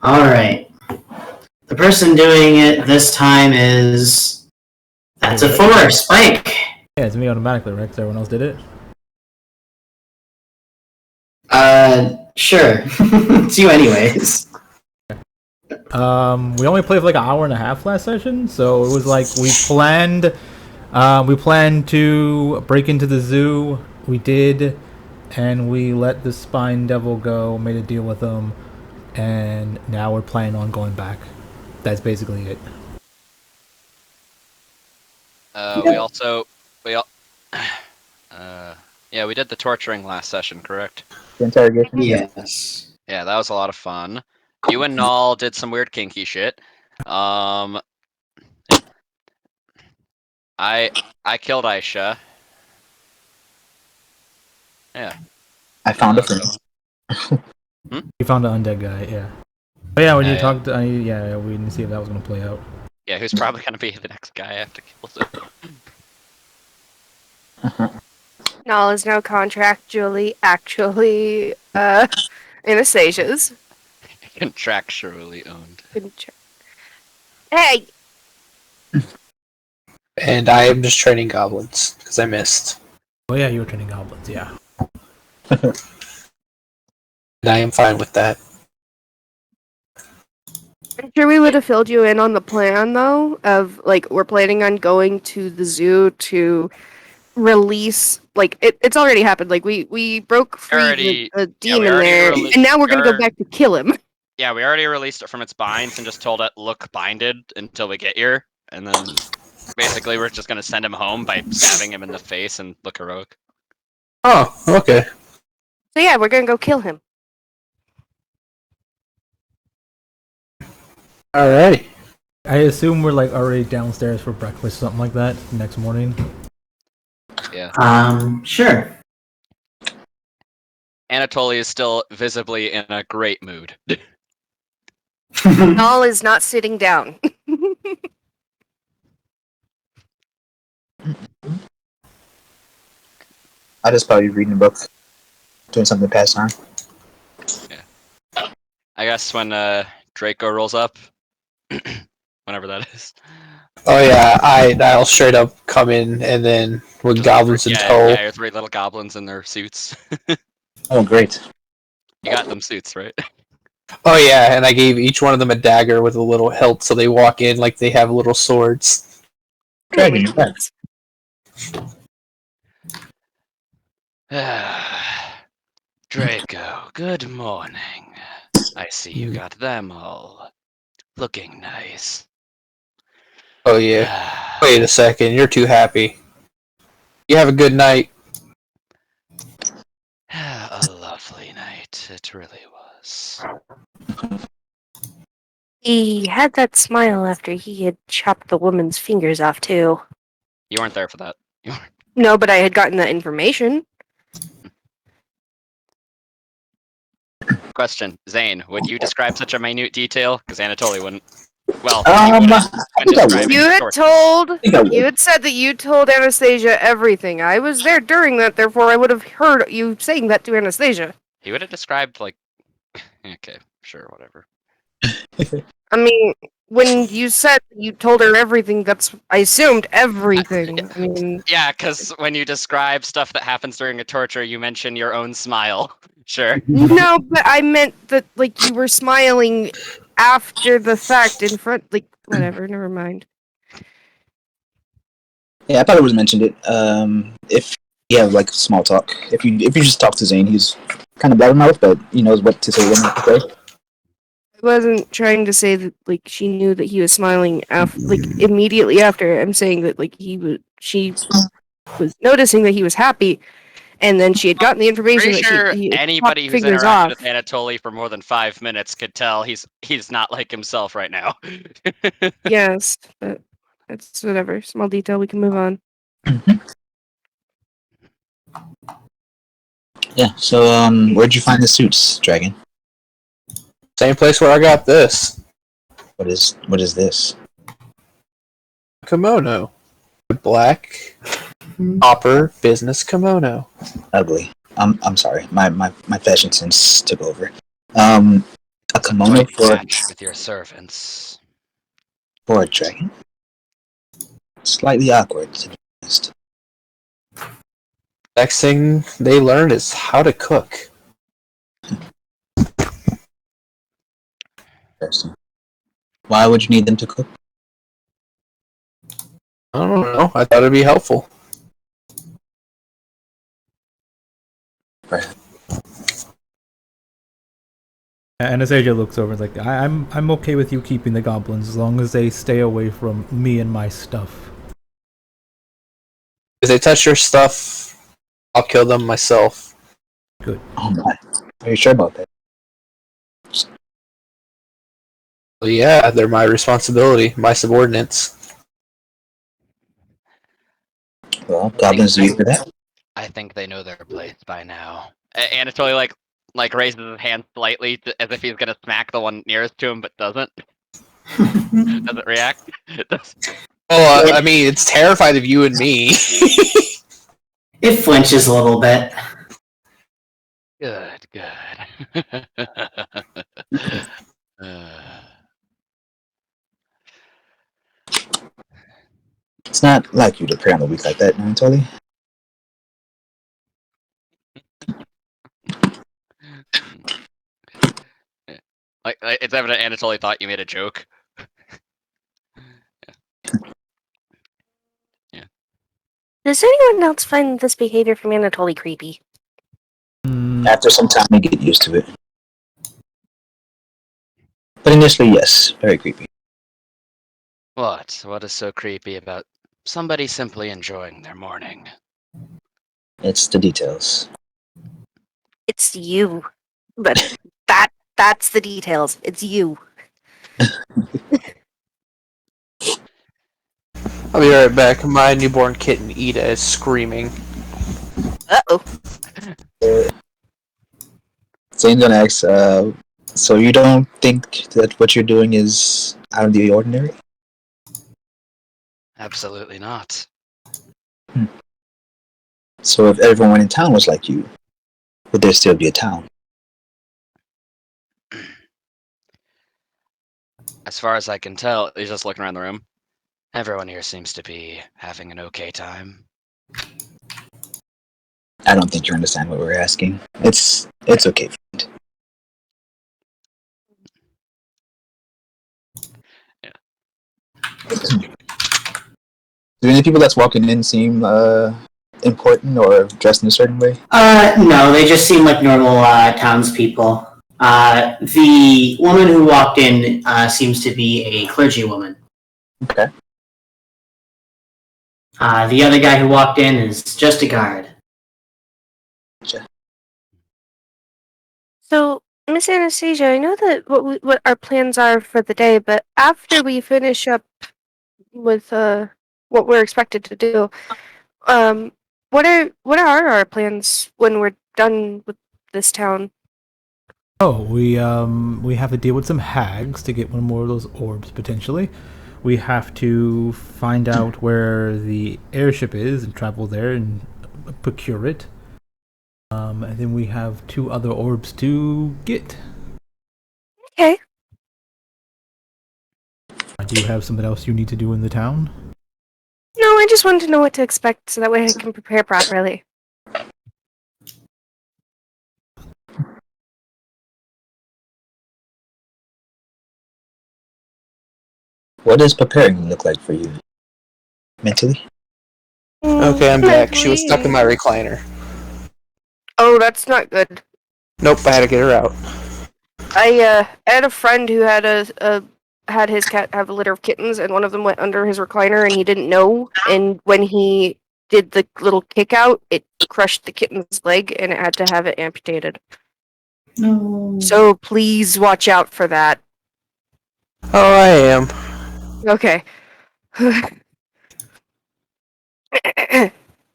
Alright. The person doing it this time is... That's a 4, Spike! Yeah, it's me automatically, right? Because everyone else did it? Sure. It's you anyways. We only played for like an hour and a half last session, so it was like we planned to break into the zoo. We did, and we let the Spine Devil go, made a deal with him, and now we're planning on going back. That's basically it. We did the torturing last session, correct? The interrogation? Yes. Yeah, that was a lot of fun. You and Null did some weird kinky shit. I killed Aisha. Yeah. I found a friend. We found an undead guy, yeah. But yeah, when you Yeah. talked, we didn't see if that was gonna play out. Yeah, who's probably gonna be the next guy I have to kill. Null is now contractually actually Anastasia's. Contractually owned. Hey! And I am just training goblins, because I missed. Oh yeah, you were training goblins, yeah. And I am fine with that. I'm sure we would have filled you in on the plan, though, of, like, we're planning on going to the zoo to release, like, it's already happened, like, we broke free the demon there, and now we're gonna go back to kill him. Yeah, we already released it from its binds and just told it, look binded until we get here, and then basically we're just gonna send him home by stabbing him in the face and look heroic. Oh, okay. So yeah, we're gonna go kill him. Alrighty. I assume we're like already downstairs for breakfast, something like that, next morning. Yeah. Sure. Anatoly is still visibly in a great mood. Null is not sitting down. I just probably reading a book, doing something to pass time. Yeah. I guess when Draco rolls up, whenever that is. Oh yeah, I'll straight up come in, and then with goblins in tow. Yeah, your 3 little goblins in their suits. Oh, great. You got them suits, right? Oh yeah, and I gave each one of them a dagger with a little hilt, so they walk in like they have little swords. Dragon, you're back. Draco, good morning. I see you got them all. Looking nice. Oh yeah. Wait a second, you're too happy. You have a good night. A lovely night, it really was. He had that smile after he had chopped the woman's fingers off, too. You weren't there for that. You weren't. No, but I had gotten that information. Question, Zane, would you describe such a minute detail? Because Anatoly wouldn't. Well, I think I would. You had said that you told Anastasia everything. I was there during that, therefore I would have heard you saying that to Anastasia. He would have described, like... Okay, sure, whatever. I mean, when you said you told her everything, I assumed everything. I mean... Yeah, because when you describe stuff that happens during a torture, you mention your own smile. Sure. No, but I meant that, like, you were smiling after the fact in front, like, whatever, never mind. Yeah, I probably would have mentioned it. If you have like small talk, if you just talk to Zane, he's kind of blabbermouth, but he knows what to say when to say. I wasn't trying to say that, like, she knew that he was smiling immediately after. I'm saying that, like, she was noticing that he was happy, and then she had gotten the information Pretty that sure he anybody who's fingers interacted off. with Anatoly for more than 5 minutes could tell he's not like himself right now. Yes, but that's whatever. Small detail, we can move on. Yeah. So, where'd you find the suits, Dragon? Same place where I got this. What is this? Kimono. Black copper business kimono. Ugly. I'm sorry. My fashion sense took over. A As a kimono joint for match with your servants. a dragon? Slightly awkward, to be honest. Next thing they learn is how to cook. Interesting. Why would you need them to cook? I don't know. I thought it'd be helpful. Right. Anastasia looks over and is like, I'm okay with you keeping the goblins as long as they stay away from me and my stuff. If they touch your stuff, I'll kill them myself. Oh my. Are you sure about that? But yeah, they're my responsibility, my subordinates. Well, goblins do you for that. I think they know their place by now. Anatoly like raises his hand slightly as if he's gonna smack the one nearest to him, but doesn't. Doesn't react. Well, I mean, it's terrified of you and me. It flinches a little bit. Good, good. It's not like you to prey on the weak like that, Anatoly. Like it's evident Anatoly thought you made a joke. Does anyone else find this behavior from Anatoly creepy? After some time, you get used to it. But initially, yes, very creepy. What? What is so creepy about somebody simply enjoying their morning? It's the details. It's you. But that's the details. It's you. I'll be right back. My newborn kitten, Ida, is screaming. Uh-oh. Zane's gonna ask, so you don't think that what you're doing is out of the ordinary? Absolutely not. So if everyone in town was like you, would there still be a town? As far as I can tell, he's just looking around the room. Everyone here seems to be having an okay time. I don't think you understand what we're asking. It's okay, friend. Do any people that's walking in seem important or dressed in a certain way? No, they just seem like normal townspeople. The woman who walked in seems to be a clergywoman. Okay. The other guy who walked in is just a guard. So, Miss Anastasia, I know that what our plans are for the day, but after we finish up with what we're expected to do, what are our plans when we're done with this town? Oh, we have to deal with some hags to get one more of those orbs potentially. We have to find out where the airship is and travel there and procure it. And then we have 2 other orbs to get. Okay. Do you have something else you need to do in the town? No, I just wanted to know what to expect so that way I can prepare properly. What does preparing look like for you? Mentally? Okay, I'm back. She was stuck in my recliner. Oh, that's not good. Nope, I had to get her out. I had a friend who had had his cat have a litter of kittens, and one of them went under his recliner, and he didn't know. And when he did the little kick out, it crushed the kitten's leg, and it had to have it amputated. No. So please watch out for that. Oh, I am. Okay.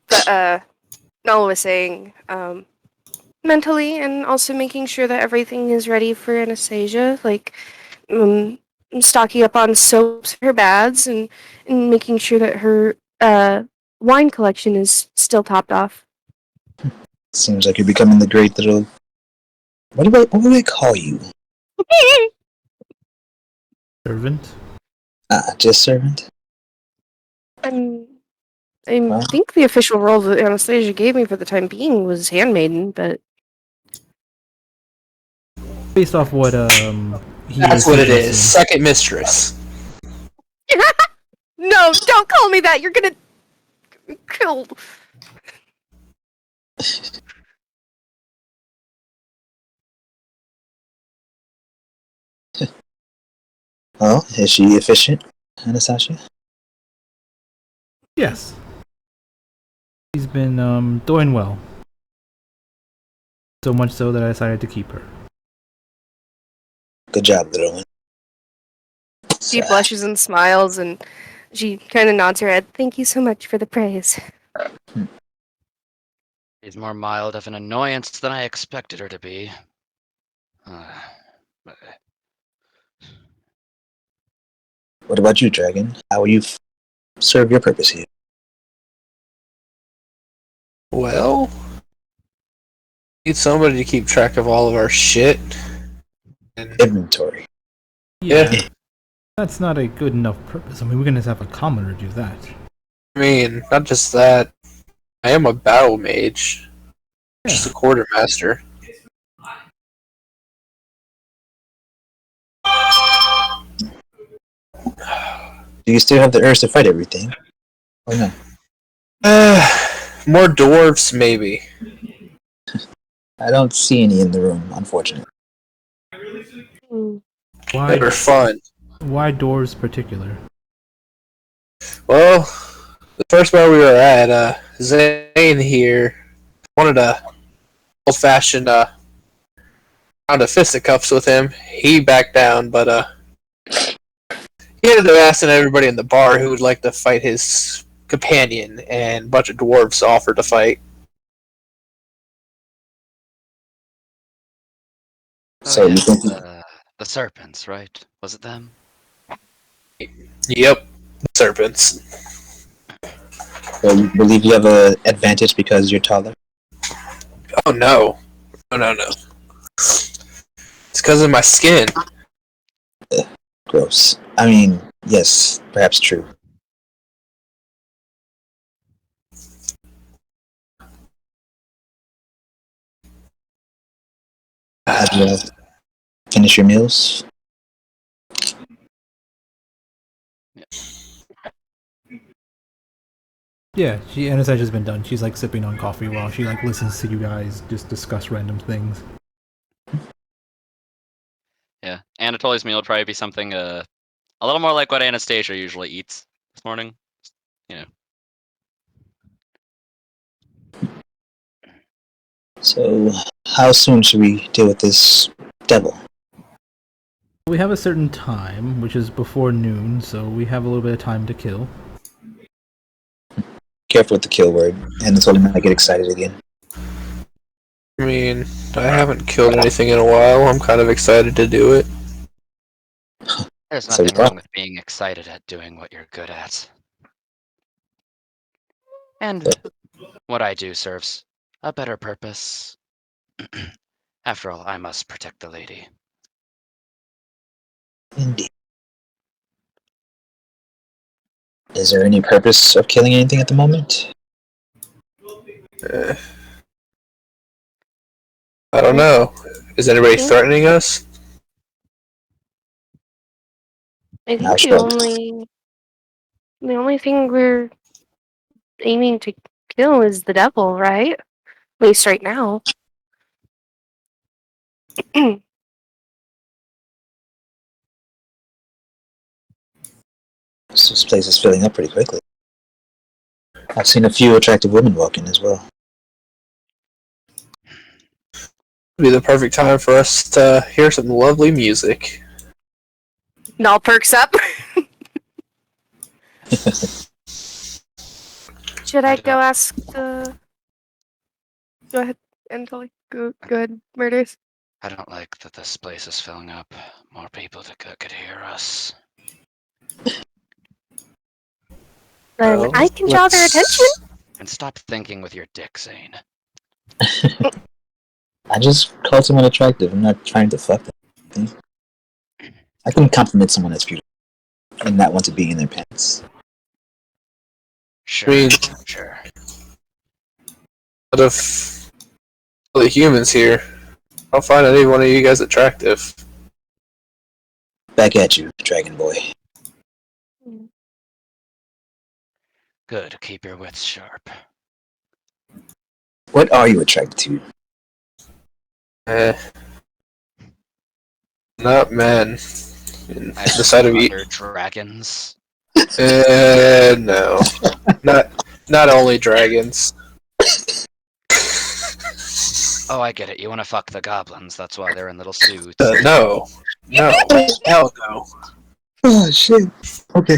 But Noel was saying, mentally, and also making sure that everything is ready for Anastasia, like stocking up on soaps for her baths, and making sure that her wine collection is still topped off. Seems like you're becoming the great little... What would I call you? Servant. Just servant. I Well. think the official role that Anastasia gave me for the time being was handmaiden, but Based off what he That's was what it is. suggesting. Second mistress. no, don't call me that. You're gonna kill. Well, is she efficient, Anastasia? Yes. She's been doing well. So much so that I decided to keep her. Good job, little one. She blushes and smiles, and she kind of nods her head. Thank you so much for the praise. She's more mild of an annoyance than I expected her to be. What about you, Dragon? How will you serve your purpose here? Well, need somebody to keep track of all of our shit. And Inventory. yeah, That's not a good enough purpose. I mean, we're gonna have a commoner do that. I mean, not just that. I am a battle mage. Just a quartermaster. Do you still have the urge to fight everything? Or no? More dwarves, maybe. I don't see any in the room, unfortunately. Why? They're fun. Why doors particular? Well, the first bar we were at, Zane here wanted a old-fashioned round of fisticuffs with him. He backed down, but he ended up asking everybody in the bar who would like to fight his companion, and a bunch of dwarves offered to fight. So you think the serpents, right? Was it them? Yep, serpents. so you believe you have an advantage because you're taller? Oh no. No. It's because of my skin. Gross. I mean, yes, perhaps true. As well. Finish your meals. Yeah, Anastasia's been done. She's like sipping on coffee while she like listens to you guys just discuss random things. Yeah. Anatoly's meal would probably be something a little more like what Anastasia usually eats this morning. You know. So, how soon should we deal with this devil? We have a certain time, which is before noon, so we have a little bit of time to kill. Careful with the kill word, and it's only might get excited again. I mean, I haven't killed anything in a while. I'm kind of excited to do it. There's So nothing you wrong thought- with being excited at doing what you're good at. And what I do serves a better purpose. After all, I must protect the lady. Indeed. Is there any purpose of killing anything at the moment? I don't know. Is anybody threatening us? I Now think shrug. the only thing we're aiming to kill is the devil, right? At least right now. This place is filling up pretty quickly. I've seen a few attractive women walk in as well. It'd be the perfect time for us to hear some lovely music. Null perks up. Should I go ask the... Go ahead, Anatoly. Go ahead, Murders. I don't like that this place is filling up. More people that could hear us. Then Well, I can draw their let's- attention. And stop thinking with your dick, Zane. I just called someone attractive. I'm not trying to fuck them. I couldn't compliment someone that's beautiful and not want to be in their pants. Sure. I mean, Sure. out of all the humans here, I don't find any one of you guys attractive. Back at you, Dragon Boy. Good. Keep your wits sharp. What are you attracted to? Not men. I The sight of wonder dragons. no, not only dragons. Oh, I get it. You want to fuck the goblins. That's why they're in little suits. No, hell no. Oh shit. Okay.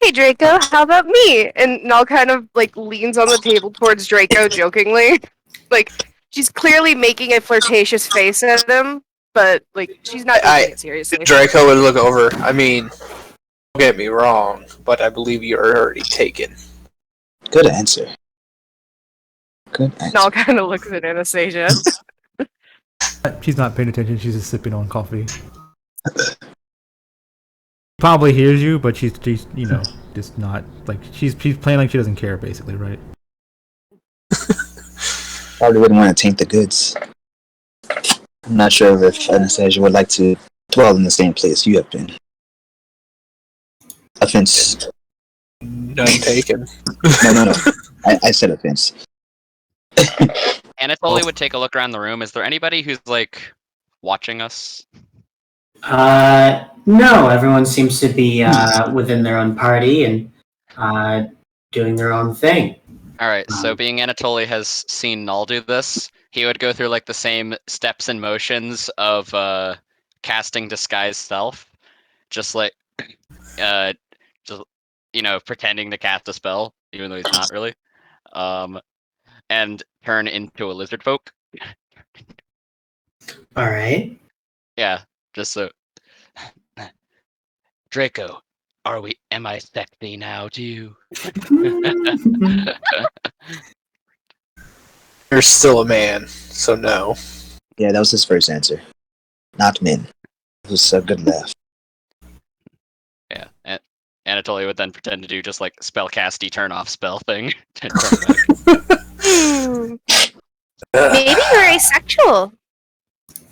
Hey Draco, how about me? And Null kind of like leans on the table towards Draco jokingly. Like she's clearly making a flirtatious face at him, but like she's not taking it seriously. Draco would look over. I mean, don't get me wrong, but I believe you're already taken. Good answer. Good answer. Null kind of looks at Anastasia. She's not paying attention. She's just sipping on coffee. Probably hears you, but she's you know just not like she's playing like she doesn't care, basically, right? Probably wouldn't want to taint the goods. I'm not sure if Anastasia would like to dwell in the same place you have been. Offense. None taken. No. I said offense. Anatoly would take a look around the room. Is there anybody who's like watching us? No, everyone seems to be within their own party and doing their own thing. All right. So being Anatoly has seen Null do this, he would go through like the same steps and motions of casting disguise self, just like just pretending to cast a spell, even though he's not really, and turn into a lizard folk. All right. Yeah, just so. Draco, am I sexy now too? You're still a man, so no. Yeah, that was his first answer. Not men. It was a good laugh. Yeah, and Anatoly would then pretend to do just like spellcasty turn off spell thing. Maybe you're asexual.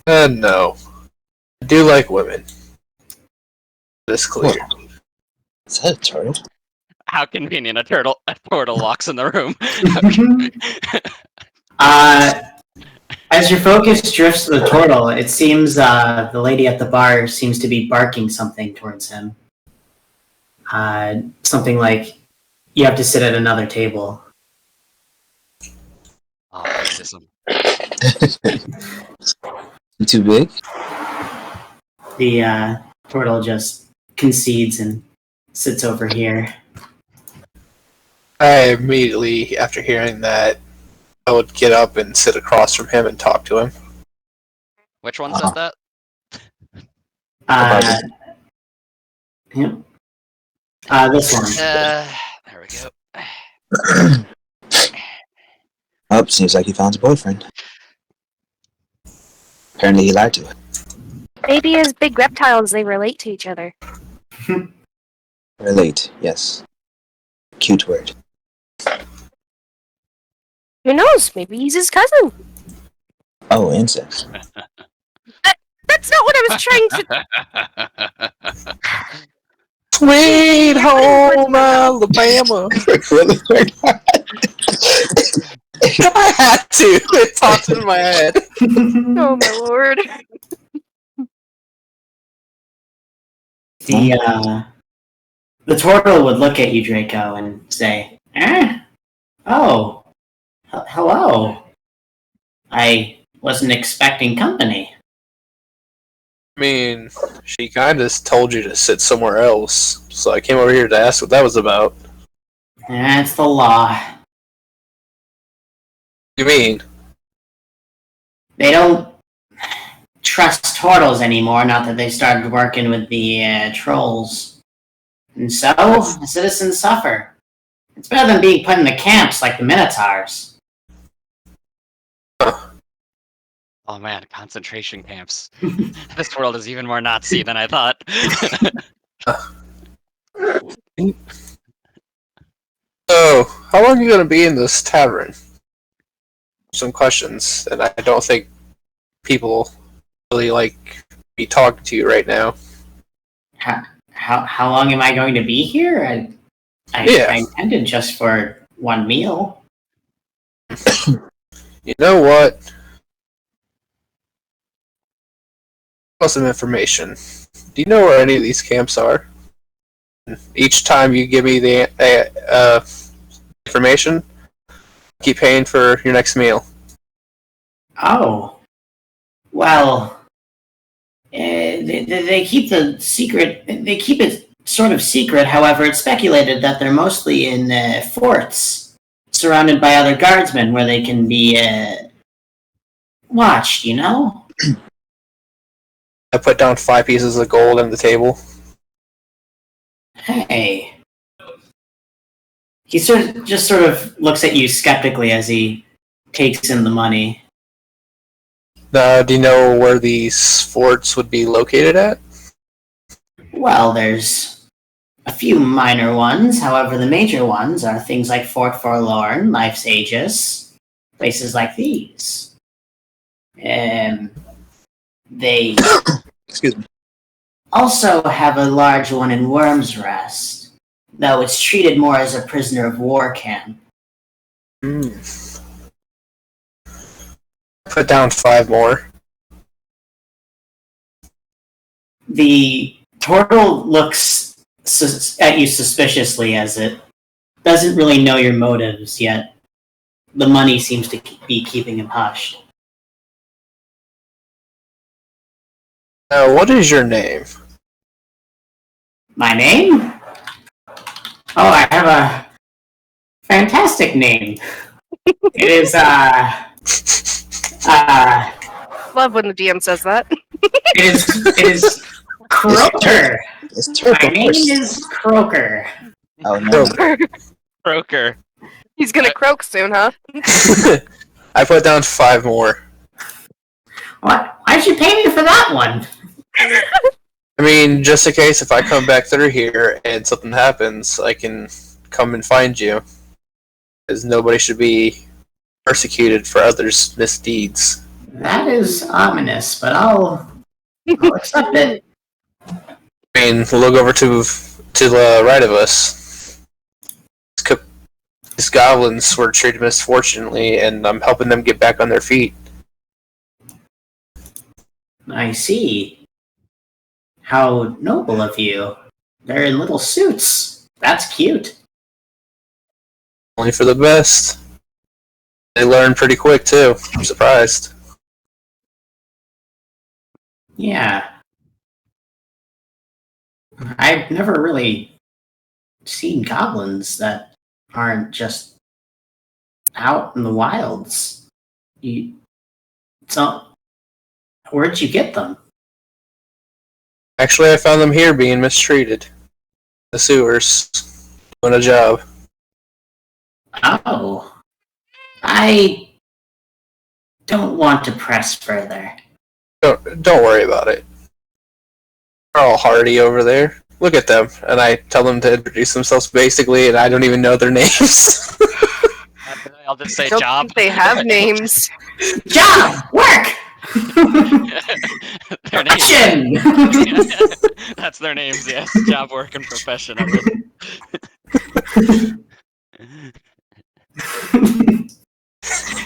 No. I do like women. This clear. Is that a turtle? How convenient! A portal locks in the room. As your focus drifts to the turtle, it seems the lady at the bar seems to be barking something towards him. Something like, "You have to sit at another table." Oh, racism. You too big? The turtle just concedes and sits over here. I immediately, after hearing that, I would get up and sit across from him and talk to him. Which one said that? Yep. This one. There we go. Oh, seems like he found a boyfriend. Apparently he lied to her. Maybe as big reptiles, they relate to each other. Relate, yes. Cute word. Who knows? Maybe he's his cousin. Oh, incest. That's not what I was trying to. Sweet home Alabama. I had to. It popped in my head. Oh my lord. The turtle would look at you, Draco, and say, "Oh, hello. I wasn't expecting company." I mean, she kind of told you to sit somewhere else, so I came over here to ask what that was about. That's the law. You mean? They don't trust turtles anymore, not that they started working with the trolls. And so, the citizens suffer. It's better than being put in the camps like the Minotaurs. Oh man, concentration camps. This world is even more Nazi than I thought. So, how long are you going to be in this tavern? Some questions, and I don't think people really like be talking to you right now. How long am I going to be here? I intended just for one meal. You know what? Got some information. Do you know where any of these camps are? Each time you give me the information, keep paying for your next meal. Oh, well, they keep the secret. They keep it sort of secret. However, it's speculated that they're mostly in forts, surrounded by other guardsmen, where they can be watched. You know. I put down 5 pieces of gold on the table. Hey. He sort of looks at you skeptically as he takes in the money. Do you know where these forts would be located at? Well, there's a few minor ones. However, the major ones are things like Fort Forlorn, Life's Aegis, places like these. They Excuse me. also have a large one in Worm's Rest, though it's treated more as a prisoner of war camp. Put down 5 more. The turtle looks at you suspiciously as it doesn't really know your motives yet. The money seems to be keeping him hushed. What is your name? My name? Oh, I have a fantastic name. It is, Love when the DM says that. it is Croaker. It's turtle. My name is Croaker. Oh no. Croaker. He's gonna croak soon, huh? I put down 5 more. What? Why'd you pay me for that one? I mean, just in case if I come back through here and something happens, I can come and find you. Because nobody should be persecuted for others' misdeeds. That is ominous, but I'll accept it. I mean, look over to the right of us. These goblins were treated misfortunately, and I'm helping them get back on their feet. I see. How noble of you. They're in little suits. That's cute. Only for the best. They learn pretty quick, too. I'm surprised. Yeah. I've never really seen goblins that aren't just out in the wilds. So, where'd you get them? Actually, I found them here being mistreated. The sewers. Doing a job. Oh. I don't want to press further. Don't worry about it. They're all hardy over there. Look at them. And I tell them to introduce themselves basically, and I don't even know their names. I'll just say I don't job. think they have names. Job! Work! Their names. Action! That's their names, yes. Job, work, and profession.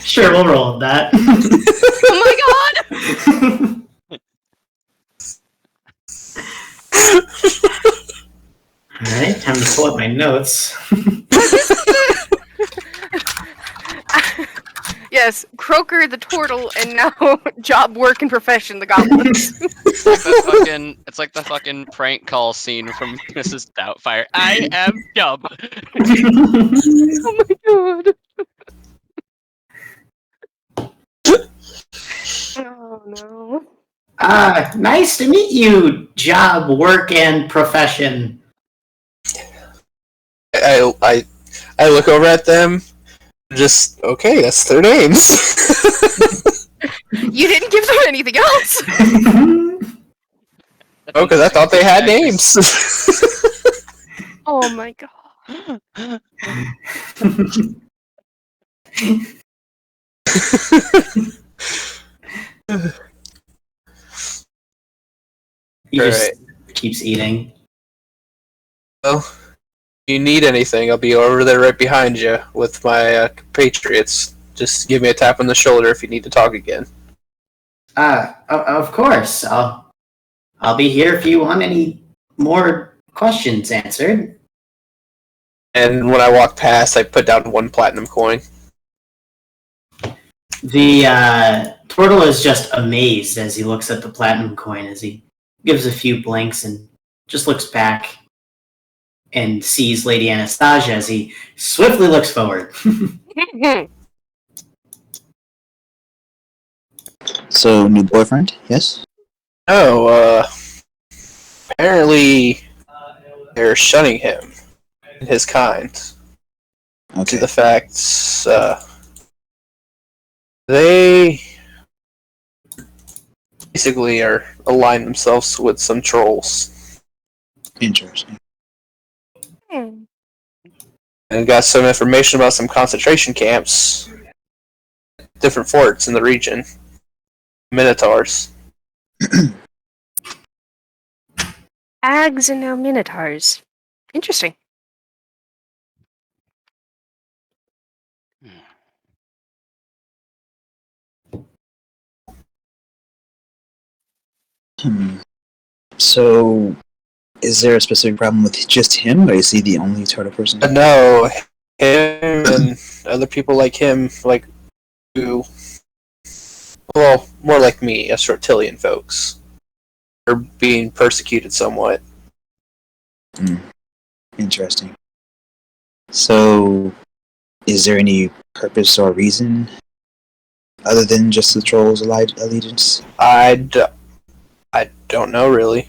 Sure, we'll roll with that. Oh my god! Alright, time to pull up my notes. Yes, Croaker the turtle, and now job, work, and profession the goblins. It's like the fucking prank call scene from Mrs. Doubtfire. I am Job. Oh my god. Oh no. Nice to meet you, job, work, and profession. I look over at them. Just, okay, that's their names. You didn't give them anything else. Oh, because I thought they had names. Oh my god. He just Right. keeps eating. Well, if you need anything, I'll be over there right behind you with my compatriots. Just give me a tap on the shoulder if you need to talk again. Of course. I'll be here if you want any more questions answered. And when I walk past, I put down 1 platinum coin. The turtle is just amazed as he looks at the platinum coin, as he gives a few blinks and just looks back and sees Lady Anastasia as he swiftly looks forward. So, new boyfriend? Yes. Oh, apparently they're shunning him and his kind to Okay. the fact they basically are aligning themselves with some trolls Interesting. and got some information about some concentration camps, different forts in the region, Minotaurs. Hags and now minotaurs. Interesting. So, is there a specific problem with just him, or is he the only turtle person? No, him and other people like him, like who, well, more like me, us reptilian folks, are being persecuted somewhat. Interesting. So, is there any purpose or reason other than just the trolls' allegiance? I don't know really.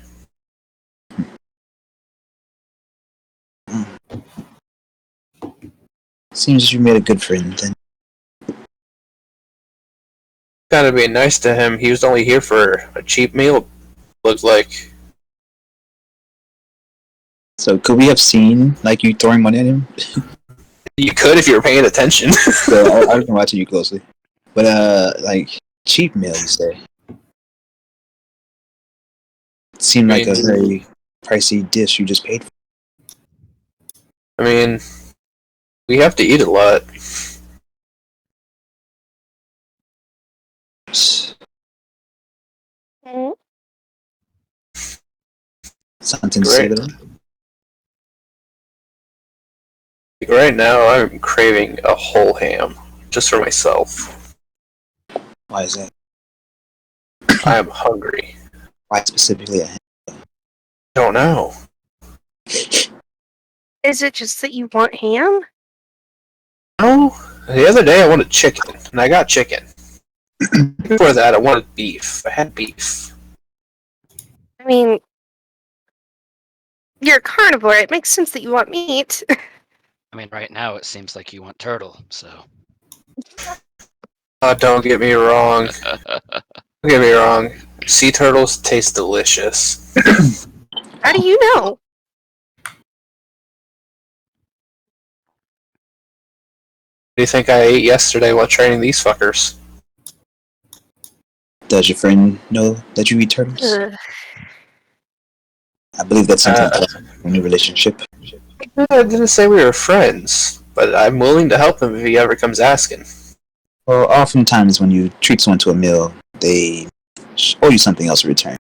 Seems that you made a good friend then. Kind of being nice to him. He was only here for a cheap meal. Looks like. So, could we have seen like you throwing money at him? You could if you were paying attention. So I was watching you closely. But like cheap meal, you say? Seemed like a very pricey dish you just paid for. I mean, we have to eat a lot. Something to say Great. there? Like right now, I'm craving a whole ham just for myself. Why is that? I am hungry. Why specifically a ham? Don't know. Is it just that you want ham? No. The other day I wanted chicken, and I got chicken. Before that, I wanted beef. I had beef. I mean, you're a carnivore. It makes sense that you want meat. I mean, right now it seems like you want turtle, so. Don't get me wrong. Don't get me wrong. Sea turtles taste delicious. How do you know? What do you think I ate yesterday while training these fuckers? Does your friend know that you eat turtles? I believe that's something in your relationship. I didn't say we were friends, but I'm willing to help him if he ever comes asking. Well, oftentimes when you treat someone to a meal, they owe you something else in return.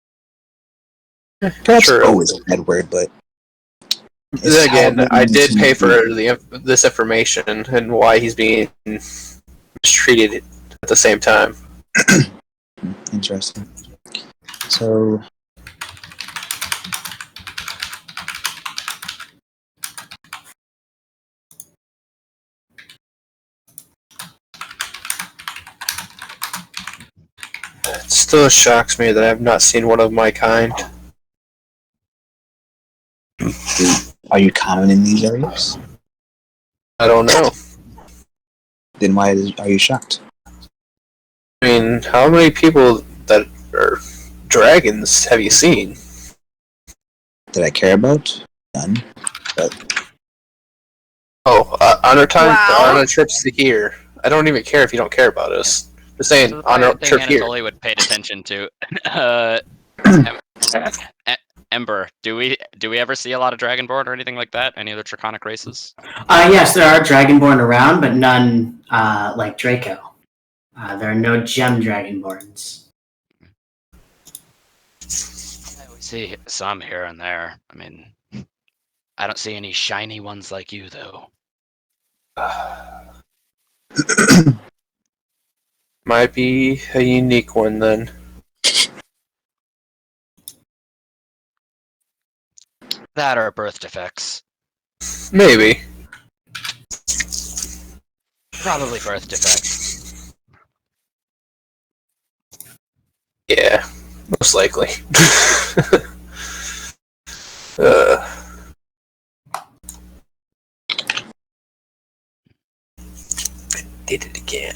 Perhaps True. always a bad word, but Then again, I did pay for this information and why he's being mistreated at the same time. Interesting. So, It still shocks me that I have not seen one of my kind. are you common in these areas? I don't know. Then why are you shocked? I mean, how many people that are dragons have you seen? That I care about? None. Oh, on our time, Wow. on our trips to here. I don't even care if you don't care about us. Just saying, So on our the trip thing here. Anatoly would paid attention to. Ember, do we ever see a lot of Dragonborn or anything like that? Any other Draconic races? Yes, there are Dragonborn around, but none like Draco. There are no gem Dragonborns. We see some here and there. I mean, I don't see any shiny ones like you, though. Might be a unique one then. That or birth defects. Maybe. Probably birth defects. Yeah, most likely. Did it again.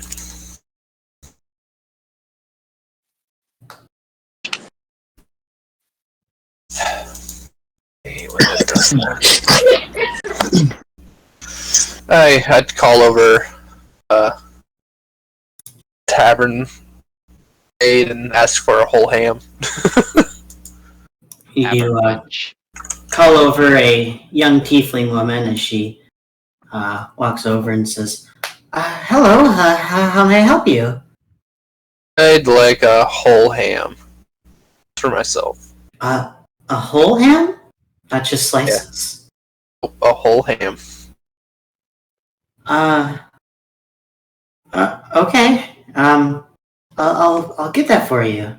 Hey, what is that? I'd call over tavern aid and ask for a whole ham. You call over a young tiefling woman as she walks over and says, "Hello, how may I help you?" I'd like a whole ham for myself. A whole ham? Not just slices? A whole ham. Okay. I'll get that for you.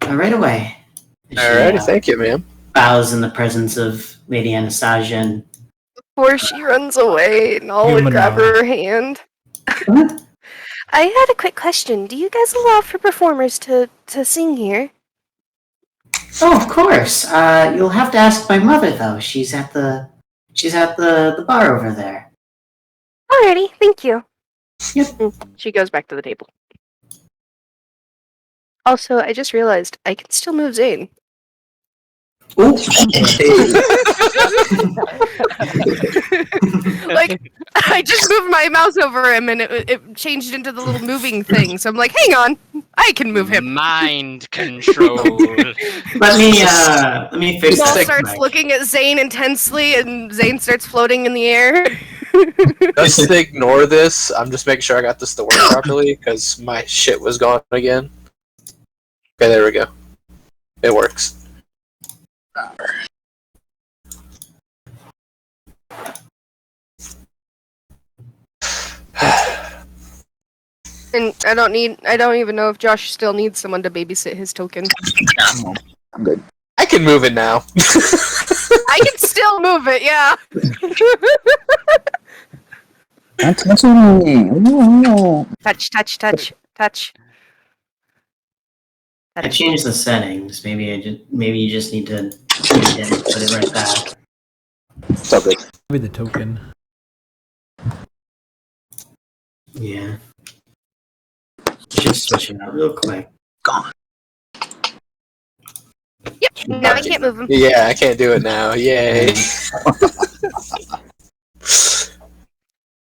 Right away. She, Alrighty, thank you, ma'am. bows in the presence of Lady Anastasia and Before she runs away, Nala would grab her hand. I had a quick question. Do you guys allow for performers to sing here? oh, of course. You'll have to ask my mother though. She's at the bar over there. Alrighty, thank you. Yep. She goes back to the table. Also, I just realized I can still move Zane. Ooh. Like, I just moved my mouse over him and it changed into the little moving thing. So I'm like, hang on, I can move him. Mind control. let me fix Saul that. starts looking at Zane intensely and Zane starts floating in the air. Just ignore this. I'm just making sure I got this to work properly because my shit was gone again. Okay, there we go. It works. And I don't even know if Josh still needs someone to babysit his token. I'm good. I can move it now. I can still move it, yeah. Don't touch me. No. Touch. I changed the settings. Maybe you just need to put it right back. It's all good. Maybe the token. Yeah. Just switch it out real quick. Yep, now I can't move him. Yeah, I can't do it now. Yay.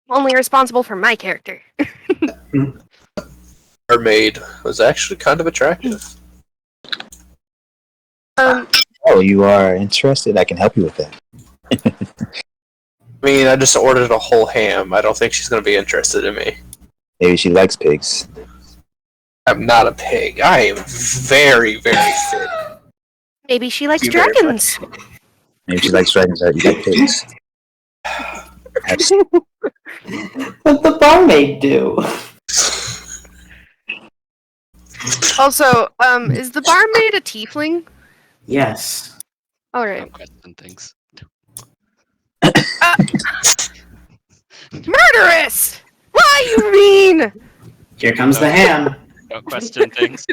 Only responsible for my character. Mermaid was actually kind of attractive. Oh, you are interested? I can help you with that. I mean, I just ordered a whole ham. I don't think she's going to be interested in me. Maybe she likes pigs. I'm not a pig. I am very, very fit. Maybe she likes Thank you very dragons. Maybe she likes dragons that you like pigs. What the barmaid do? Also, is the barmaid a tiefling? Yes. Alright. Question things. Murderous! Why you mean? Here comes the ham. Don't question things.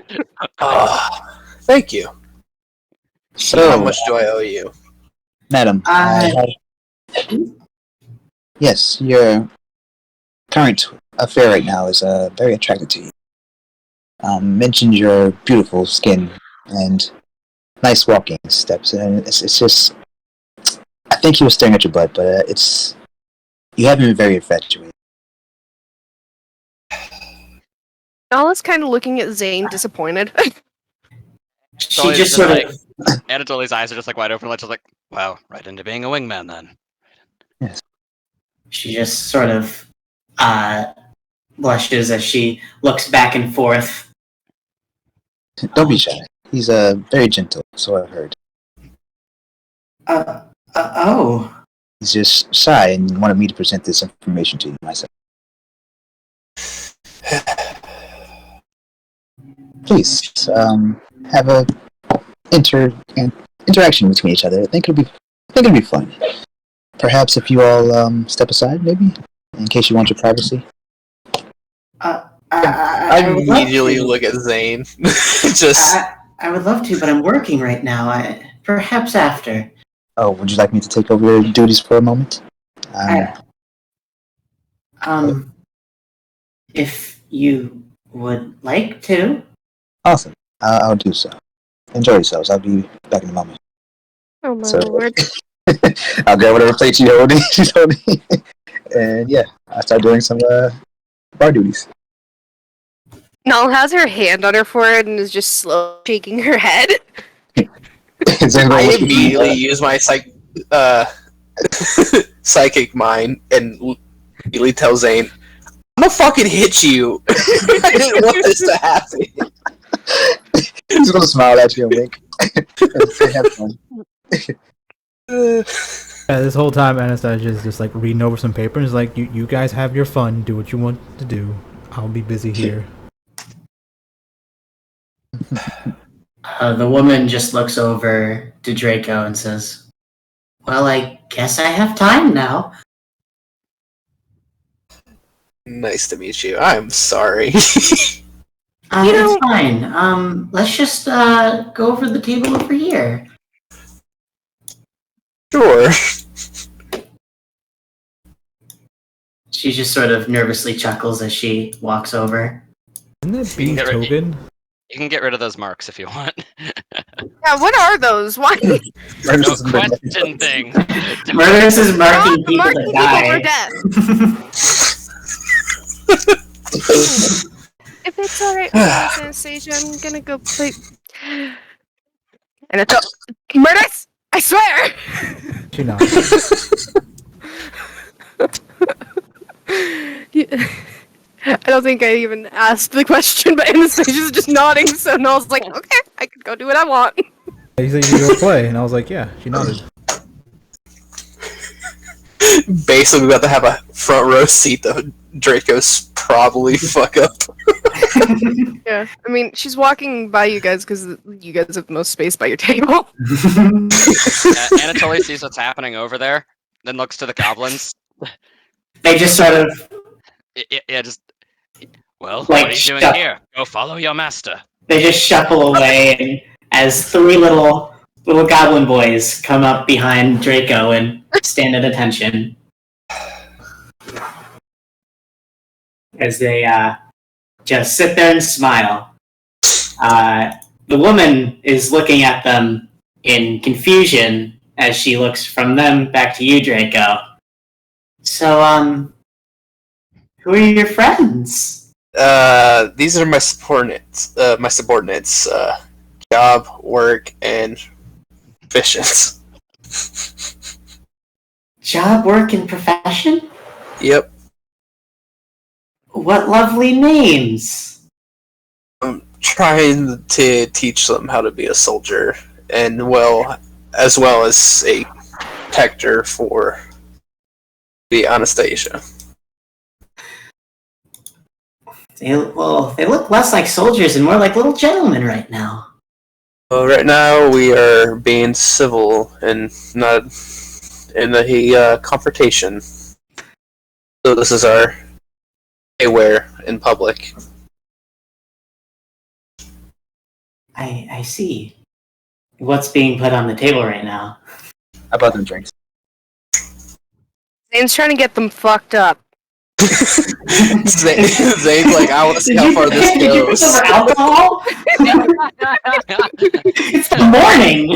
Thank you. So, how much do I owe you? Madam, yes, your current affair right now is very attractive to you. mentioned your beautiful skin and nice walking steps, and it's just. I think he was staring at your butt, but it's you haven't been very infatuated. Nala's kind of looking at Zane, disappointed. She just sort of. Anatoli's eyes are just like wide open, like just like, wow, right into being a wingman then. Yes. She just sort of blushes as she looks back and forth. Don't be shy. He's very gentle, so I've heard. Oh. He's just shy and wanted me to present this information to you myself. Please, have a interaction between each other. I think it'll be fun. Perhaps if you all step aside, maybe, in case you want your privacy. I immediately look at Zane. Just. I would love to, but I'm working right now. Perhaps after. Oh, would you like me to take over your duties for a moment? If you would like to. Awesome. I'll do so. Enjoy yourselves. I'll be back in a moment. Oh my lord. I'll grab whatever plate she's holding. And yeah, I'll start doing some bar duties. Nala has her hand on her forehead and is just slowly shaking her head. I immediately use my psychic mind and immediately tell Zane, I'm gonna fucking hit you. I didn't want this to happen. He's gonna smile at you and wink. Have fun. This whole time Anastasia is just like reading over some papers, like you guys have your fun, do what you want to do. I'll be busy here. The woman just looks over to Draco and says, well, I guess I have time now. Nice to meet you. I'm sorry. It's fine. Let's just go over the table over here. Sure. She just sort of nervously chuckles as she walks over. Isn't that being token? You can get rid of those marks if you want. Yeah, what are those? Why? No question thing. Murderous is marking people marking that people die. for death. If it's alright with Anastasia, I'm gonna go play. And it's Murderous! I swear! She not. I don't think I even asked the question, but Anastasia's just nodding, so Nala's like, okay, I can go do what I want. He said you go play, and I was like, yeah, she nodded. Basically, we about to have a front row seat to Draco's probably fuck up. Yeah, I mean, she's walking by you guys because you guys have the most space by your table. Anatoly sees what's happening over there, then looks to the goblins. They just sort of well, like, what are you doing here? Go follow your master. They just shuffle away, and as three little goblin boys come up behind Draco and stand at attention. As they just sit there and smile. The woman is looking at them in confusion as she looks from them back to you, Draco. So, who are your friends? These are my subordinates. Job, work, and professions. Job, work, and profession? Yep. What lovely names! I'm trying to teach them how to be a soldier, and as well as a protector for the Anastasia. They look less like soldiers and more like little gentlemen right now. Well, right now we are being civil and not in a confrontation. So this is our wear in public. I see. What's being put on the table right now? I bought them drinks. Zane's trying to get them fucked up. Zane's like, I want to see how far this Did you goes. bring over alcohol? It's the morning.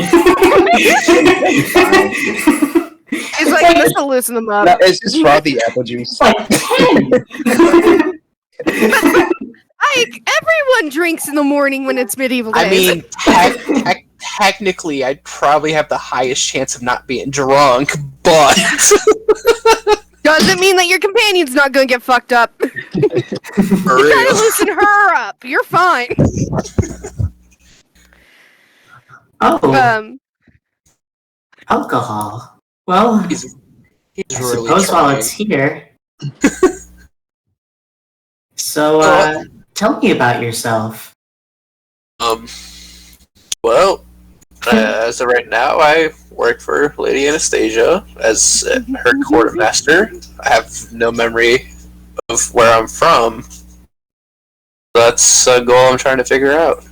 It's like this will loosen them up. No, it's just frothy apple juice. It's like 10. Ike, everyone drinks in the morning when it's medieval days. I mean, technically, I'd probably have the highest chance of not being drunk, but doesn't mean that your companion's not going to get fucked up. for You gotta real. loosen her up. You're fine. Oh, alcohol. Well, He's I really suppose while trying. it's here. So, tell me about yourself. Well, as of right now, I work for Lady Anastasia as her quartermaster. I have no memory of where I'm from. That's a goal I'm trying to figure out. To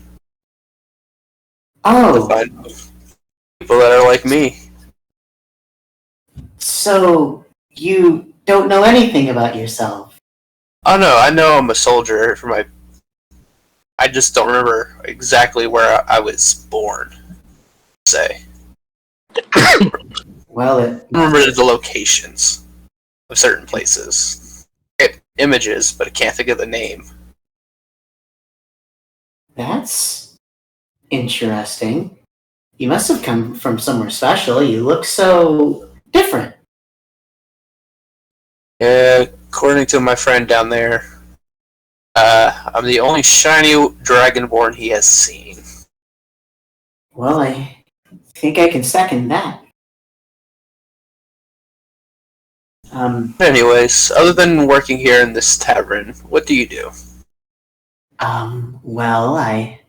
Oh, find people that are like me. so you don't know anything about yourself. Oh no, I know I'm a soldier for my. I just don't remember exactly where I was born. Say, Well, I remember the locations of certain places. I get images, but I can't think of the name. that's interesting. You must have come from somewhere special. You look so different. Yeah, according to my friend down there, I'm the only shiny dragonborn he has seen. Well, I think I can second that. Anyways, other than working here in this tavern, what do you do? Well, I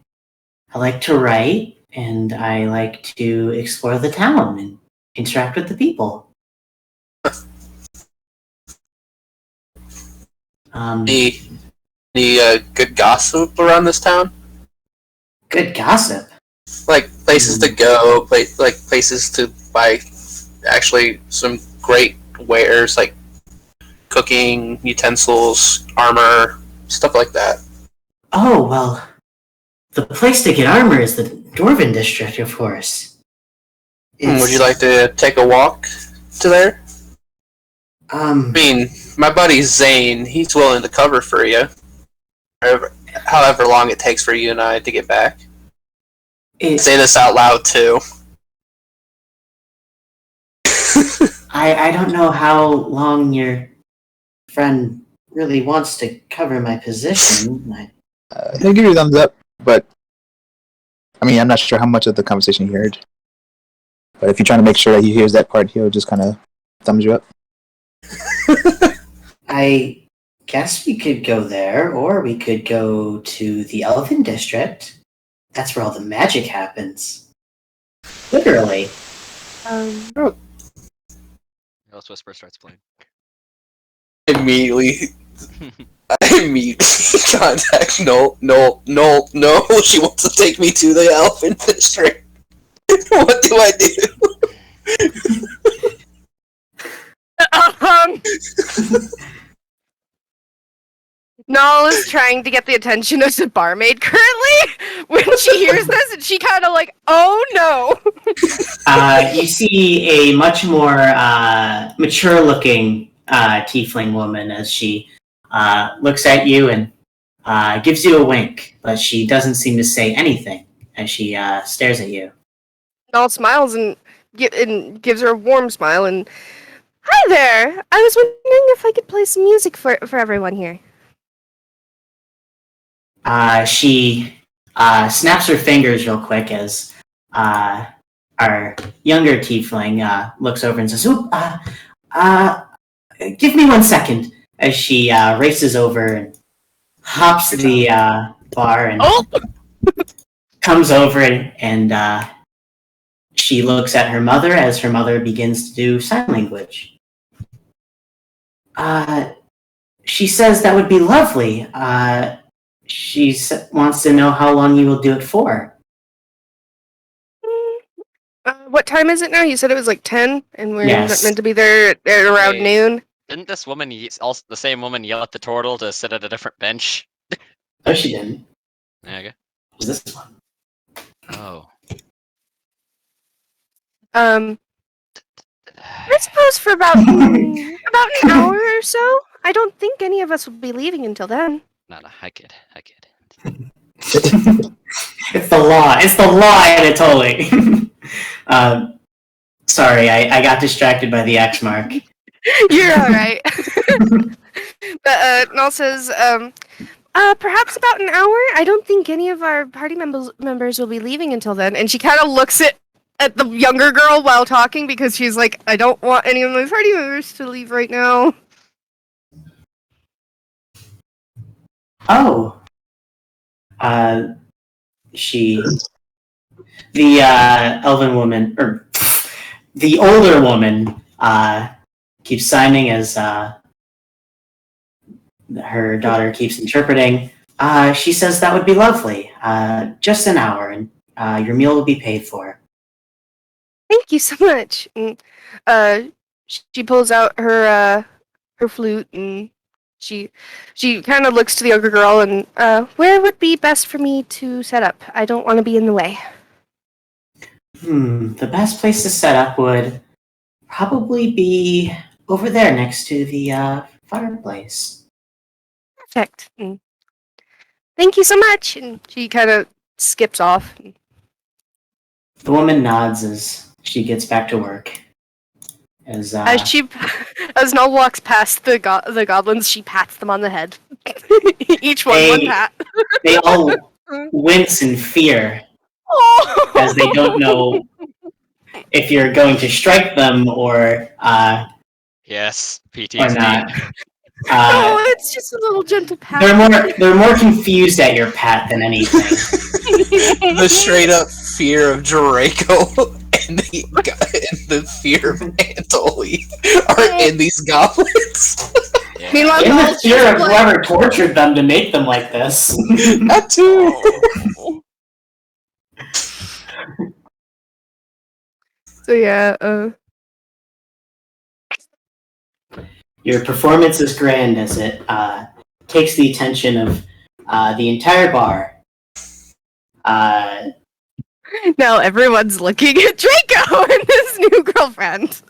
like to write, and I like to explore the town and interact with the people. Any good gossip around this town? Good gossip. Like places to go, places to buy actually some great wares like cooking utensils, armor, stuff like that. Oh, well, the place to get armor is the Dwarven district, of course. Would you like to take a walk to there? I mean, my buddy Zane, he's willing to cover for you. However long it takes for you and I to get back. Say this out loud, too. I don't know how long your friend really wants to cover my position. He'll give you a thumbs up, but I mean, I'm not sure how much of the conversation he heard. But if you're trying to make sure that he hears that part, he'll just kind of thumbs you up. I guess we could go there, or we could go to the Elven District. That's where all the magic happens. Literally. Ghost Whisper starts playing. Immediately contact no. She wants to take me to the Elfin District. What do I do? Null is trying to get the attention of the barmaid currently when she hears this, and she kind of like, oh no. You see a much more mature-looking tiefling woman as she looks at you and gives you a wink, but she doesn't seem to say anything as she stares at you. Null smiles and gives her a warm smile and, hi there. I was wondering if I could play some music for everyone here. She snaps her fingers real quick as our younger tiefling looks over and says, give me 1 second, as she races over and hops the bar and comes over and she looks at her mother as her mother begins to do sign language. She says that would be lovely. She wants to know how long you will do it for. What time is it now? You said it was like 10, and we're Yes. meant to be there at around Wait. noon. Didn't this woman, also the same woman, yell at the turtle to sit at a different bench? No, she didn't. Yeah, okay. It was this one. Oh. I suppose for about an hour or so. I don't think any of us will be leaving until then. No, I kid. It's the law. It's the law, Anatoly. Sorry, I got distracted by the X mark. You're all right. But Null says, perhaps about an hour. I don't think any of our party members will be leaving until then. And she kind of looks at the younger girl while talking because she's like, I don't want any of my party members to leave right now. Oh. The elven woman, or the older woman, keeps signing as her daughter keeps interpreting. She says that would be lovely. Just an hour, and your meal will be paid for. Thank you so much. And, she pulls out her flute and she kind of looks to the younger girl and where would be best for me to set up? I don't want to be in the way. The best place to set up would probably be over there next to the fireplace. Perfect. And thank you so much. And she kind of skips off. The woman nods as she gets back to work. As Null walks past the goblins, she pats them on the head. Each one pat. They all wince in fear Oh! as they don't know if you're going to strike them or Yes, or PTSD. not. Oh, it's just a little gentle pat. They're more confused at your pat than anything. The straight up fear of Draco and the fear of Anatoly are in these goblins. Yeah. Meanwhile, In the Null's fear just of like- whoever tortured them to make them like this. That too. So yeah, Your performance is grand as it takes the attention of the entire bar. now everyone's looking at Draco and his new girlfriend.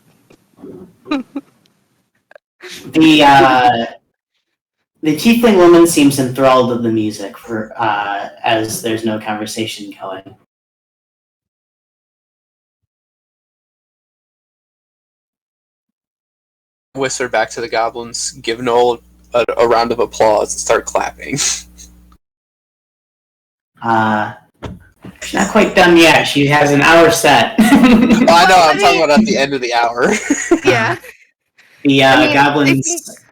The tiefling woman seems enthralled with the music as there's no conversation going. Whisper back to the goblins, give Noel a round of applause, and start clapping. She's not quite done yet. She has an hour set. I know, I'm talking about at the end of the hour. Yeah. The I mean, goblins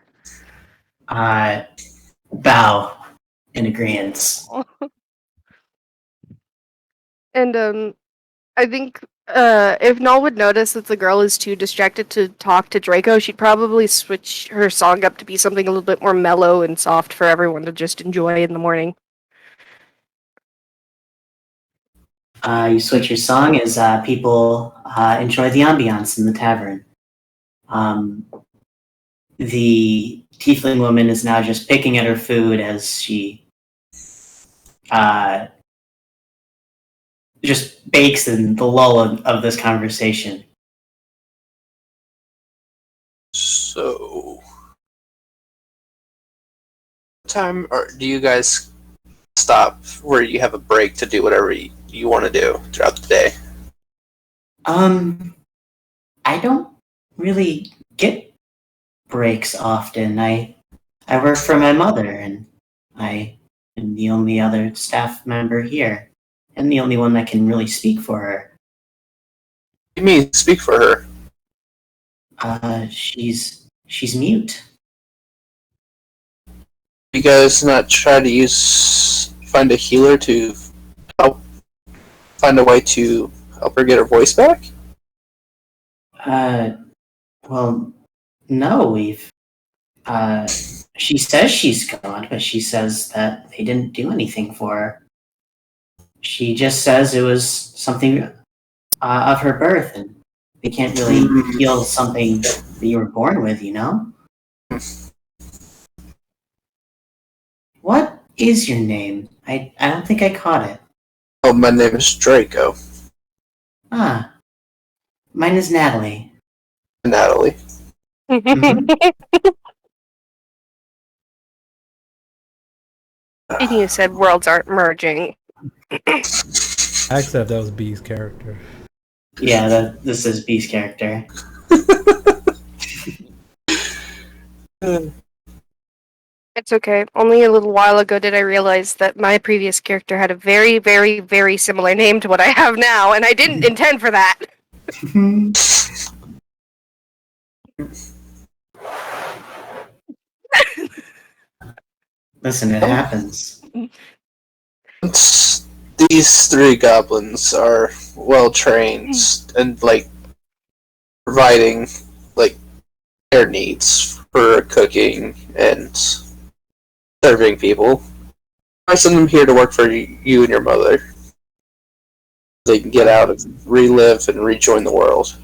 bow in agreement. And I think if Null would notice that the girl is too distracted to talk to Draco, she'd probably switch her song up to be something a little bit more mellow and soft for everyone to just enjoy in the morning. You switch your song as people enjoy the ambiance in the tavern. The tiefling woman is now just picking at her food as she just bakes in the lull of this conversation. So, time or do you guys stop where you have a break to do whatever you want to do throughout the day? I don't really get breaks often. I work for my mother, and I am the only other staff member here, and the only one that can really speak for her. You mean speak for her? She's mute. You guys not try to find a healer to help find a way to help her get her voice back? Well, no, we've. She says she's gone, but she says that they didn't do anything for her. She just says it was something of her birth, and they can't really heal something that you were born with, you know? What is your name? I don't think I caught it. Oh, my name is Draco. Ah, mine is Natalie. Natalie. Mhm. And you said worlds aren't merging. Except that was B's character. Yeah, this is B's character. It's okay. Only a little while ago did I realize that my previous character had a very, very, very similar name to what I have now, and I didn't intend for that. Listen, it happens. These three goblins are well trained and like providing like their needs for cooking and serving people. I send them here to work for you and your mother. They can get out and relive and rejoin the world.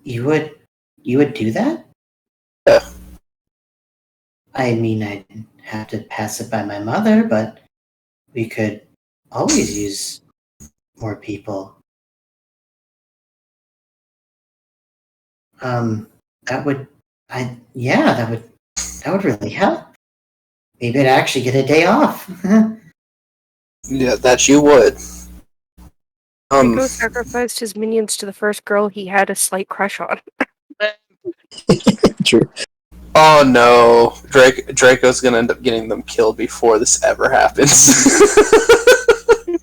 You would do that? Yeah. I mean, I'd have to pass it by my mother, but we could always use more people. That would really help. Maybe I'd actually get a day off. Yeah, that you would. Draco sacrificed his minions to the first girl he had a slight crush on. True. Oh no, Draco's gonna end up getting them killed before this ever happens.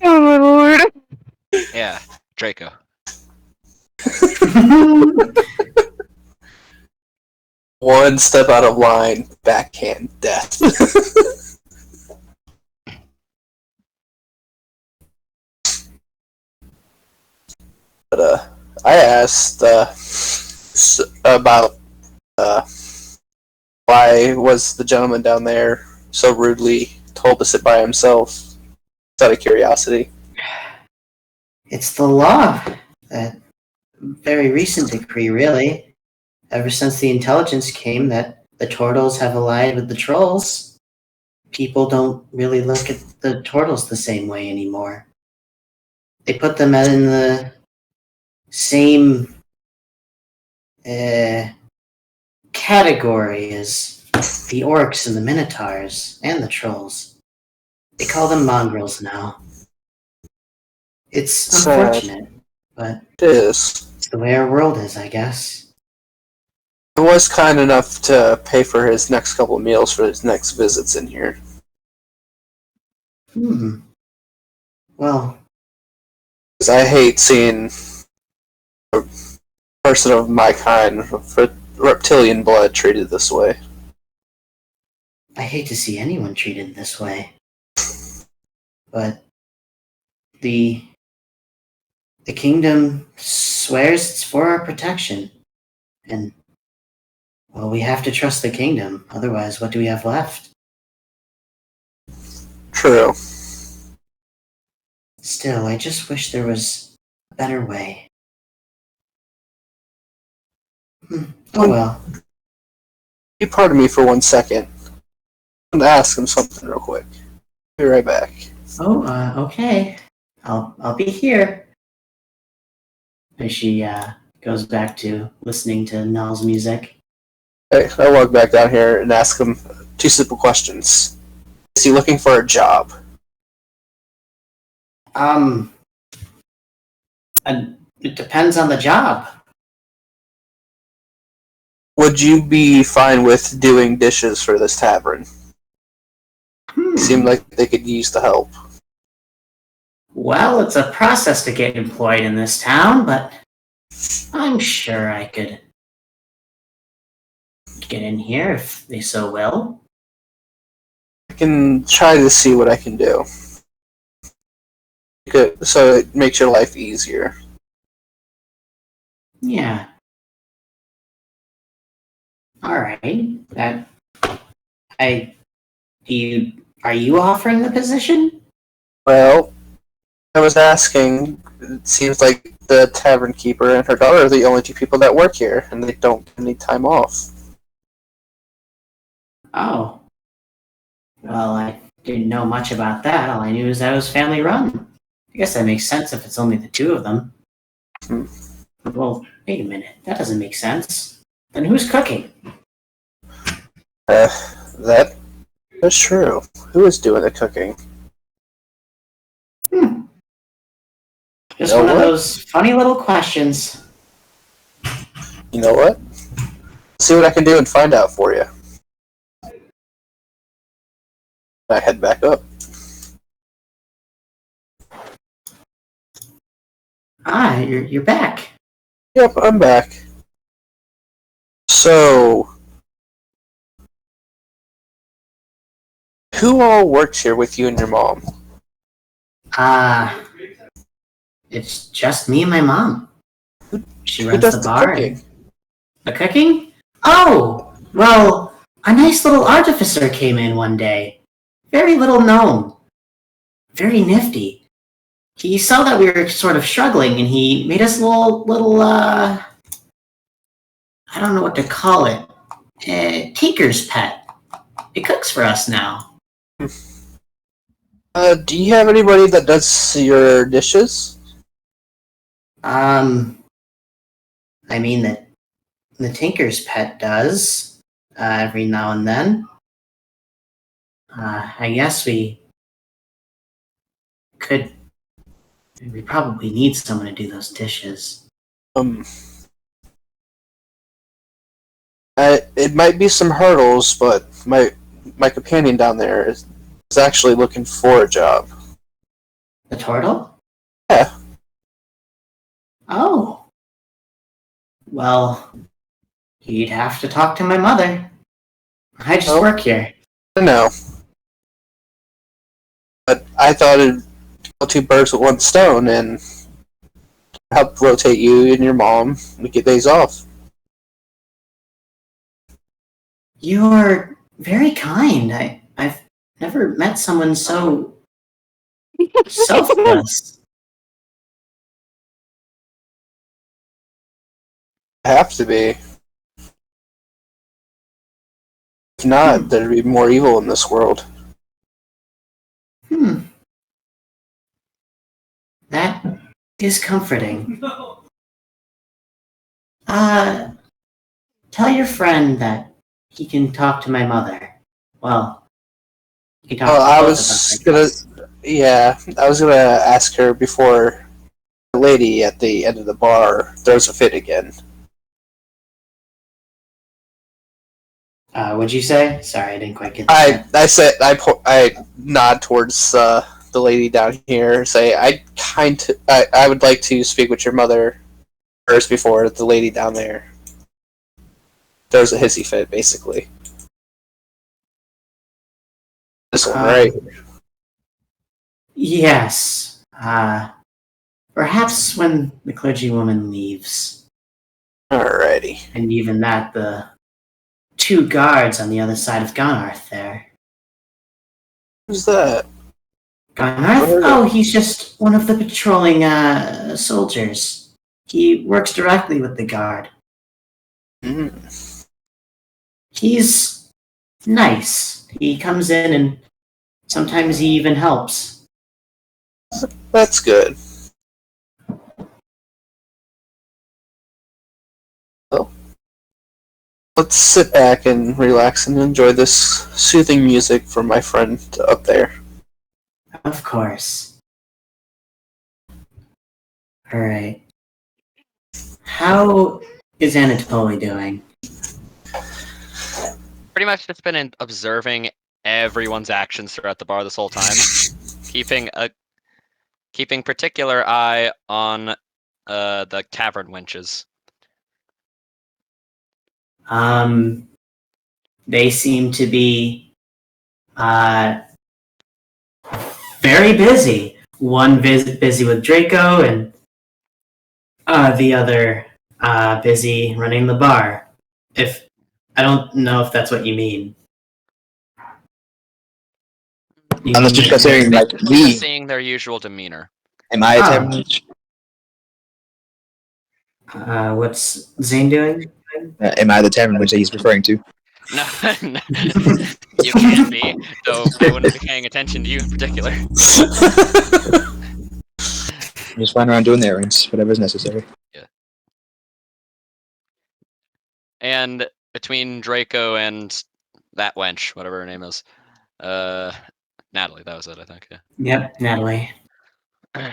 Oh my lord. Yeah, Draco. One step out of line, backhand death. But I asked about why was the gentleman down there so rudely told to sit by himself? Just out of curiosity. It's the law. That very recent decree, really. Ever since the intelligence came that the turtles have allied with the trolls, people don't really look at the turtles the same way anymore. They put them in the same category as the orcs and the minotaurs and the trolls. They call them mongrels now. It's Sad. unfortunate, but It is. it's the way our world is, I guess. I was kind enough to pay for his next couple of meals for his next visits in here. Well, Because I hate seeing a person of my kind, for reptilian blood, treated this way. I hate to see anyone treated this way. But the kingdom swears it's for our protection. And, well, we have to trust the kingdom. Otherwise, what do we have left? True. Still, I just wish there was a better way. Oh well. You pardon me for 1 second. I'm gonna ask him something real quick. Be right back. Oh, okay. I'll be here. As she goes back to listening to Null's music. Hey, I walk back down here and ask him 2 simple questions. Is he looking for a job? It depends on the job. Would you be fine with doing dishes for this tavern? Seemed like they could use the help. Well, it's a process to get employed in this town, but I'm sure I could get in here if they so will. I can try to see what I can do. Good, so it makes your life easier. Yeah. Alright. Are you offering the position? Well, I was asking, it seems like the tavern keeper and her daughter are the only 2 people that work here, and they don't get any time off. Oh. Well, I didn't know much about that. All I knew is that it was family run. I guess that makes sense if it's only the two of them. Hmm. Well, wait a minute. That doesn't make sense. Then who's cooking? That's true. Who is doing the cooking? Just You know one of what? those funny little questions. You know what? See what I can do and find out for you. I head back up. Ah, you're back. Yep, I'm back. So, who all works here with you and your mom? It's just me and my mom. She Who runs does the the bar. cooking? The cooking? Oh, well, a nice little artificer came in one day. Very little known. Very nifty. He saw that we were sort of struggling, and he made us a little, I don't know what to call it. Tinker's pet. It cooks for us now. Do you have anybody that does your dishes? I mean, the Tinker's pet does, every now and then. I guess we probably need someone to do those dishes. It might be some hurdles, but my companion down there is actually looking for a job. The turtle? Yeah. Oh. Well, you'd have to talk to my mother. I just Oh. work here. I know. But I thought it'd kill two birds with one stone and help rotate you and your mom and get days off. You're very kind. I've never met someone so selfless. Have to be. If not, there'd be more evil in this world. That is comforting. Tell your friend that he can talk to my mother. Well, you can talk to I both was of us, I gonna. guess. Yeah, I was gonna ask her before the lady at the end of the bar throws a fit again. What'd you say? Sorry, I didn't quite get that. I nod towards the lady down here. Say I would like to speak with your mother first before the lady down there. There's a hissy fit, basically. This one, right? Yes. Perhaps when the clergywoman leaves. Alrighty. And even that, the two guards on the other side of Gonarth there. Who's that? Gonarth? Oh, he's just one of the patrolling soldiers. He works directly with the guard. He's nice. He comes in and sometimes he even helps. That's good. Well, let's sit back and relax and enjoy this soothing music from my friend up there. Of course. Alright. How is Anatoly doing? Pretty much just been observing everyone's actions throughout the bar this whole time, keeping particular eye on the tavern wenches. They seem to be very busy. One busy with Draco, and the other busy running the bar. If I don't know if that's what you mean. Unless you're considering like Just me. seeing their usual demeanor. Am I a Oh. tavern wench? What's Zane doing? Am I the tavern wench that he's referring to? No, no. You can be, though I wouldn't be paying attention to you in particular. Just flying around doing the errands, whatever's necessary. And between Draco and that wench, whatever her name is, Natalie, that was it, I think. Yep, Natalie. Yeah.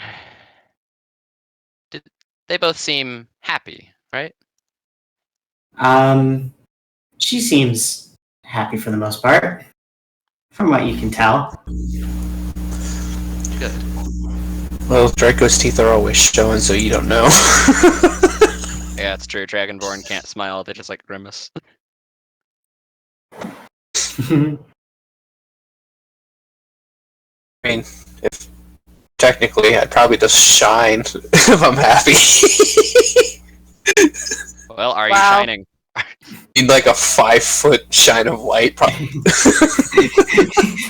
They both seem happy, right? She seems happy for the most part, from what you can tell. Good. Well, Draco's teeth are always showing, so you don't know. Yeah, it's true. Dragonborn can't smile; they just like grimace. I mean, if technically, I'd probably just shine if I'm happy. Well, are you Wow. shining? Need like a 5-foot shine of light, probably.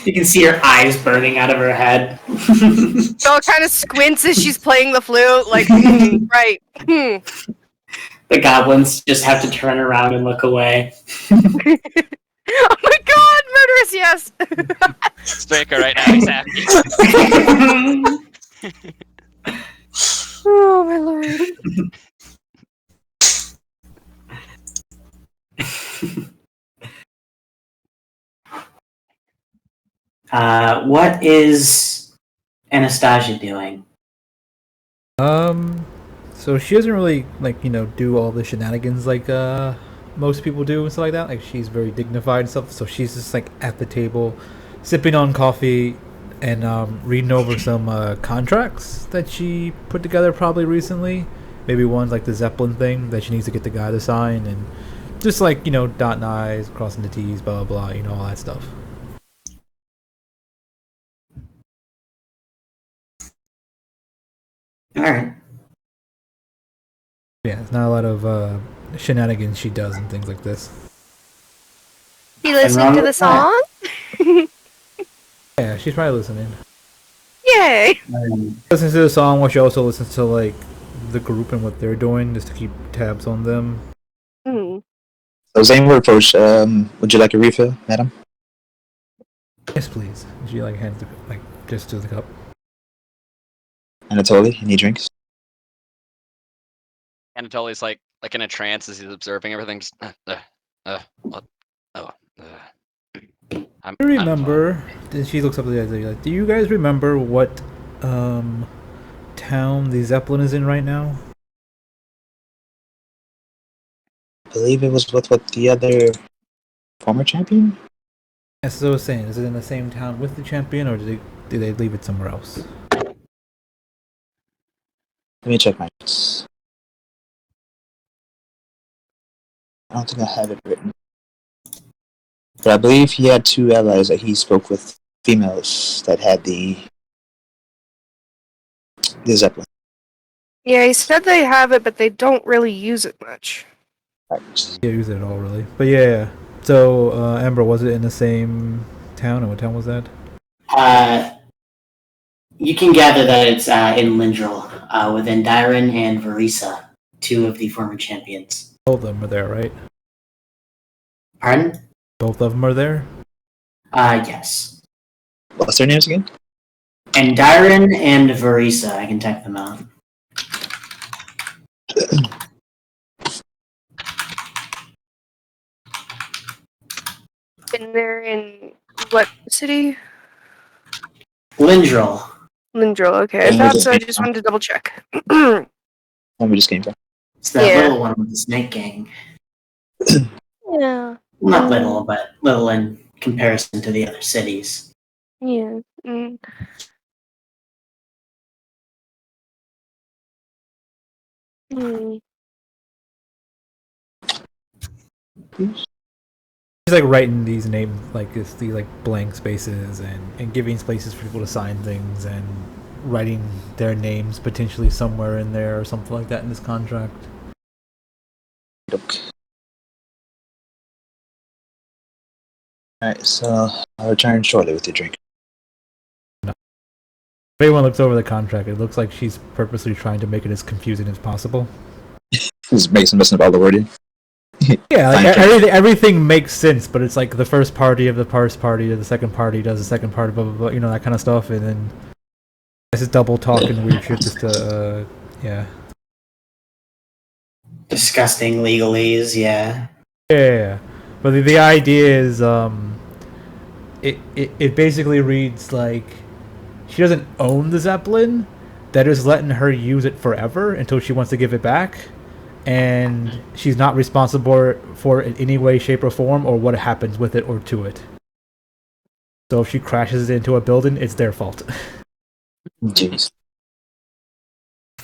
You can see her eyes burning out of her head. Belle kind of squints as she's playing the flute, like, right. The goblins just have to turn around and look away. Oh my god, murderous, yes! Straker right now, he's happy. Oh my lord. What is Anastasia doing? So she doesn't really do all the shenanigans like most people do and stuff like that. Like she's very dignified and stuff. So she's just like at the table, sipping on coffee and reading over some contracts that she put together probably recently. Maybe one's like the Zeppelin thing that she needs to get the guy to sign, and just like dotting I's, crossing the T's, blah blah blah, all that stuff. All right. Yeah, there's not a lot of shenanigans she does and things like this. You listening wrong to the with that. song? Yeah, she's probably listening. Yay! Listens to the song while she also listens to like the group and what they're doing just to keep tabs on them. Hmm. So Zane will approach. Would you like a refill, madam? Yes, please. She like hands the just to the cup. Anatoly, any drinks? Anatoly's like in a trance as he's observing everything. Just, what? Oh, I'm Do you remember? Then she looks up at the other. Like, do you guys remember what town the Zeppelin is in right now? I believe it was with what the other former champion. Yes, as I was saying, is it in the same town with the champion, or do they leave it somewhere else? Let me check my notes. I don't think I have it written. But I believe he had 2 allies that he spoke with, females that had the Zeppelin. Yeah, he said they have it, but they don't really use it much. Right. Yeah, use it at all, really. But yeah. So, Amber, was it in the same town, and what town was that? You can gather that it's in Lindrel, within Dyron and Varisa, 2 of the former champions. Both of them are there, right? Pardon? Both of them are there? Yes. What's their names again? And Dyron and Varisa, I can check them out. And they're in what city? Lindrel. Lindrel, okay. I thought so. I just wanted to double check. When we just came from. It's that Yeah. little one with the snake gang. Yeah. Well, not little, but little in comparison to the other cities. Yeah. Mm. Hmm. She's like writing these names, like these like blank spaces, and giving spaces for people to sign things, and writing their names potentially somewhere in there or something like that in this contract. Okay. Alright, so I'll return shortly with your drink. If anyone looks over the contract, it looks like she's purposely trying to make it as confusing as possible. Just makes a mess of all the wording. Yeah, like Fine. everything makes sense, but it's like the first party of the first party, the second party does the second part, blah blah blah, you know, that kind of stuff, and then it's just double talk and weird shit just to, yeah. Disgusting legalese, yeah. Yeah. But the idea is, it basically reads like she doesn't own the Zeppelin, that is letting her use it forever until she wants to give it back. And she's not responsible for it in any way, shape, or form, or what happens with it or to it. So if she crashes into a building, it's their fault. Jeez.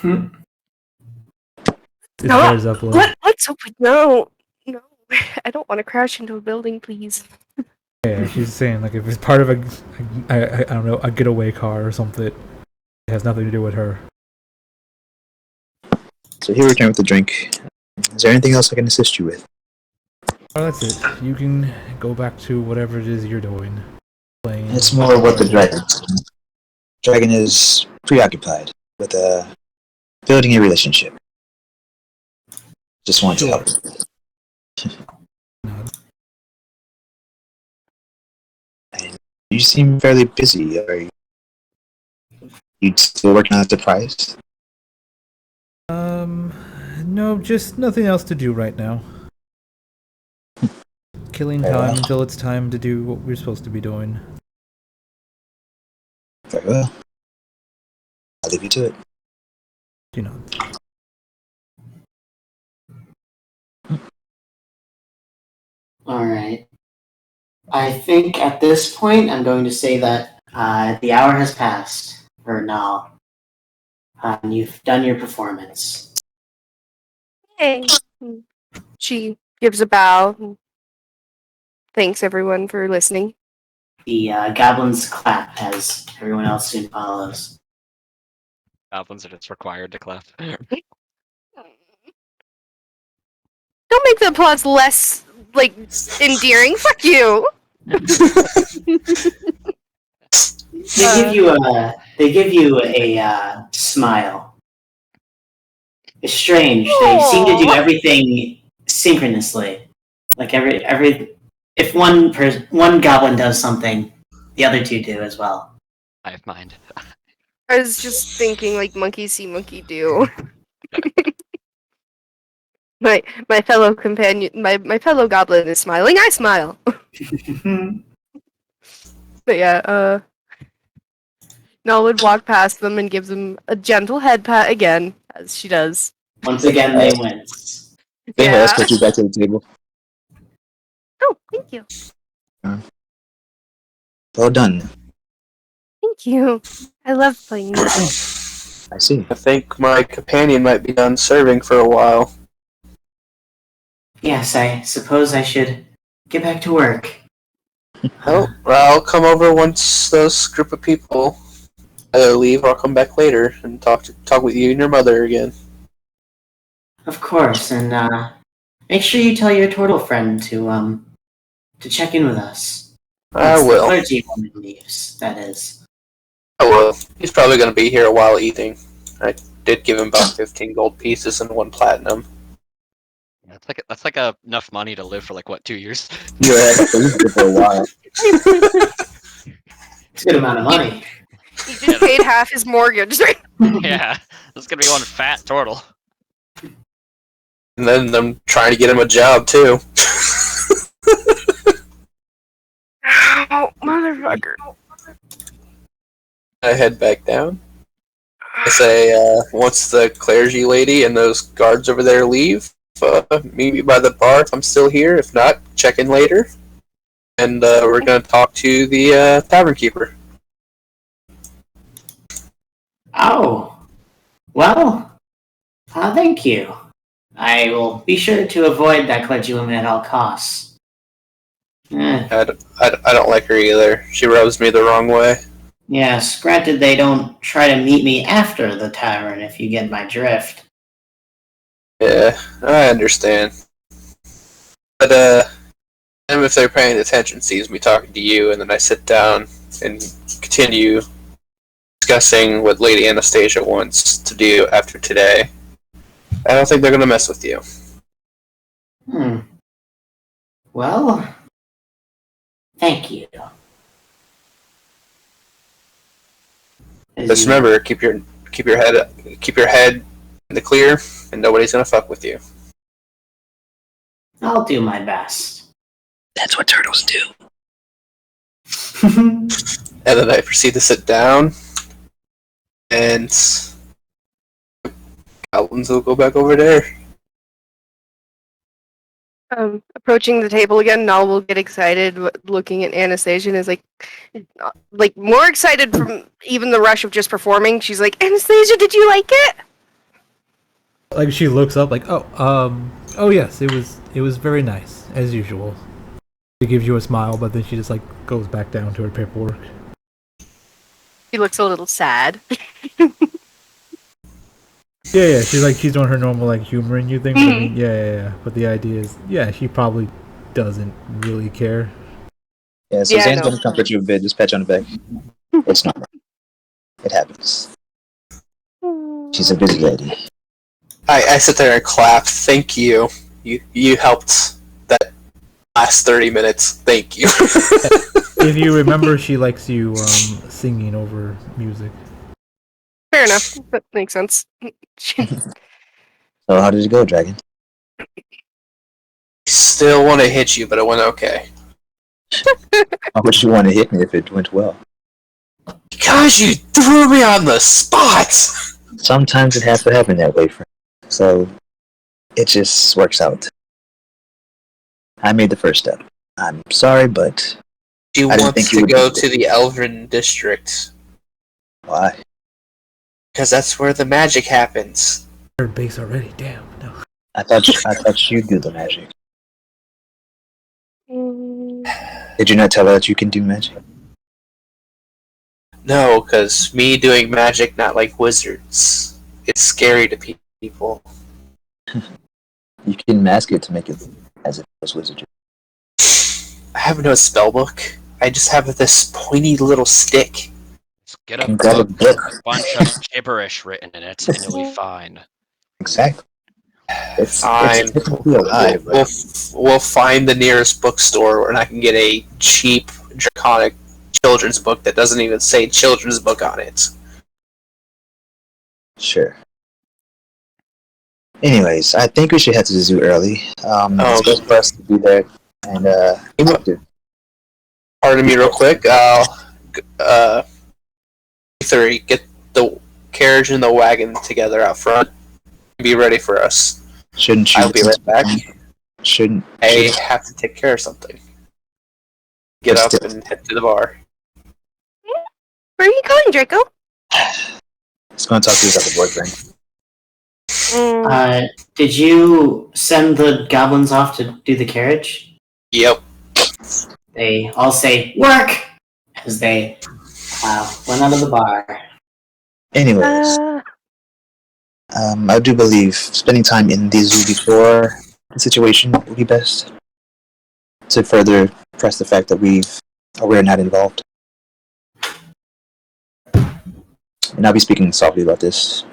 It's their Zeppelin. Let's hope no. I don't want to crash into a building, please. Yeah, she's saying like if it's part of I don't know, a getaway car or something, it has nothing to do with her. So here we return with the drink. Is there anything else I can assist you with? Oh, that's it. You can go back to whatever it is you're doing. Playing. It's more what the dragon. Dragon is preoccupied with building a relationship. Just want to help. And you seem fairly busy. Are you still working on the prize? No, just nothing else to do right now. Killing time until it's time to do what we're supposed to be doing. Very well. I'll leave you to it. You know. Alright. I think at this point I'm going to say that the hour has passed for Nal. You've done your performance. Hey. She gives a bow. And thanks everyone for listening. The goblins clap as everyone else soon follows. Goblins are just required to clap. Don't make the applause less like endearing. Fuck you. They give you a smile. It's strange. They seem to do everything synchronously. Like if one goblin does something, the other two do as well. Hive mind. I was just thinking like monkey see, monkey do. my fellow companion, my fellow goblin is smiling. I smile. But yeah, Nell would walk past them and gives them a gentle head pat again, as she does. Once again, they wince. Yeah, let's put you back to the table. Oh, thank you. Well done. Thank you. I love playing this. I see. I think my companion might be done serving for a while. Yes, I suppose I should get back to work. Oh, well, I'll come over once those group of people either leave or I'll come back later and talk with you and your mother again. Of course, and make sure you tell your turtle friend to check in with us. I Once will. The clergy woman leaves, that is. I will. He's probably going to be here a while eating. I did give him about 15 gold pieces and 1 platinum. Yeah, that's like enough money to live for like what, 2 years? Yeah, for a while. It's a good amount of money. He just paid half his mortgage. Yeah, this is gonna be one fat turtle. And then I'm trying to get him a job too. Oh, motherfucker. I head back down. I say, once the clergy lady and those guards over there leave, meet me by the bar if I'm still here. If not, check in later. And we're going to talk to the tavern keeper. Oh. Well, thank you. I will be sure to avoid that clergy woman at all costs. I don't like her either. She rubs me the wrong way. Yes, granted they don't try to meet me after the tavern, if you get my drift. Yeah, I understand. But, them, if they're paying attention, sees me talking to you, and then I sit down and continue discussing what Lady Anastasia wants to do after today. I don't think they're going to mess with you. Well, thank you. As Just you- remember, keep your head in the clear, and nobody's gonna fuck with you. I'll do my best. That's what turtles do. And then I proceed to sit down, and goblins will go back over there. Approaching the table again, Nal will get excited looking at Anastasia and is like more excited from even the rush of just performing. She's like, Anastasia, did you like it? Like she looks up, like, oh yes, it was very nice as usual. She gives you a smile, but then she just like goes back down to her paperwork. She looks a little sad. Yeah, she's doing her normal like humoring you thing. But I mean, yeah. But the idea is, yeah, she probably doesn't really care. Yeah, so Yeah, I Zane's know. gonna comfort you a bit, just pat you on the back. It's normal. It happens. She's a busy lady. I sit there and clap. Thank you. You helped that last 30 minutes. Thank you. If you remember, she likes you singing over music. Fair enough. That makes sense. So how did it go, Dragon? Still want to hit you, but it went okay. How would you want to hit me if it went well? Because you threw me on the spot! Sometimes it has to happen that way, friend. So it just works out. I made the first step. I'm sorry, but She I didn't wants think you to would go do to it. the Elven District. why? Because that's where the magic happens. Third base already. Damn. No. I thought you'd do the magic. Did you not tell her that you can do magic? No, because me doing magic, not like wizards. It's scary to people. You can mask it to make it as if it was wizardry. I have no spell book. I just have this pointy little stick. Just get a And grab a book book. with a bunch of gibberish written in it, and you'll be fine. Exactly. It's Fine. technically a lie, but We'll find the nearest bookstore where I can get a cheap, draconic children's book that doesn't even say children's book on it. sure. Anyways, I think we should head to the zoo early. It's good for us to be there and active. Pardon me real quick. Three, get the carriage and the wagon together out front. Be ready for us. Shouldn't you? I'll be right back. Shouldn't I have to take care of something. Get up and head to the bar. Where are you going, Draco? Let's go and talk to his other boyfriend. Did you send the goblins off to do the carriage? Yep. They all say, work! As they went out of the bar. Anyways, I do believe spending time in the zoo before the situation would be best to further press the fact that we're not involved. And I'll be speaking softly about this.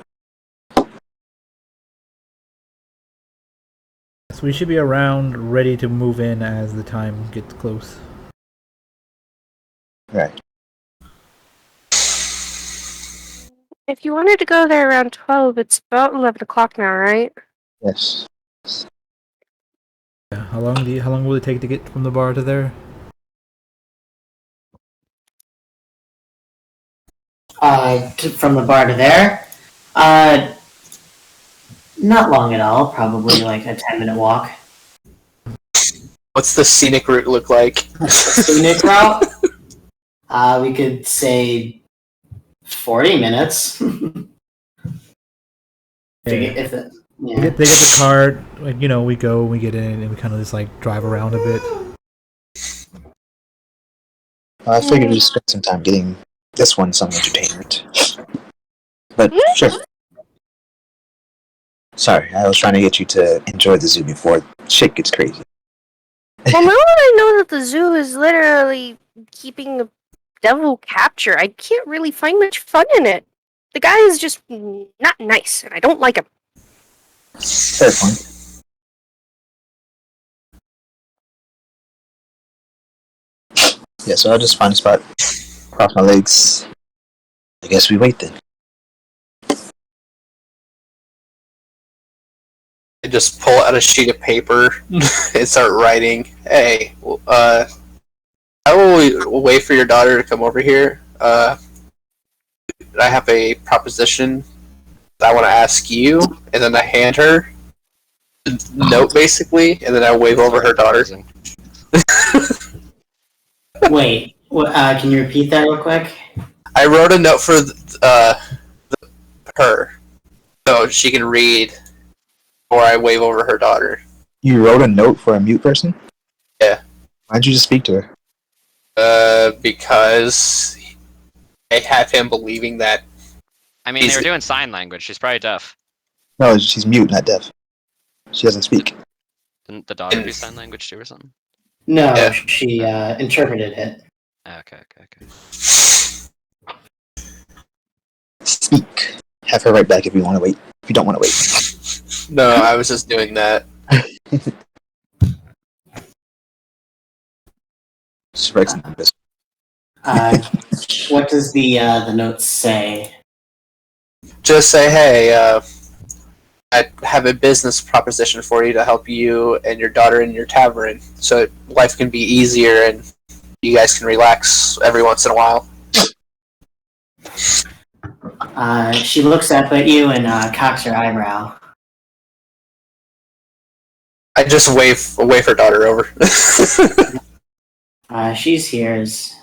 So we should be around, ready to move in as the time gets close. Right. If you wanted to go there around 12, it's about 11 o'clock now, right? Yes. Yeah. How long will it take to get from the bar to there? From the bar to there? Not long at all. Probably like a 10-minute walk. What's the scenic route look like? Scenic route? We could say 40 minutes. They get the cart, like, we go, we get in, and we kind of just like drive around a bit. I figured we'd spend some time getting this one some entertainment. But sure. Sorry, I was trying to get you to enjoy the zoo before shit gets crazy. Well, now that I know that the zoo is literally keeping a devil capture, I can't really find much fun in it. The guy is just not nice, and I don't like him. Fair point. Yeah, so I'll just find a spot, cross my legs. I guess we wait then. I just pull out a sheet of paper and start writing. Hey, I will wait for your daughter to come over here. I have a proposition that I want to ask you, and then I hand her a note basically, and then I wave over her daughter. Wait, can you repeat that real quick? I wrote a note for her, so she can read, or I wave over her daughter. You wrote a note for a mute person? Yeah. Why'd you just speak to her? Because I have him believing that. I mean, they were doing sign language. She's probably deaf. No, she's mute, not deaf. She doesn't speak. Didn't the daughter do sign language too or something? No, Yeah. she interpreted it. Okay. Speak. Have her right back if you want to wait. If you don't want to wait. No, I was just doing that. She writes in this. What does the note say? Just say, hey, I have a business proposition for you to help you and your daughter in your tavern, so life can be easier and you guys can relax every once in a while. She looks up at you and cocks her eyebrow. I just wave her daughter over. She's here as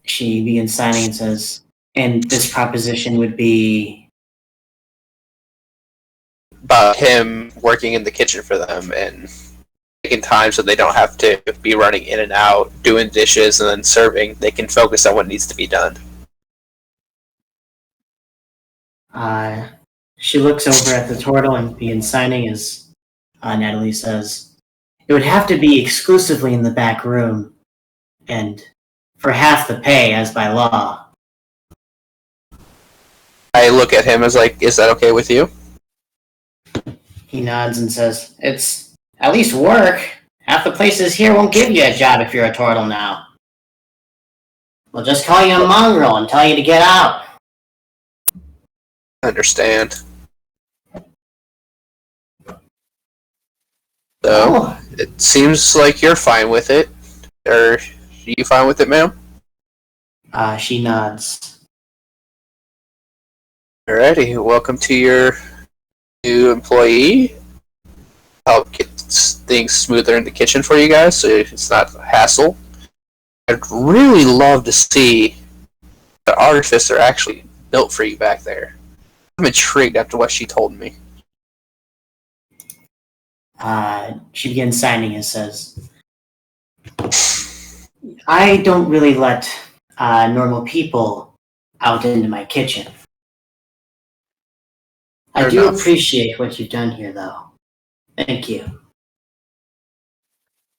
she begins signing and says, and this proposition would be... About him working in the kitchen for them and taking time so they don't have to be running in and out, doing dishes and then serving. They can focus on what needs to be done. She looks over at the turtle and begins signing as Natalie says, it would have to be exclusively in the back room, and for half the pay as by law. I look at him as like, is that okay with you? He nods and says, it's at least work. Half the places here won't give you a job if you're a turtle now. We'll just call you a mongrel and tell you to get out. I understand. So, Oh, it seems like you're fine with it. Are you fine with it, ma'am? she nods. Alrighty, welcome to your new employee. Help get things smoother in the kitchen for you guys so it's not a hassle. I'd really love to see the artifice are actually built for you back there. I'm intrigued after what she told me. She begins signing and says, I don't really let normal people out into my kitchen. I Fair do enough. appreciate what you've done here, though. Thank you.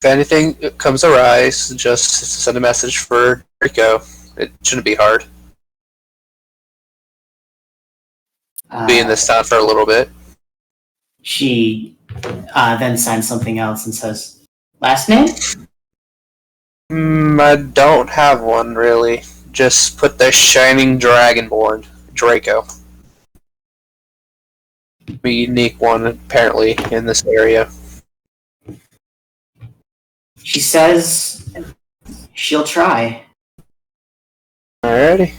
If anything comes arise, just send a message for Rico. It shouldn't be hard. Be in this town for a little bit. She then signs something else and says, last name? I don't have one, really. Just put the Shining Dragonborn, Draco. A unique one, apparently, in this area. She says she'll try. Alrighty.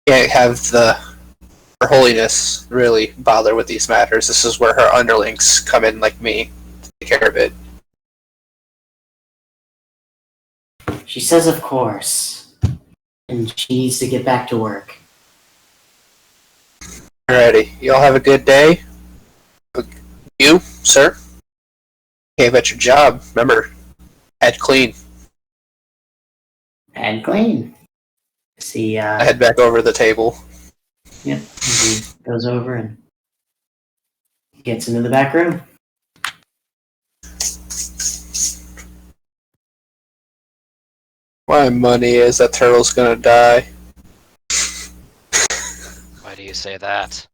Can't have Her Holiness really bother with these matters. This is where her underlings come in, like me, to take care of it. She says, of course. And she needs to get back to work. Alrighty. You all have a good day. You, sir? Okay, about your job. Remember, head clean. And clean. See, I head back over to the table. yep. He goes over and gets into the back room. My money is that turtle's gonna die. Why do you say that?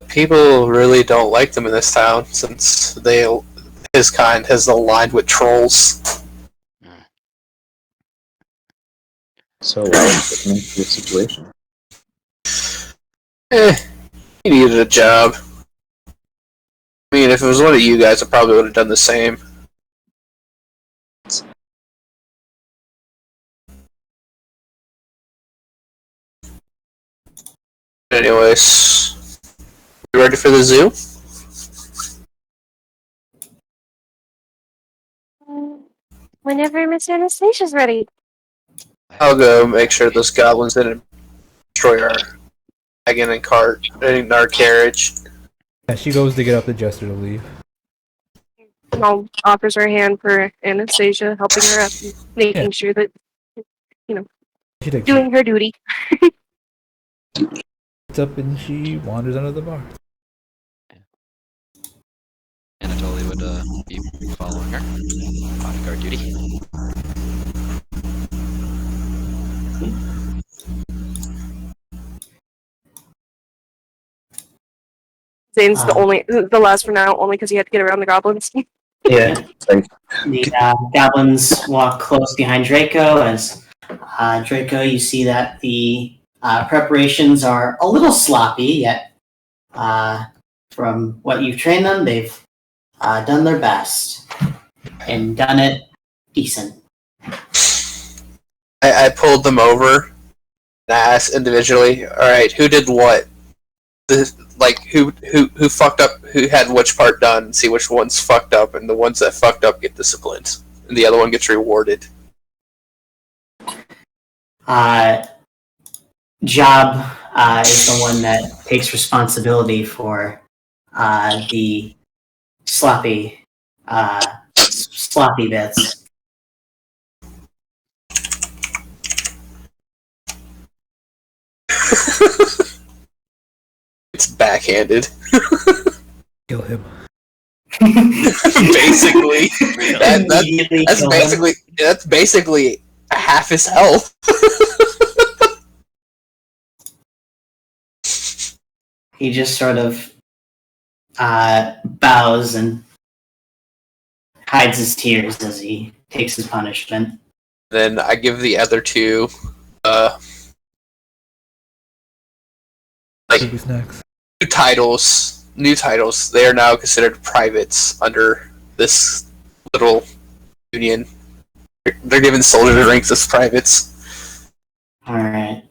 People really don't like them in this town since they his kind has aligned with trolls. So why was it into this situation? He needed a job. I mean, if it was one of you guys, I probably would have done the same. Anyways, you ready for the zoo? Whenever Miss Anastasia's ready. I'll go make sure those goblins didn't destroy our wagon and cart and our carriage. Yeah, she goes to get up the jester to leave. Mom offers her hand for Anastasia, helping her up, making Yeah. sure that She takes doing her duty. it up and she wanders under the bar. Anatoly would be following her. Bodyguard duty. Zane's the last for now, only because he had to get around the goblins. Yeah. Like, The goblins walk close behind Draco as Draco, you see that the preparations are a little sloppy, yet from what you've trained them, they've done their best and done it decent. I pulled them over and asked individually, alright, who did what? Who fucked up, who had which part done, see which ones fucked up, and the ones that fucked up get disciplined, and the other one gets rewarded. Job is the one that takes responsibility for the sloppy bits. It's backhanded. Kill him. Basically. That's basically half his health. He just sort of bows and hides his tears as he takes his punishment. Then I give the other two Who's next? new titles. They are now considered privates under this little union. They're given soldier ranks as privates. Alright.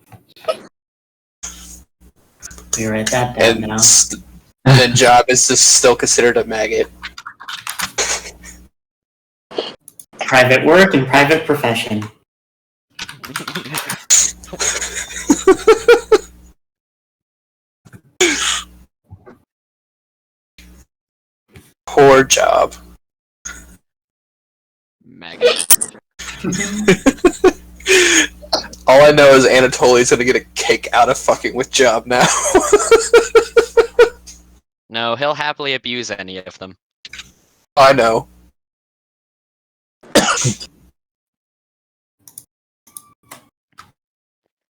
We write that down And now. then Job is just still considered a maggot. Private work and private profession. Poor Job. Maggot. All I know is Anatoly's gonna get a kick out of fucking with Job now. No, he'll happily abuse any of them. I know.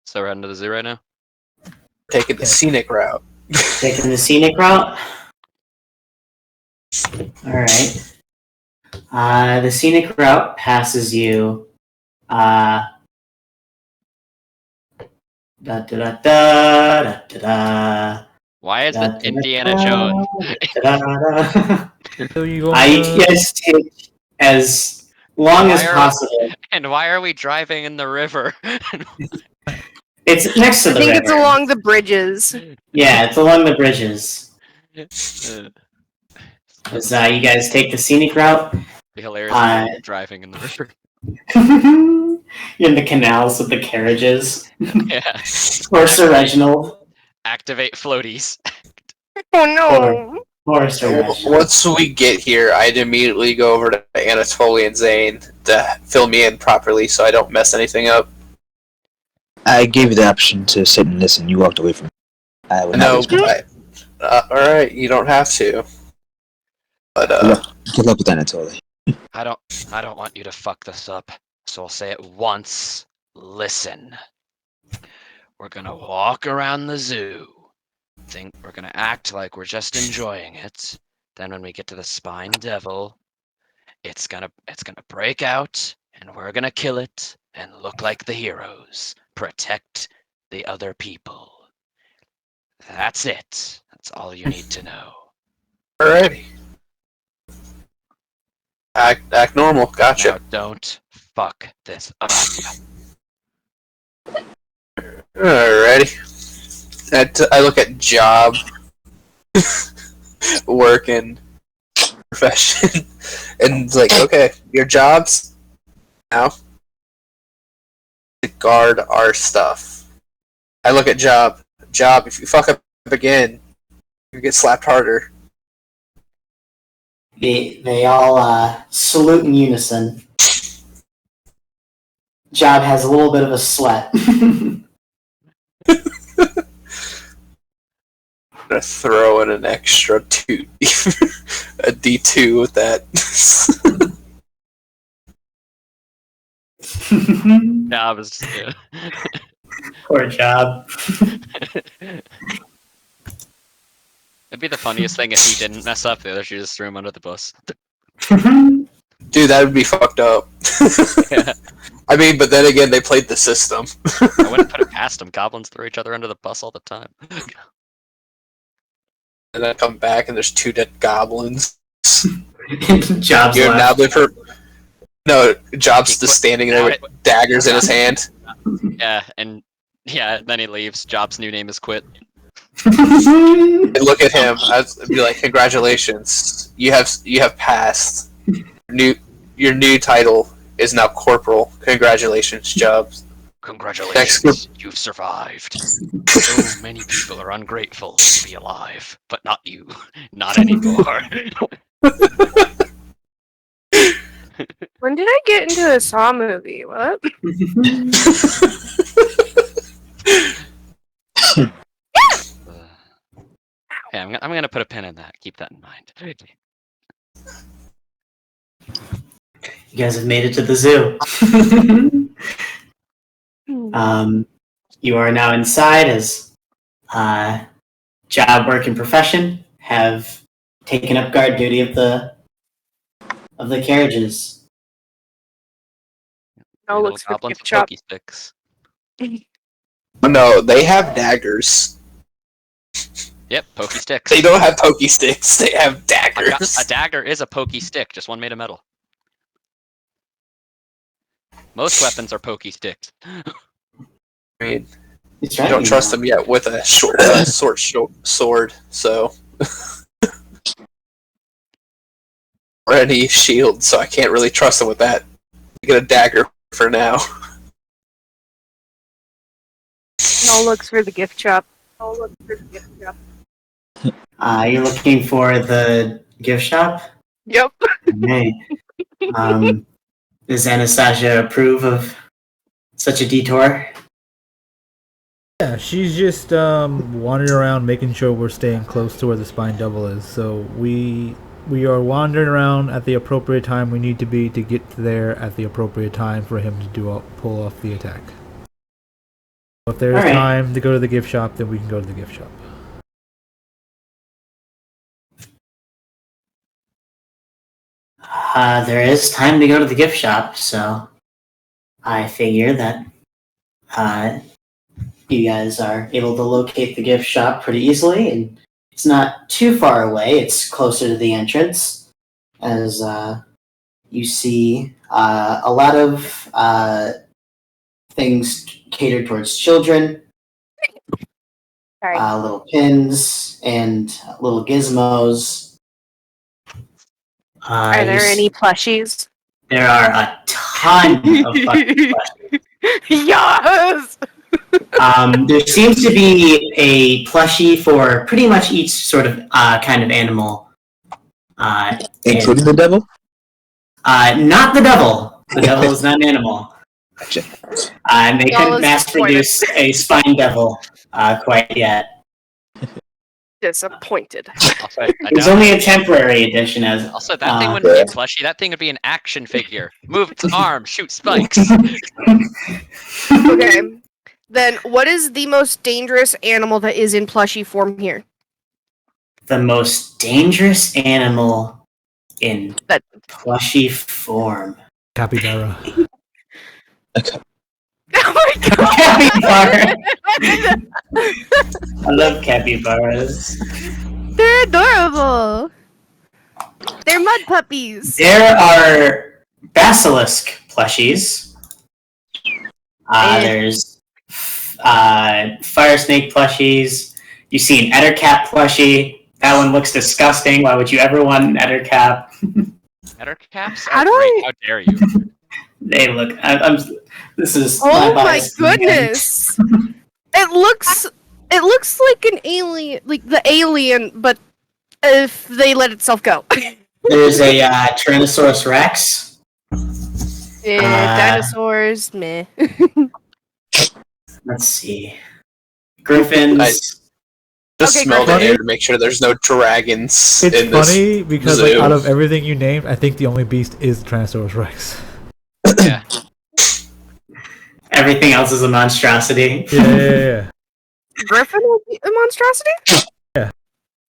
So we're heading to the zoo right now? Taking the scenic route. Taking the scenic route. Alright. The scenic route passes you. Da da da da da da. Why is Da, it Indiana Jones? So you go. I just take as long as Why are- possible. And why are we driving in the river? It's next to I the think river. it's along the bridges. Yeah, it's along the bridges. It'd As you guys take the scenic route, be hilarious if we were driving in the river. you're in the canals with the carriages. Yeah. Or Sir Reginald. Activate floaties. Oh no! Or Sir Reginald. Once we get here, I'd immediately go over to Anatoly and Zane to fill me in properly so I don't mess anything up. I gave you the option to sit and listen. You walked away from me. I would No, not respond. alright, you don't have to. But, Good luck with Anatoly. I don't want you to fuck this up, so I'll say it once. Listen. We're gonna walk around the zoo. We're gonna act like we're just enjoying it. Then when we get to the Spine Devil, it's gonna break out, and we're gonna kill it and look like the heroes. Protect the other people. That's it. That's all you need to know. Alrighty. Act normal. Gotcha. Now don't fuck this up. Alrighty. I look at job, work, and profession, and it's like, okay, your jobs now to guard our stuff. I look at job. Job, if you fuck up again, you get slapped harder. They all salute in unison. Job has a little bit of a sweat. I'm gonna throw in an extra 2, a D2 with that. Job is. Yeah. Poor Job. It'd be the funniest thing if he didn't mess up. The other shoe just threw him under the bus. Dude, that would be fucked up. Yeah. I mean, but then again, they played the system. I wouldn't put it past him. Goblins throw each other under the bus all the time. And then I come back and there's 2 dead goblins. Job's You're now left. for no Job's just standing there with daggers in his hand. Yeah, and then he leaves. Job's new name is Quit. And look at him. I'd be like, congratulations, you have passed. Your new title is now Corporal. Congratulations, Jobs. Congratulations, you've survived. So many people are ungrateful to be alive, but not you. Not anymore. When did I get into a Saw movie? What? Okay, I'm gonna put a pin in that. Keep that in mind. You guys have made it to the zoo. You are now inside as job, work, and profession have taken up guard duty of the carriages. Oh, Little looks for goblins gift with shop. pokey sticks. Oh, no, they have daggers. Yep, pokey sticks. They don't have pokey sticks. They have daggers. A dagger is a pokey stick, just one made of metal. Most weapons are pokey sticks. I mean, It's I right, don't you trust know. them yet with a sword, so. Or any shield, so I can't really trust them with that. I get a dagger for now. No looks for the gift shop. You're looking for the gift shop? Yep. Okay. Does Anastasia approve of such a detour? Yeah, she's just wandering around, making sure we're staying close to where the spine double is. So we are wandering around at the appropriate time we need to be to get there at the appropriate time for him to pull off the attack. If there's Alright. time to go to the gift shop, then we can go to the gift shop. There is time to go to the gift shop, so I figure that you guys are able to locate the gift shop pretty easily, and it's not too far away. It's closer to the entrance, as you see a lot of things catered towards children. Sorry. Little pins and little gizmos. Are there any plushies? There are a ton of fucking plushies. Yes! There seems to be a plushie for pretty much each sort of kind of animal. Including the devil? Not the devil. The devil is not an animal. Gotcha. And they Y'all couldn't is mass produce a spine devil quite yet. Disappointed. It's only a temporary edition as Also, that thing wouldn't be a plushie. That thing would be an action figure. Move its arm, shoot spikes. Okay. Then, what is the most dangerous animal that is in plushie form here? the most dangerous animal in That- plushy form. Capybara. Oh my god! Capybara. I love capybaras. They're adorable. They're mud puppies. There are basilisk plushies. There's fire snake plushies. You see an ettercap plushie. That one looks disgusting. Why would you ever want an ettercap? Ettercaps How are do great. How dare you? They look. This is. Oh my bias again. goodness! It looks like an alien, like the alien, but if they let itself go. There's a Tyrannosaurus Rex. Dinosaurs, meh. Let's see. Griffins. Just Okay, smell the Griffin. air to make sure there's no dragons It's in this. funny because like, zoo. out of everything you named, I think the only beast is Tyrannosaurus Rex. Yeah. Everything else is a monstrosity. Yeah. Griffin would be a monstrosity? Yeah.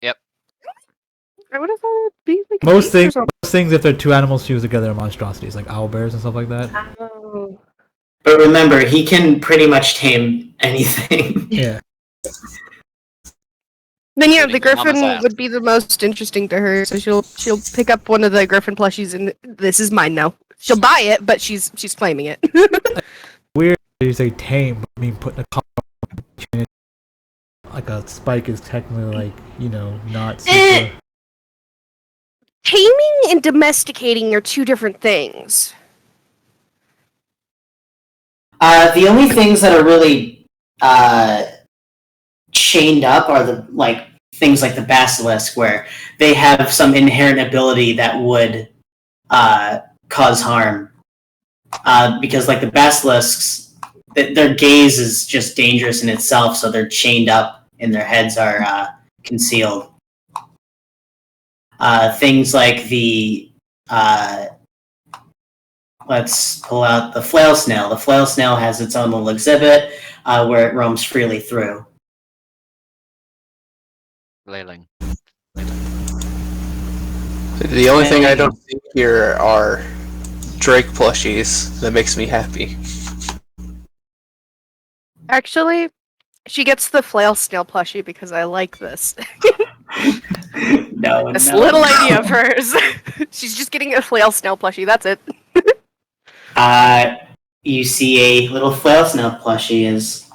Yep. I would have thought it'd be like a Most beast or Most things, if they're two animals fused together, are monstrosities, like owlbears and stuff like that. something. Oh. But remember, he can pretty much tame anything. Yeah. Then yeah, Including the your mama's griffin ass. would be the most interesting to her. So she'll pick up one of the griffin plushies and this is mine now. She'll buy it, but she's claiming it. You say tame, but I mean putting a collar on it, like a spike is technically like, not super. Taming and domesticating are two different things. The only things that are really chained up are the things like the basilisk, where they have some inherent ability that would cause harm. Because like the basilisks, their gaze is just dangerous in itself, so they're chained up and their heads are concealed. Things like the let's pull out the flail snail. The flail snail has its own little exhibit where it roams freely through. Flailing. The only thing I don't see here are Drake plushies. That makes me happy. Actually, she gets the flail snail plushie because I like this. No, This no, little no. idea of hers. She's just getting a flail snail plushie. That's it. You see a little flail snail plushie is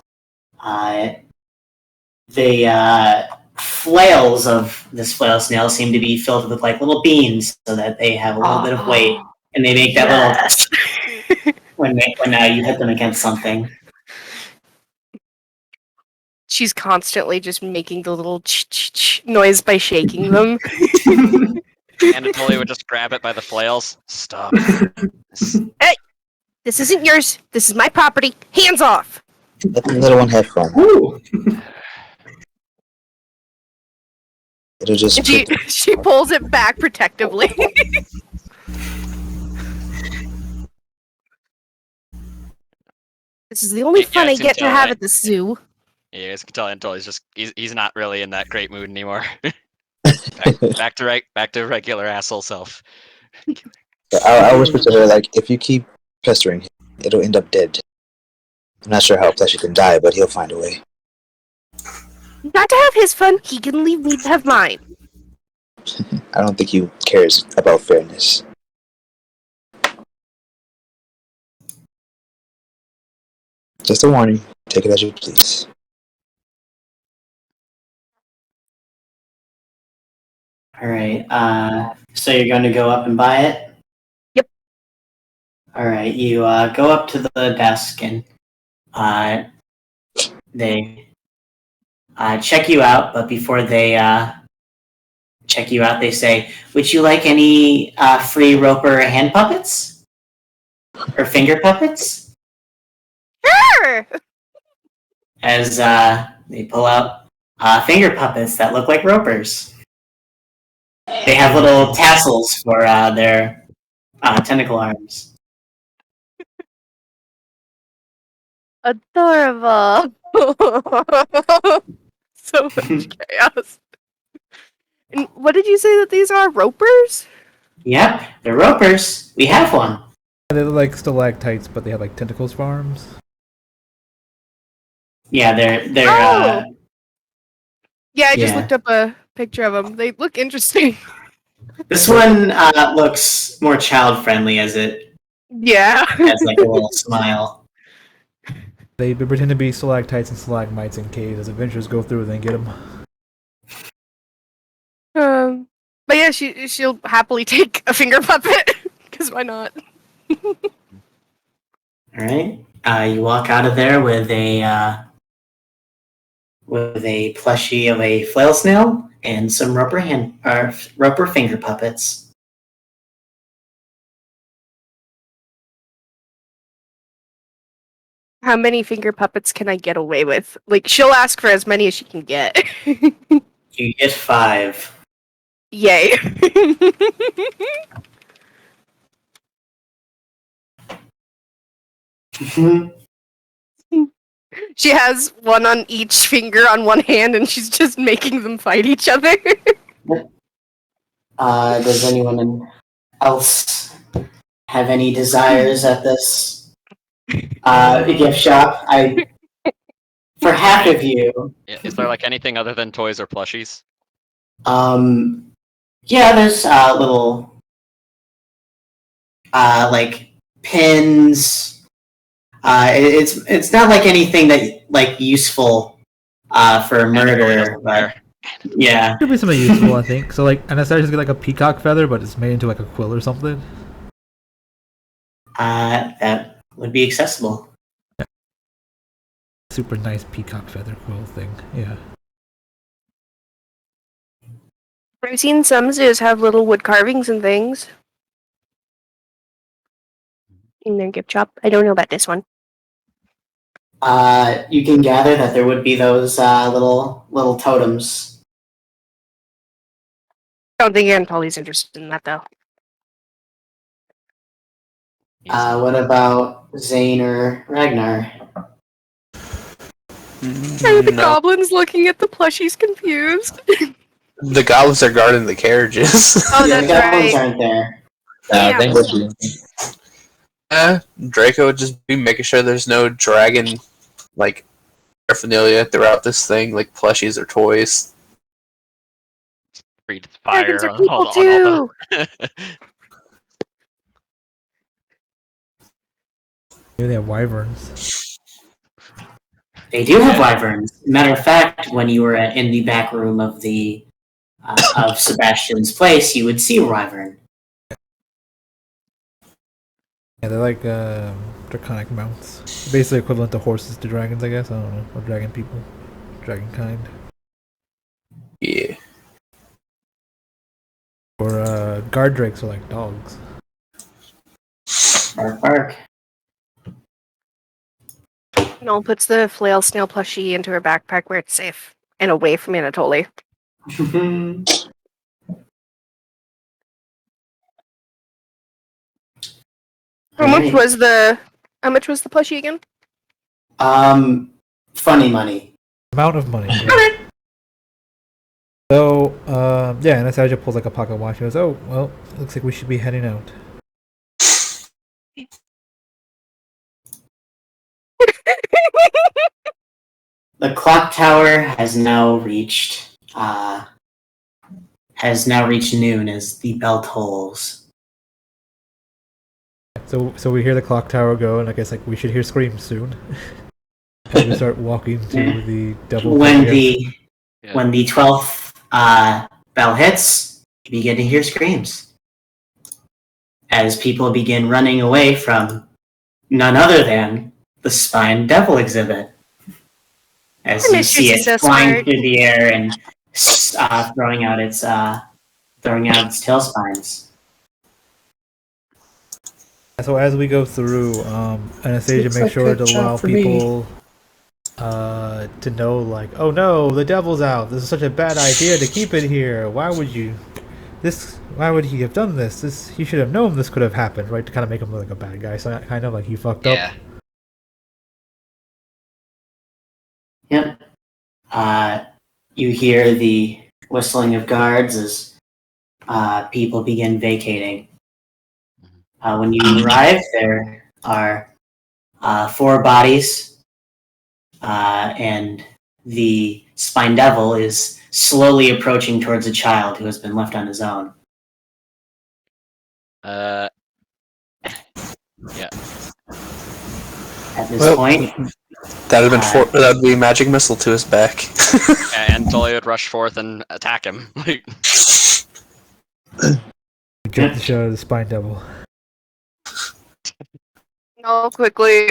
the flails of this flail snail seem to be filled with like little beans, so that they have a little bit of weight, and they make that little when you hit them against something. She's constantly just making the little ch-ch-ch noise by shaking them. Anatoly would just grab it by the flails. Stop. This isn't yours. This is my property. Hands off. Let the little one have fun. Ooh. It'll just. And she pulls it back protectively. This is the only Yeah, fun I it's get to until have I- at the zoo. Yeah, you guys can tell Anatoly's he's not really in that great mood anymore. back to regular asshole self. I whisper to her, like, if you keep pestering him, it'll end up dead. I'm not sure how Pleshy can die, but he'll find a way. Not to have his fun, he can leave me to have mine. I don't think he cares about fairness. Just a warning. Take it as you please. All right. So you're going to go up and buy it? Yep. All right. You go up to the desk and they check you out. But before they check you out, they say, "Would you like any free Roper hand puppets or finger puppets?" Sure. As they pull out finger puppets that look like Ropers. They have little tassels for their tentacle arms. Adorable. So much chaos. And what did you say that these are? Ropers? Yep, the ropers. We have one. They're like stalactites, but they have like tentacles for arms. Yeah, they're Oh! Yeah, I just Yeah. looked up a picture of them. They look interesting. This one looks more child friendly as it Yeah. has like a little smile. They pretend to be stalactites and stalagmites in caves as adventurers go through and then get them. But yeah, she'll happily take a finger puppet because why not? All right. You walk out of there with a plushie of a flail snail and some roper finger puppets. How many finger puppets can I get away with? Like, she'll ask for as many as she can get. You get 5. Yay. She has one on each finger on one hand, and she's just making them fight each other. Does anyone else have any desires at this gift shop? For half of you, Is there like anything other than toys or plushies? yeah, there's little like pins. It's not like anything that like useful for murder, but yeah. Could be something useful, I think. So like, and I started to get like a peacock feather, but it's made into like a quill or something. That would be accessible. Super nice peacock feather quill thing. Yeah. I've seen some zoos have little wood carvings and things in their gift shop. I don't know about this one. You can gather that there would be those little totems. I don't think Anatoly's interested in that though. What about Zane or Ragnar? Are the goblins looking at the plushies confused? The goblins are guarding the carriages. Oh, Yeah, that's the goblins right. aren't there. I Yeah. think would be. Draco would just be making sure there's no dragon, like, paraphernalia throughout this thing, like plushies or toys. Breathe fire Dragons are on people all too. the. Maybe they have wyverns. They do have wyverns. Matter of fact, when you were in the back room of the of Sebastian's place, you would see a wyvern. Yeah, they're like draconic mounts. Basically equivalent to horses to dragons, I guess. I don't know. Or dragon people. Dragon kind. Yeah. Or guard drakes are like dogs. Bark, bark. Noel puts the flail snail plushie into her backpack where it's safe and away from Anatoly. How much was the plushie again? Funny money. Amount of money. Yeah. So, yeah, and Anastasia pulls like a pocket watch and goes, "Oh, well, looks like we should be heading out." The clock tower has now reached noon as the bell tolls. So we hear the clock tower go, and I guess like we should hear screams soon. As we start walking to the devil. When figure. when the 12th bell hits, you begin to hear screams as people begin running away from none other than the Spine Devil exhibit. As you see it flying through the air and throwing out its tail spines. So as we go through, Anastasia Looks makes like sure a to job allow for me. people to know, like, oh no, the devil's out. This is such a bad idea to keep it here. Why would he have done this? He should have known this could have happened, right? To kind of make him look like a bad guy. So kind of like he fucked up. Yeah. Yep. You hear the whistling of guards as people begin vacating. When you arrive, there are 4 bodies, and the Spine Devil is slowly approaching towards a child who has been left on his own. Yeah. At this point, that'd be magic missile to his back. And Tully would rush forth and attack him. Like, Jump the show of the Spine Devil. I'll quickly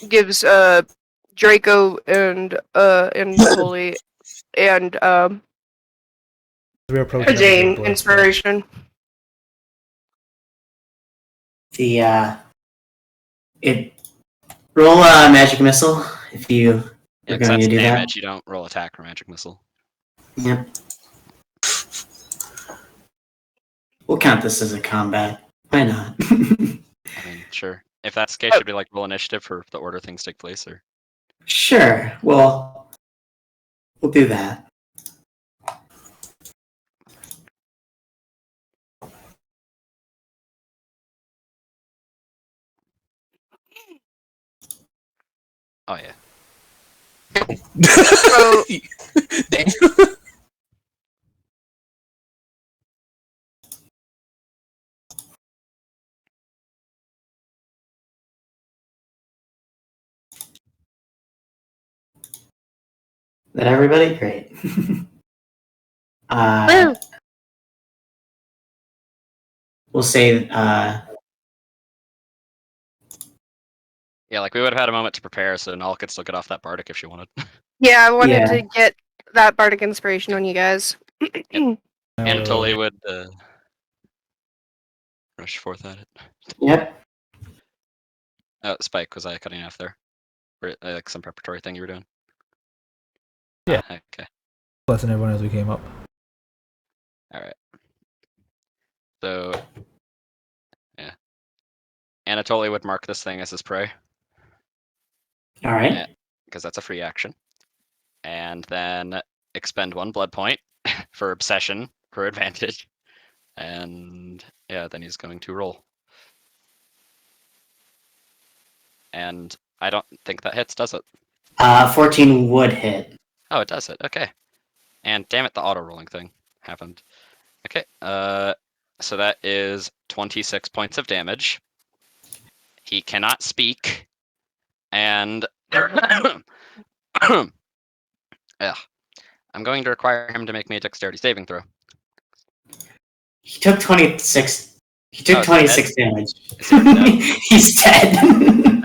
gives Draco and Tully and We're approaching Jane Blood. inspiration. Roll a magic missile if you are because going that's to do damage. that. You don't roll attack or magic missile. Yep. We'll count this as a combat. Why not? I mean, sure. If that's the case, should we like roll initiative for the order things take place, or? Sure. Well, we'll do that. Oh yeah. So, Damn. Is that everybody? Great. Woo. We'll say Yeah, like we would have had a moment to prepare, so Null could still get off that Bardic if she wanted. yeah, I wanted Yeah. to get that bardic inspiration on you guys. And Tully would rush forth at it. yep. Oh, Spike, was I cutting off there? Or like some preparatory thing you were doing? Yeah. Okay. Blessing everyone as we came up. Alright. So, yeah. Anatoly would mark this thing as his prey, All right. Yeah. because that's a free action. And then expend 1 blood point for obsession for advantage. And yeah, then he's going to roll. And I don't think that hits, does it? 14 would hit. Oh, it does it. Okay. And damn it, the auto rolling thing happened. Okay. So that is 26 points of damage. He cannot speak, and yeah, I'm going to require him to make me a dexterity saving throw. He took 26. He took Oh, is he 26 damage. Is he dead? He's dead.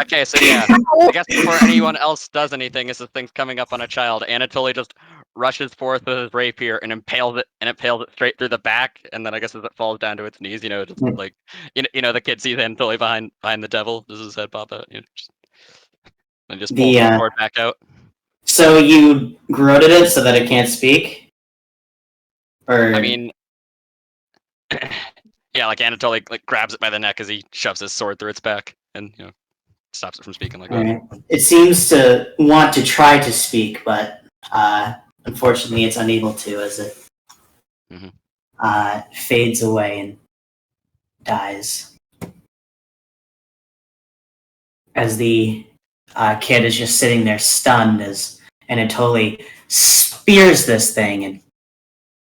Okay, so yeah, I guess before anyone else does anything, as the thing's coming up on a child, Anatoly just rushes forth with his rapier and impales it straight through the back, and then I guess as it falls down to its knees, just like the kid sees Anatoly behind the devil, does his head pop out, and just pulls the sword back out. So you corroded it so that it can't speak? Or I mean, yeah, like Anatoly grabs it by the neck as he shoves his sword through its back, and stops it from speaking like that. right. It seems to want to try to speak, but unfortunately it's unable to as it fades away and dies. As the kid is just sitting there stunned as Anatoly spears this thing and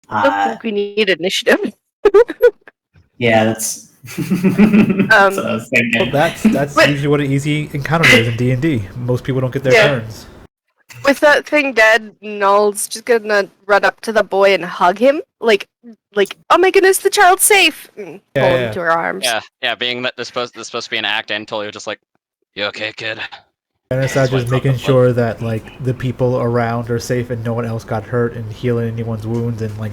I don't think we need initiative. yeah, that's that's what I was thinking. Well, that's usually what an easy encounter is in D&D. Most people don't get their turns. With that thing dead, Null's just gonna run up to the boy and hug him, like, oh my goodness, the child's safe. And pull him to her arms. Yeah. Being that this supposed to be an act, Anatoly was just like, "You okay, kid?" And it's not just making sure that the people around are safe and no one else got hurt, and healing anyone's wounds, and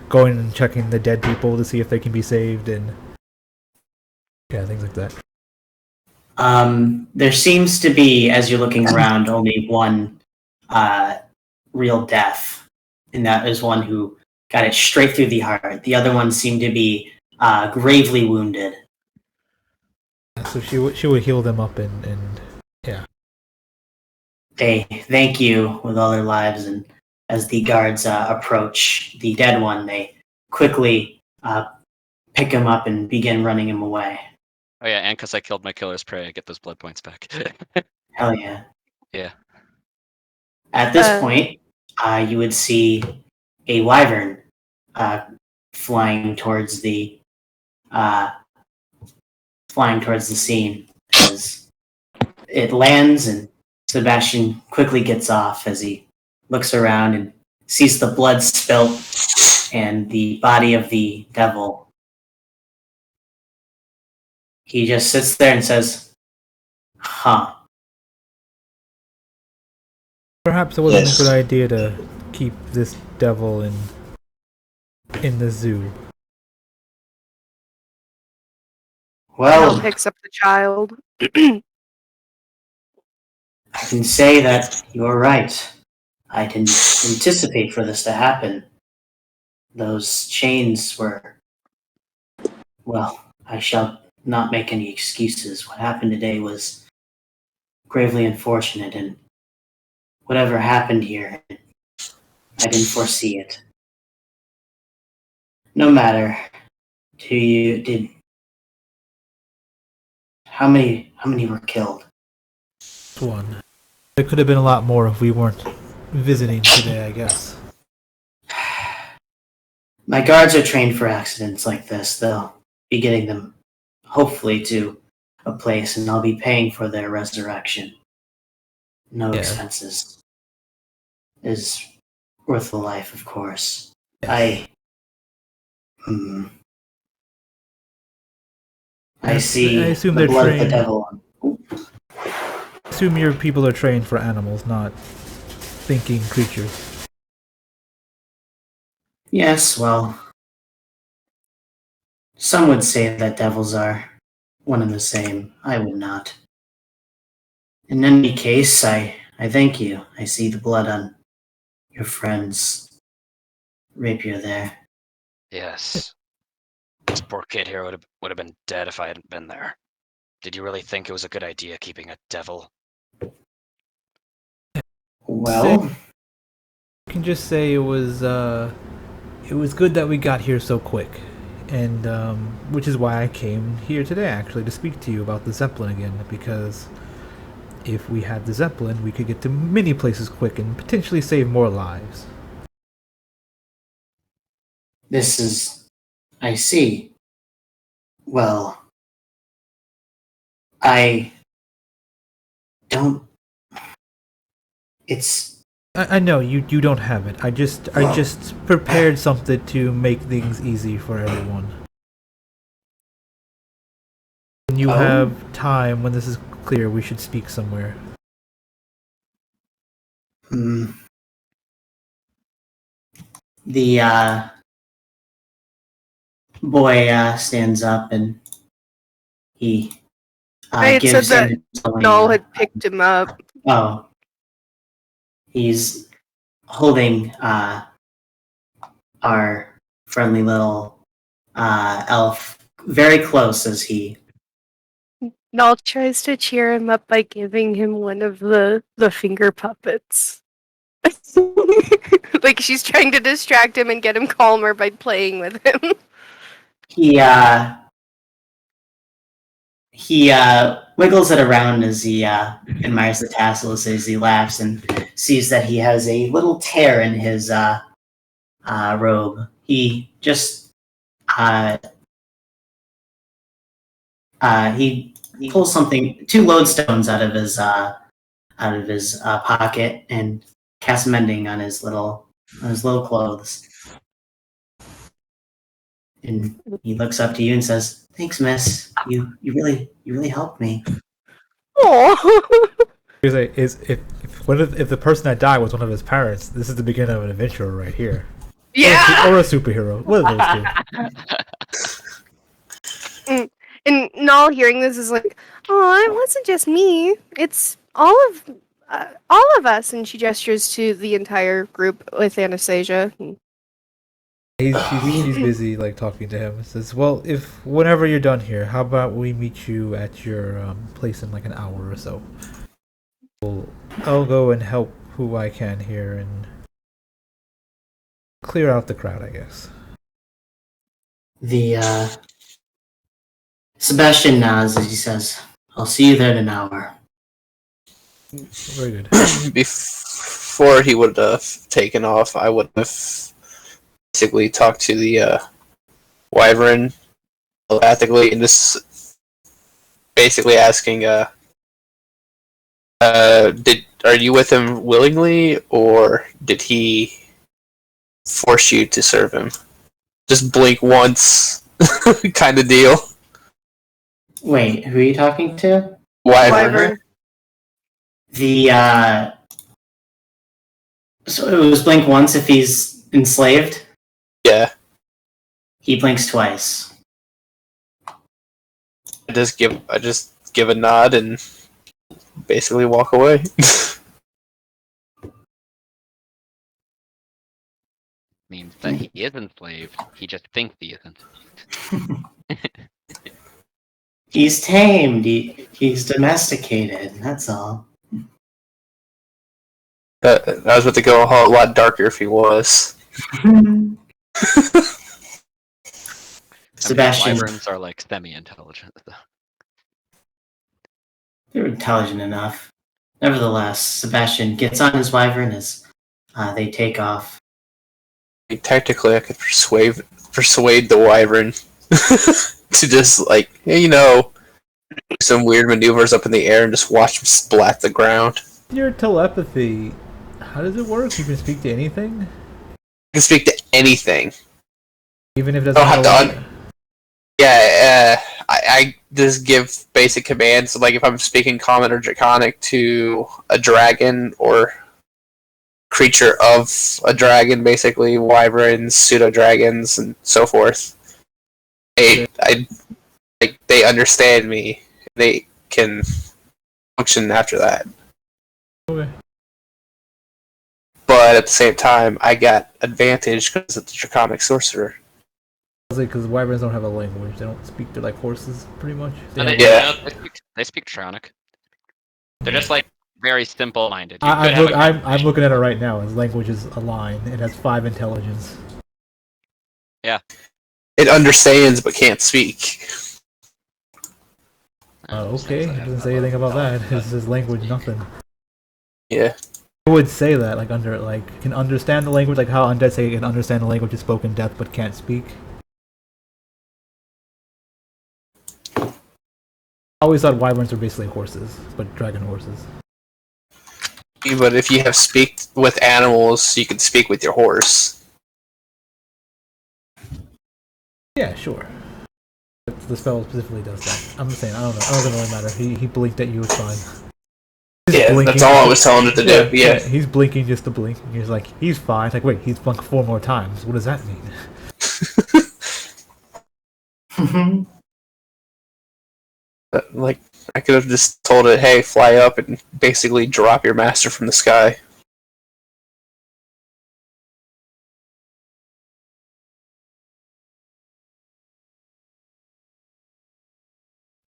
going and checking the dead people to see if they can be saved, and things like that. There seems to be, as you're looking around, only one real death, and that is one who got it straight through the heart. The other one seemed to be gravely wounded. So she would heal them up and yeah. They thank you with all their lives, and as the guards approach the dead one, they quickly pick him up and begin running him away. Oh yeah, and because I killed my killer's prey, I get those blood points back. Hell yeah. Yeah. At this point, you would see a wyvern flying towards the scene as it lands, and Sebastian quickly gets off as he looks around and sees the blood spilt and the body of the devil. He just sits there and says, "Huh." Perhaps it wasn't Yes. a good idea to keep this devil in the zoo. Nell Well, picks up the child. I can say that you're right. I didn't anticipate for this to happen. Those chains were... Well, I shall not make any excuses. What happened today was gravely unfortunate, and whatever happened here, I didn't foresee it. No matter. How many were killed? One. There could have been a lot more if we weren't visiting today, I guess. My guards are trained for accidents like this. They'll be getting them, hopefully, to a place, and I'll be paying for their resurrection. No Yeah. expenses. Is worth a life, of course. Yes. I see I assume the they're blood of the trained. devil. Assume your people are trained for animals, not thinking creatures. Yes, well, some would say that devils are one and the same. I would not. In any case, I thank you. I see the blood on your friend's rapier there. Yes. This poor kid here would have been dead if I hadn't been there. Did you really think it was a good idea keeping a devil? Well, You can just say it was good that we got here so quick, and which is why I came here today actually to speak to you about the Zeppelin again, because if we had the Zeppelin, we could get to many places quick and potentially save more lives. this is... I see. Well, I don't... It's... I know you don't have it. I just prepared something to make things easy for everyone. When you Oh. have time, when this is clear, we should speak somewhere. The boy stands up and he I had gives said him something, Null had picked him up. Oh. He's holding our friendly little elf very close as he... Null tries to cheer him up by giving him one of the finger puppets. Like she's trying to distract him and get him calmer by playing with him. He wiggles it around as he admires the tassels, as he laughs and sees that he has a little tear in his robe. He just he pulls two lodestones out of his pocket and casts mending on his little clothes. And he looks up to you and says, "Thanks, miss. You really helped me." Oh, If the person that died was one of his parents, this is the beginning of an adventure right here. yeah. Or a superhero. One of those two. And Null hearing this is like, "Oh, it wasn't just me. It's all of us." And she gestures to the entire group with Anastasia. She's busy like talking to him. Says, "Well, whenever you're done here, how about we meet you at your place in like an hour or so? I'll go and help who I can here, and clear out the crowd, I guess. The Sebastian nods as he says, "I'll see you there in an hour." Very good. Before he would have taken off, I would have basically talked to the wyvern telepathically and just basically asking, are you with him willingly, or did he force you to serve him? Just blink once, kind of deal. Wait, who are you talking to? Wyvern. So it was blink once if he's enslaved? Yeah. He blinks twice. I just give a nod and basically walk away. Means that he is enslaved. He just thinks he isn't. He's tamed. He's domesticated. That's all. I was about to go a whole lot darker if he was. Sebastian. Wyverns are like semi-intelligent. They're intelligent enough. Nevertheless, Sebastian gets on his wyvern as they take off. Technically, I could persuade the wyvern to just, like, do some weird maneuvers up in the air and just watch him splat the ground. Your telepathy, how does it work? You can speak to anything? I can speak to anything. Even if it I don't doesn't have to. Yeah, I just give basic commands. Like if I'm speaking Common or Draconic to a dragon or creature of a dragon, basically wyverns, pseudo dragons, and so forth. They understand me. They can function after that. Okay. But at the same time, I got advantage because it's a draconic sorcerer. Because wyverns don't have a language. They don't speak to like horses, pretty much. They speak Draconic. They're just like very simple-minded. I'm looking at it right now. His language is a line. It has 5 intelligence. Yeah. It understands but can't speak. Oh, okay. It doesn't say anything about that. His language, nothing. Yeah. I would say that, like, can understand the language, like how undead say can understand the language of spoken death but can't speak. I always thought wyverns were basically horses, but dragon horses. But if you have speak with animals, you can speak with your horse. Yeah, sure. But the spell specifically does that. I'm just saying, I don't know. It doesn't really matter. He blinked at you, it's fine. Yeah, that's all I was telling it to do. Yeah. He's blinking just to blink. He's like, he's fine. It's like, wait, he's blinked 4 more times. What does that mean? Like, I could have just told it, hey, fly up and basically drop your master from the sky.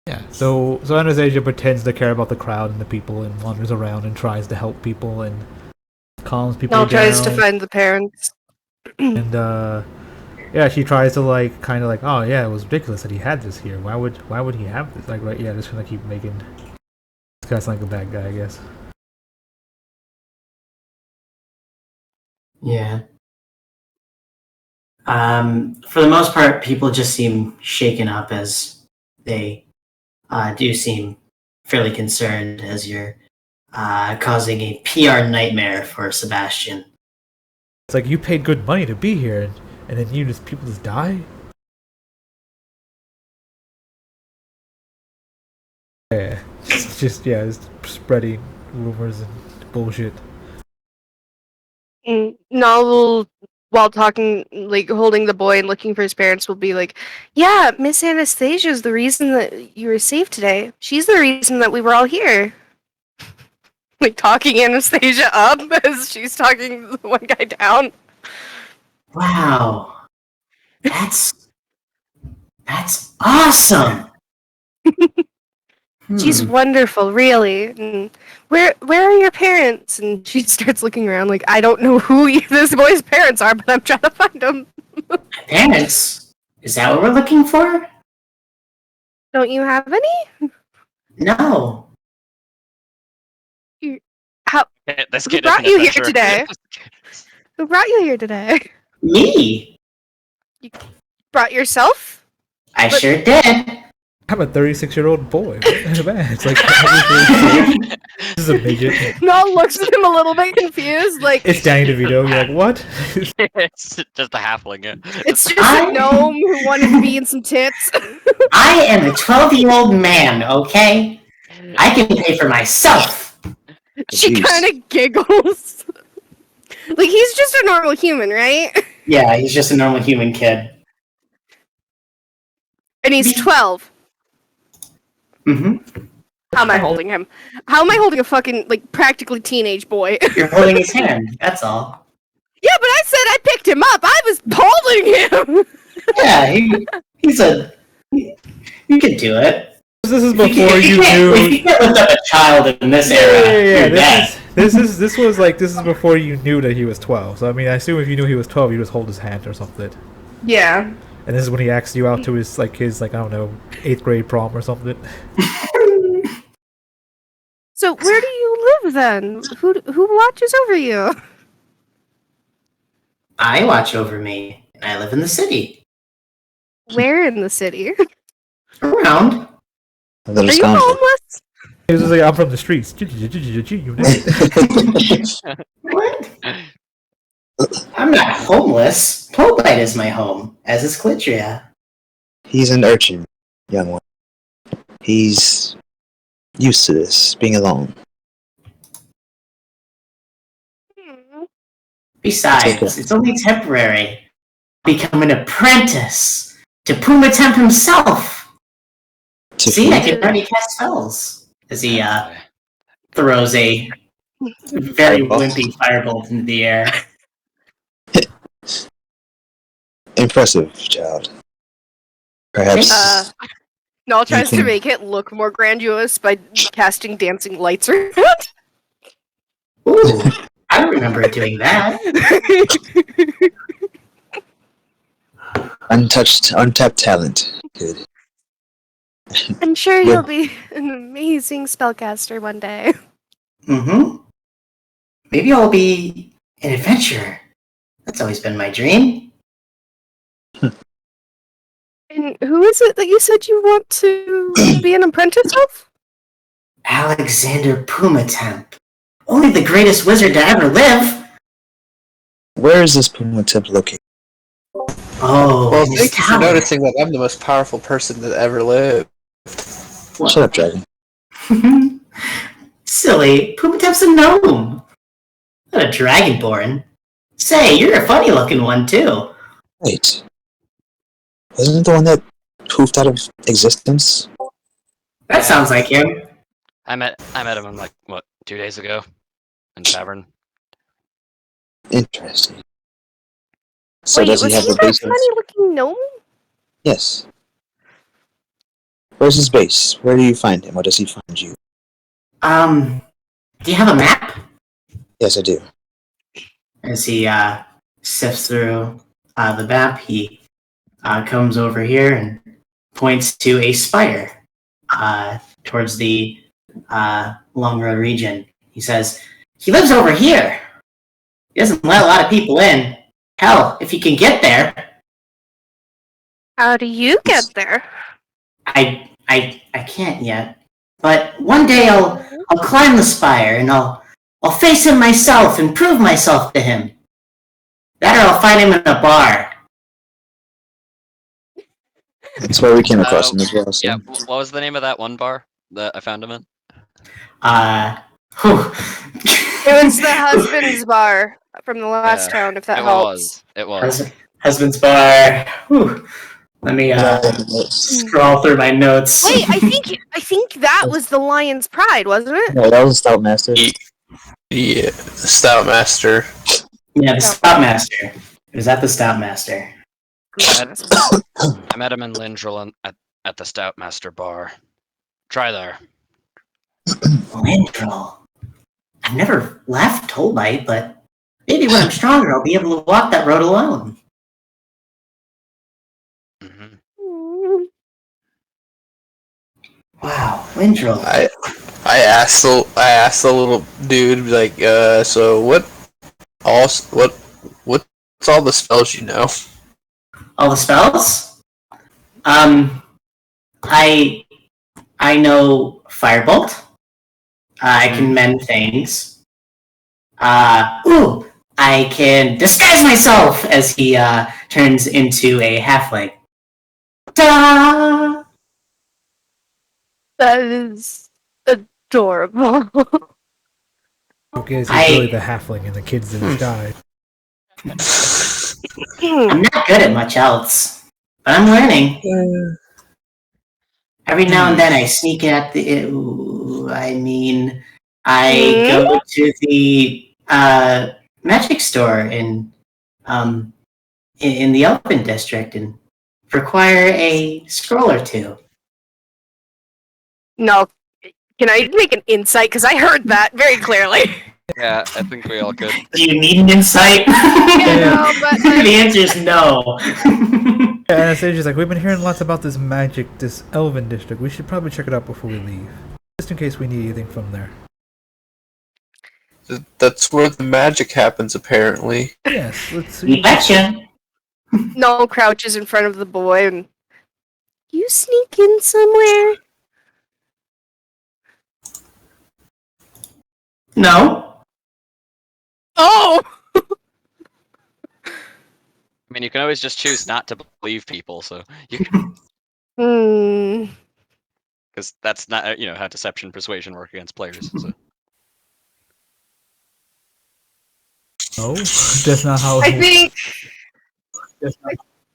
Yeah, so Anastasia pretends to care about the crowd and the people and wanders around and tries to help people and calms people down. Tries to find the parents. And, yeah, she tries to, like, kind of like, oh, yeah, it was ridiculous that he had this here. Why would he have this? Like, right, yeah, just gonna keep making... This guy's like a bad guy, I guess. Yeah. For the most part, people just seem shaken up as they do seem fairly concerned as you're causing a PR nightmare for Sebastian. It's like, you paid good money to be here, and then people just die? Yeah, just spreading rumors and bullshit. Noel, while talking, like holding the boy and looking for his parents, will be like, "Yeah, Miss Anastasia is the reason that you were saved today. She's the reason that we were all here." Like talking Anastasia up as she's talking the one guy down. Wow, that's awesome. She's wonderful, really. And where are your parents? And she starts looking around like, I don't know who this boy's parents are, but I'm trying to find them. Parents? Is that what we're looking for? Don't you have any? No. This Who kid brought is an you here adventurer. today? Who brought you here today? Me? Brought yourself? I But- sure did. I'm a 36-year-old boy. Man, it's like this is a midget. Noel looks at him a little bit confused, like It's Danny DeVito. You're like, what? It's just a halfling. it's just a gnome who wanted to be in some tits. I am a 12-year-old man, okay? I can pay for myself. She Jeez. kind of giggles. Like he's just a normal human, right? Yeah, he's just a normal human kid. And he's 12. Mm-hmm. How am I holding him? How am I holding a fucking like practically teenage boy? You're holding his hand, that's all. Yeah, but I said I picked him up. I was holding him. Yeah, he's a... You can do it. This is If before you if knew. you can't lift up a child in this era, you're dead. This is before you knew that he was 12. So I mean, I assume if you knew he was 12, you just hold his hand or something. Yeah. And this is when he asked you out to his I don't know, 8th grade prom or something. So where do you live then? Who watches over you? I watch over me, and I live in the city. Where in the city? Around. A little Are you scoundrel. homeless? He was just like, I'm from the streets. You know? What? I'm not homeless. Polite is my home, as is Clitria. He's an urchin, young one. He's used to this, being alone. Besides, it's only temporary. Become an apprentice to Pumatemp himself. To See, I feed- can already cast spells. As he throws a very wimpy firebolt into the air. Impressive, child. Perhaps Noel tries to can- make it look more grandiose by casting dancing lights around. Ooh, I remember doing that. untapped talent. Good. I'm sure Yeah. you'll be an amazing spellcaster one day. Mm-hmm. Maybe I'll be an adventurer. That's always been my dream. And who is it that you said you want to be an apprentice of? Alexander Pumatemp. Only the greatest wizard to ever live. Where is this Pumatemp located? Oh, Well, in his thank you for tower. noticing that I'm the most powerful person that ever lived. Shut up, dragon. Silly, Pumatemp's a gnome. Not a dragonborn. Say, you're a funny looking one too. Wait. Wasn't it the one that poofed out of existence? That sounds like him. I met him like 2 days ago in tavern. Interesting. So Wait, does was he have he a that base? funny-looking gnome? Yes. Where's his base? Where do you find him? Or does he find you? Do you have a map? Yes, I do. As he sifts through the map, he comes over here and points to a spire towards the Long Road region. He says, he lives over here. He doesn't let a lot of people in. Hell, if he can get there, How do you get there? I can't yet. But one day I'll climb the spire and I'll face him myself and prove myself to him. That or I'll find him in a bar. That's where we came across him as well. So. Yeah, what was the name of that one bar that I found him in? Whew. It was the husband's bar from the last Yeah, town, if that it helps. was. Husband's bar. Whew. Let me scroll through my notes. Wait, I think that was the Lion's Pride, wasn't it? No, that was Stoutmaster. Yeah, the Stoutmaster. Yeah, the Stoutmaster. It was at the Stoutmaster. I met him in Lindrel at the Stoutmaster bar. Try there. Lindril. I've never left Tolbite, but maybe when I'm stronger, I'll be able to walk that road alone. Mhm. Wow, Lindril. I asked the little dude like, so what's all the spells you know? All the spells? I know Firebolt. I can mend things. I can disguise myself as he turns into a halfling. Ta! That is adorable. Okay, he's I- really the halfling and the kid's in disguise. I'm not good at much else, but I'm learning. Every now and then I sneak at the. I go to the magic store in the Elven District and require a scroll or two. No, can I make an insight? Because I heard that very clearly. Yeah, I think we all could. Do you need an insight? No, but the answer is no. Yeah, Anastasia's like, we've been hearing lots about this elven district. We should probably check it out before we leave. Just in case we need anything from there. That's where the magic happens, apparently. Yes, let's see. You betcha. Null crouches in front of the boy and. You sneak in somewhere? No. Oh! I mean, you can always just choose not to believe people, so you can, because that's not how deception, persuasion work against players. So. No, that's not how I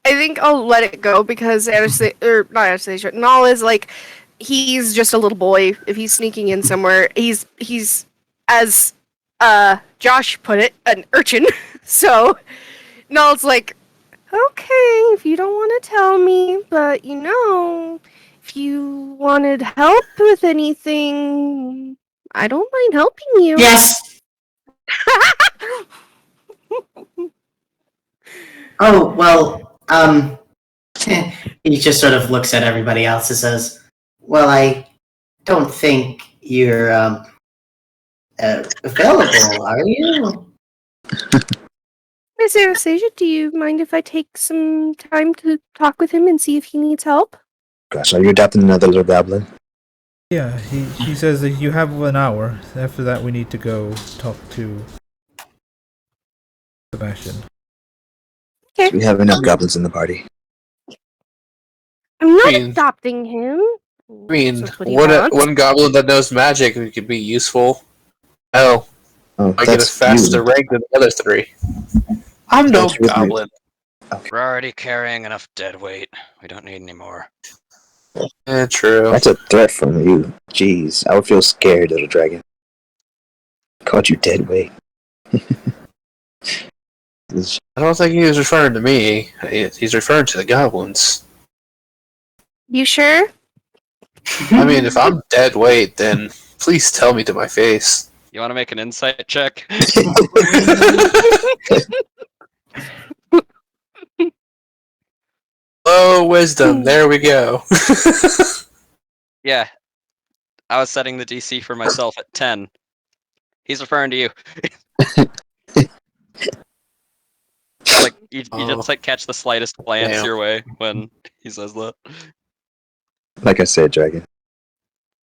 think I'll let it go because not Anastasia. Null is like he's just a little boy. If he's sneaking in somewhere, he's as Josh put it, an urchin. So Null's like, okay, if you don't want to tell me, but if you wanted help with anything, I don't mind helping you. Yes. Oh, well, he just sort of looks at everybody else and says, well, I don't think you're available, are you? Miss Anastasia, do you mind if I take some time to talk with him and see if he needs help? Gosh, are you adopting another little goblin? Yeah, he says that you have an hour. After that, we need to go talk to Sebastian. We have enough goblins in the party. I'm not I mean- adopting him. I mean, That's what he wants. one goblin that knows magic could be useful. Oh, Oh, I get a that's faster you. rank than the other three. I'm no That's really- goblin. We're already carrying enough dead weight. We don't need any more. Yeah, true. That's a threat from you. Jeez, I would feel scared, little dragon. Called you dead weight. This- I don't think he was referring to me. He's referring to the goblins. You sure? I mean, if I'm dead weight, then please tell me to my face. You want to make an insight check? Oh, wisdom. There we go. Yeah. I was setting the DC for myself at 10. He's referring to you. Like you just like catch the slightest glance Damn. your way when he says that. Like I said, dragon.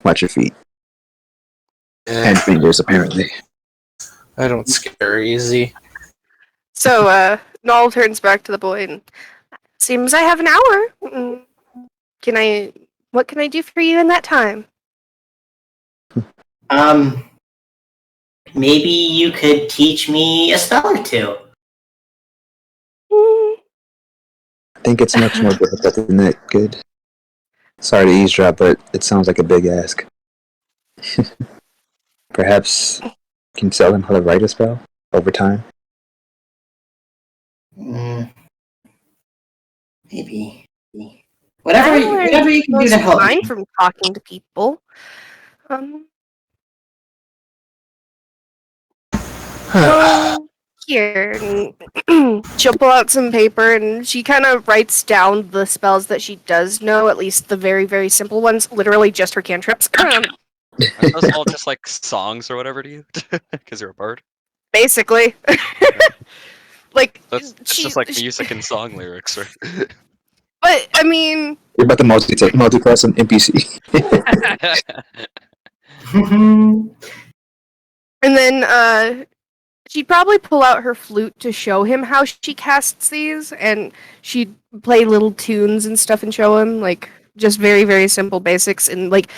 Watch your feet. Eh, And fingers, apparently. I don't scare easy. So, Null turns back to the boy and seems I have an hour. What can I do for you in that time? Maybe you could teach me a spell or two. I think it's much more difficult than that. Good. Sorry to eavesdrop, but it sounds like a big ask. Perhaps you can tell him how to write a spell over time. Maybe. Whatever you can do to help Mine me. from talking to people. Here, and she'll pull out some paper and she kind of writes down the spells that she does know, at least the very, very simple ones, literally just her cantrips. Aren't those all just like songs or whatever to you? Because you're a bard. Basically. Like, It's just like music and song lyrics, right? But, I mean... You're about to multi-class an NPC. And then, she'd probably pull out her flute to show him how she casts these, and she'd play little tunes and stuff and show him, like, just very, very simple basics. And, like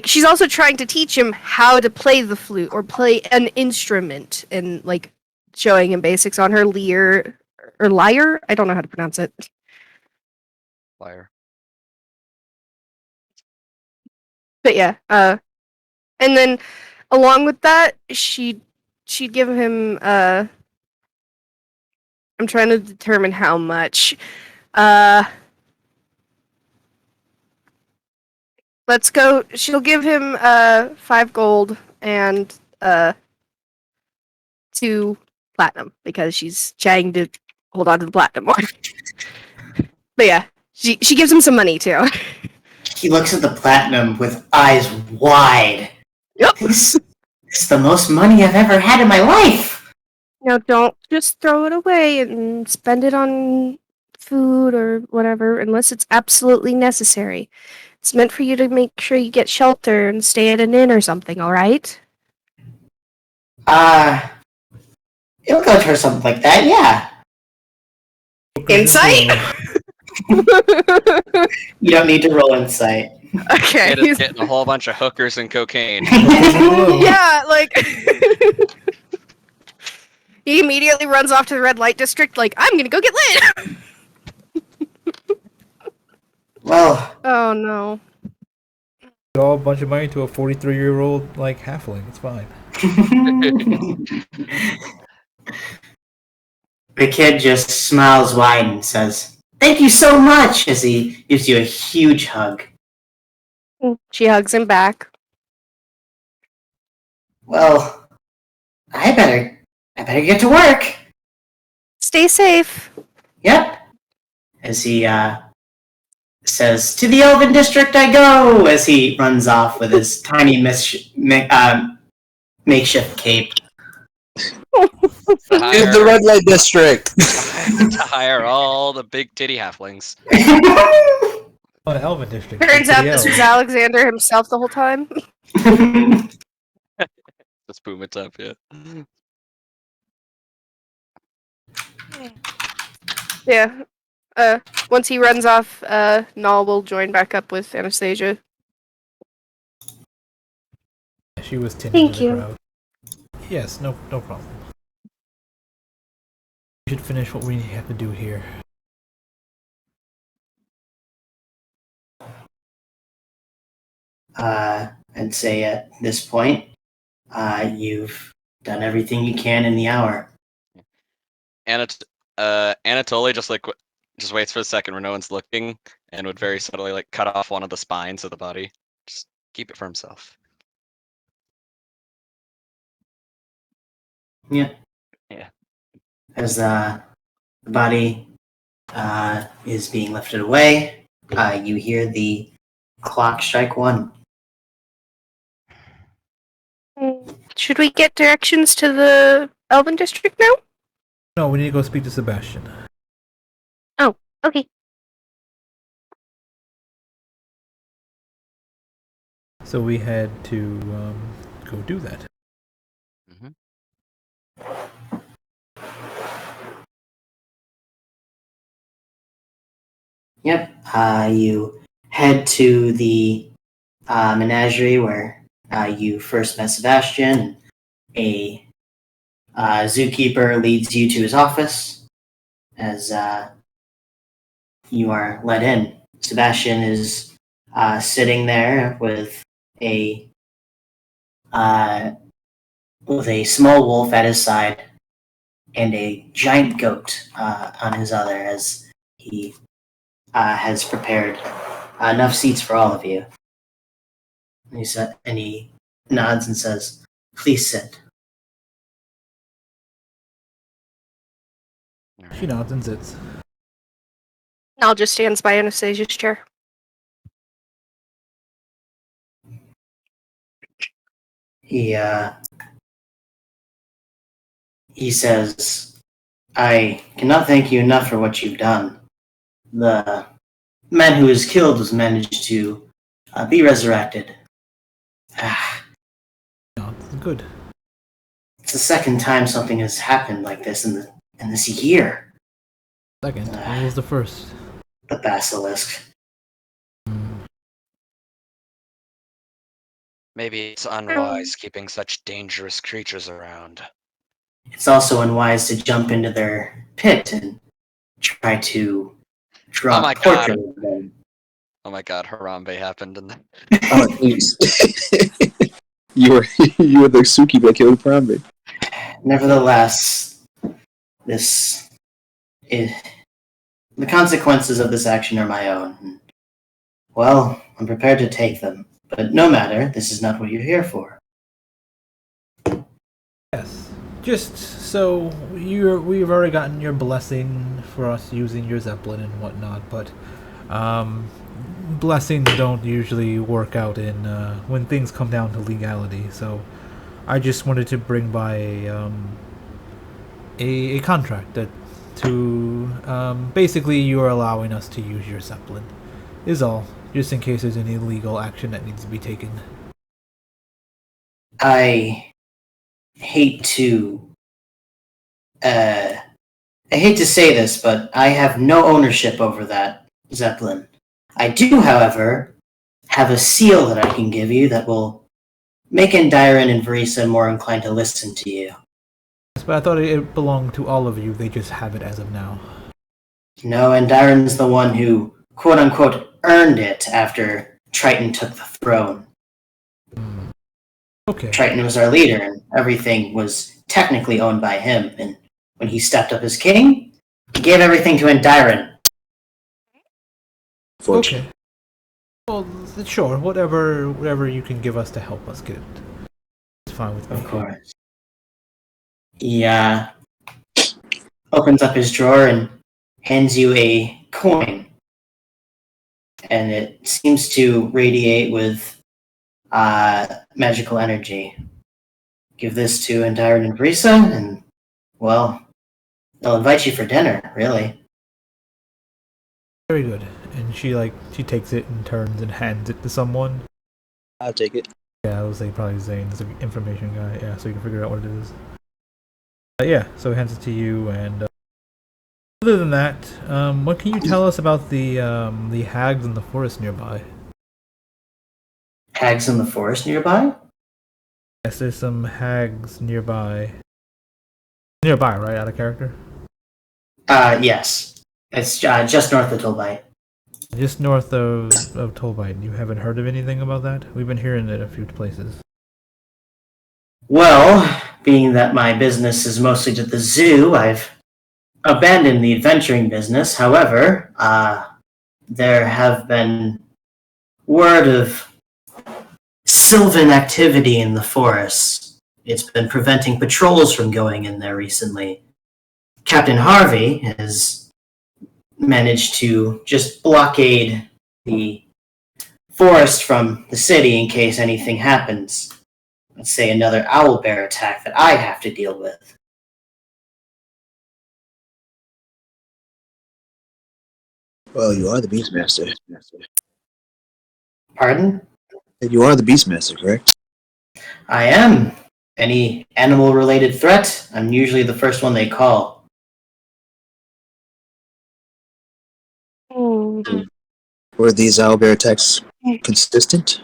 she's also trying to teach him how to play the flute or play an instrument, and, like, showing him basics on her lyre. I don't know how to pronounce it. Liar. But yeah, and then along with that, she'd give him I'm trying to determine how much. Let's go. She'll give him 5 gold and 2 platinum because she's trying to hold on to the platinum more. But yeah, she gives him some money too. He looks at the platinum with eyes wide. Yep. This is the most money I've ever had in my life. Now, don't just throw it away and spend it on food or whatever unless it's absolutely necessary. It's meant for you to make sure you get shelter and stay at an inn or something, alright? It'll go towards something like that, yeah. Insight? You don't need to roll insight. Okay. Kid is getting a whole bunch of hookers and cocaine. Yeah, like... He immediately runs off to the red light district like, I'm gonna go get lit! Well, Oh no. All a bunch of money to a 43-year-old like halfling. It's fine. the kid just smiles wide and says, "Thank you so much," as he gives you a huge hug. She hugs him back. Well, I better get to work. Stay safe. Yep. As he says, "To the Elven District I go," as he runs off with his tiny makeshift cape. To In the red light district. to hire all the big titty halflings. Oh, the Elven District. Turns out That's this the was Alexander himself the whole time. Let's boom it up, yeah. Yeah. Once he runs off, Null will join back up with Anastasia. She was tinted Thank in the you. crowd. Yes, no problem. We should finish what we have to do here. I'd say at this point, you've done everything you can in the hour. Anatoly just waits for a second where no one's looking and would very subtly like cut off one of the spines of the body. Just keep it for himself. Yeah. Yeah. As the body is being lifted away, you hear the clock strike 1. Should we get directions to the Elven District now? No, we need to go speak to Sebastian. Okay. So we had to go do that. Yep. You head to the menagerie where you first met Sebastian. A zookeeper leads you to his office as you are let in. Sebastian is sitting there with a small wolf at his side and a giant goat on his other, as he has prepared enough seats for all of you. And he nods and says, "Please sit." She nods and sits. Nal just stands by Anastasia's chair. He says, I cannot thank you enough for what you've done. The man who was killed was managed to be resurrected. Nods. Good. It's the second time something has happened like this in this year. Second. What was the first? The basilisk. Maybe it's unwise keeping such dangerous creatures around. It's also unwise to jump into their pit and try to draw my portrait God. of them. Oh my god, Harambe happened in the... Oh, jeez. you were the Suki that killed Harambe. Nevertheless, the consequences of this action are my own. Well, I'm prepared to take them. But no matter, this is not what you're here for. Yes. Just so we've already gotten your blessing for us using your Zeppelin and whatnot, but blessings don't usually work out in when things come down to legality. So I just wanted to bring by a contract that basically you are allowing us to use your Zeppelin. Is all. Just in case there's any legal action that needs to be taken. I hate to say this, but I have no ownership over that Zeppelin. I do, however, have a seal that I can give you that will make Endyron and Verisa more inclined to listen to you. Yes, but I thought it belonged to all of you. They just have it as of now. No, Endyron's the one who, quote-unquote, earned it after Triton took the throne. Okay. Triton was our leader, and everything was technically owned by him. And when he stepped up as king, he gave everything to Endyron. Okay. Well, sure. Whatever you can give us to help us get it. It's fine with me. Of course. He opens up his drawer and hands you a coin. And it seems to radiate with magical energy. Give this to Endyron and Verisa, and, well, they'll invite you for dinner, really. Very good. And she takes it and turns and hands it to someone. I'll take it. Yeah, I was probably Zane's the information guy. Yeah, so you can figure out what it is. Yeah, so he hands it to you, and other than that, what can you tell us about the hags in the forest nearby? Hags in the forest nearby? Yes, there's some hags nearby. Nearby, right? Out of character? Yes. It's just north of Tolbite. Just north of Tolbite. You haven't heard of anything about that? We've been hearing it a few places. Well, being that my business is mostly to the zoo, I've abandoned the adventuring business. However, there have been word of sylvan activity in the forests. It's been preventing patrols from going in there recently. Captain Harvey has managed to just blockade the forest from the city in case anything happens. Let's say another owlbear attack that I have to deal with. Well, you are the Beastmaster. Pardon? You are the Beastmaster, correct? I am. Any animal-related threat, I'm usually the first one they call. Were these owlbear attacks consistent?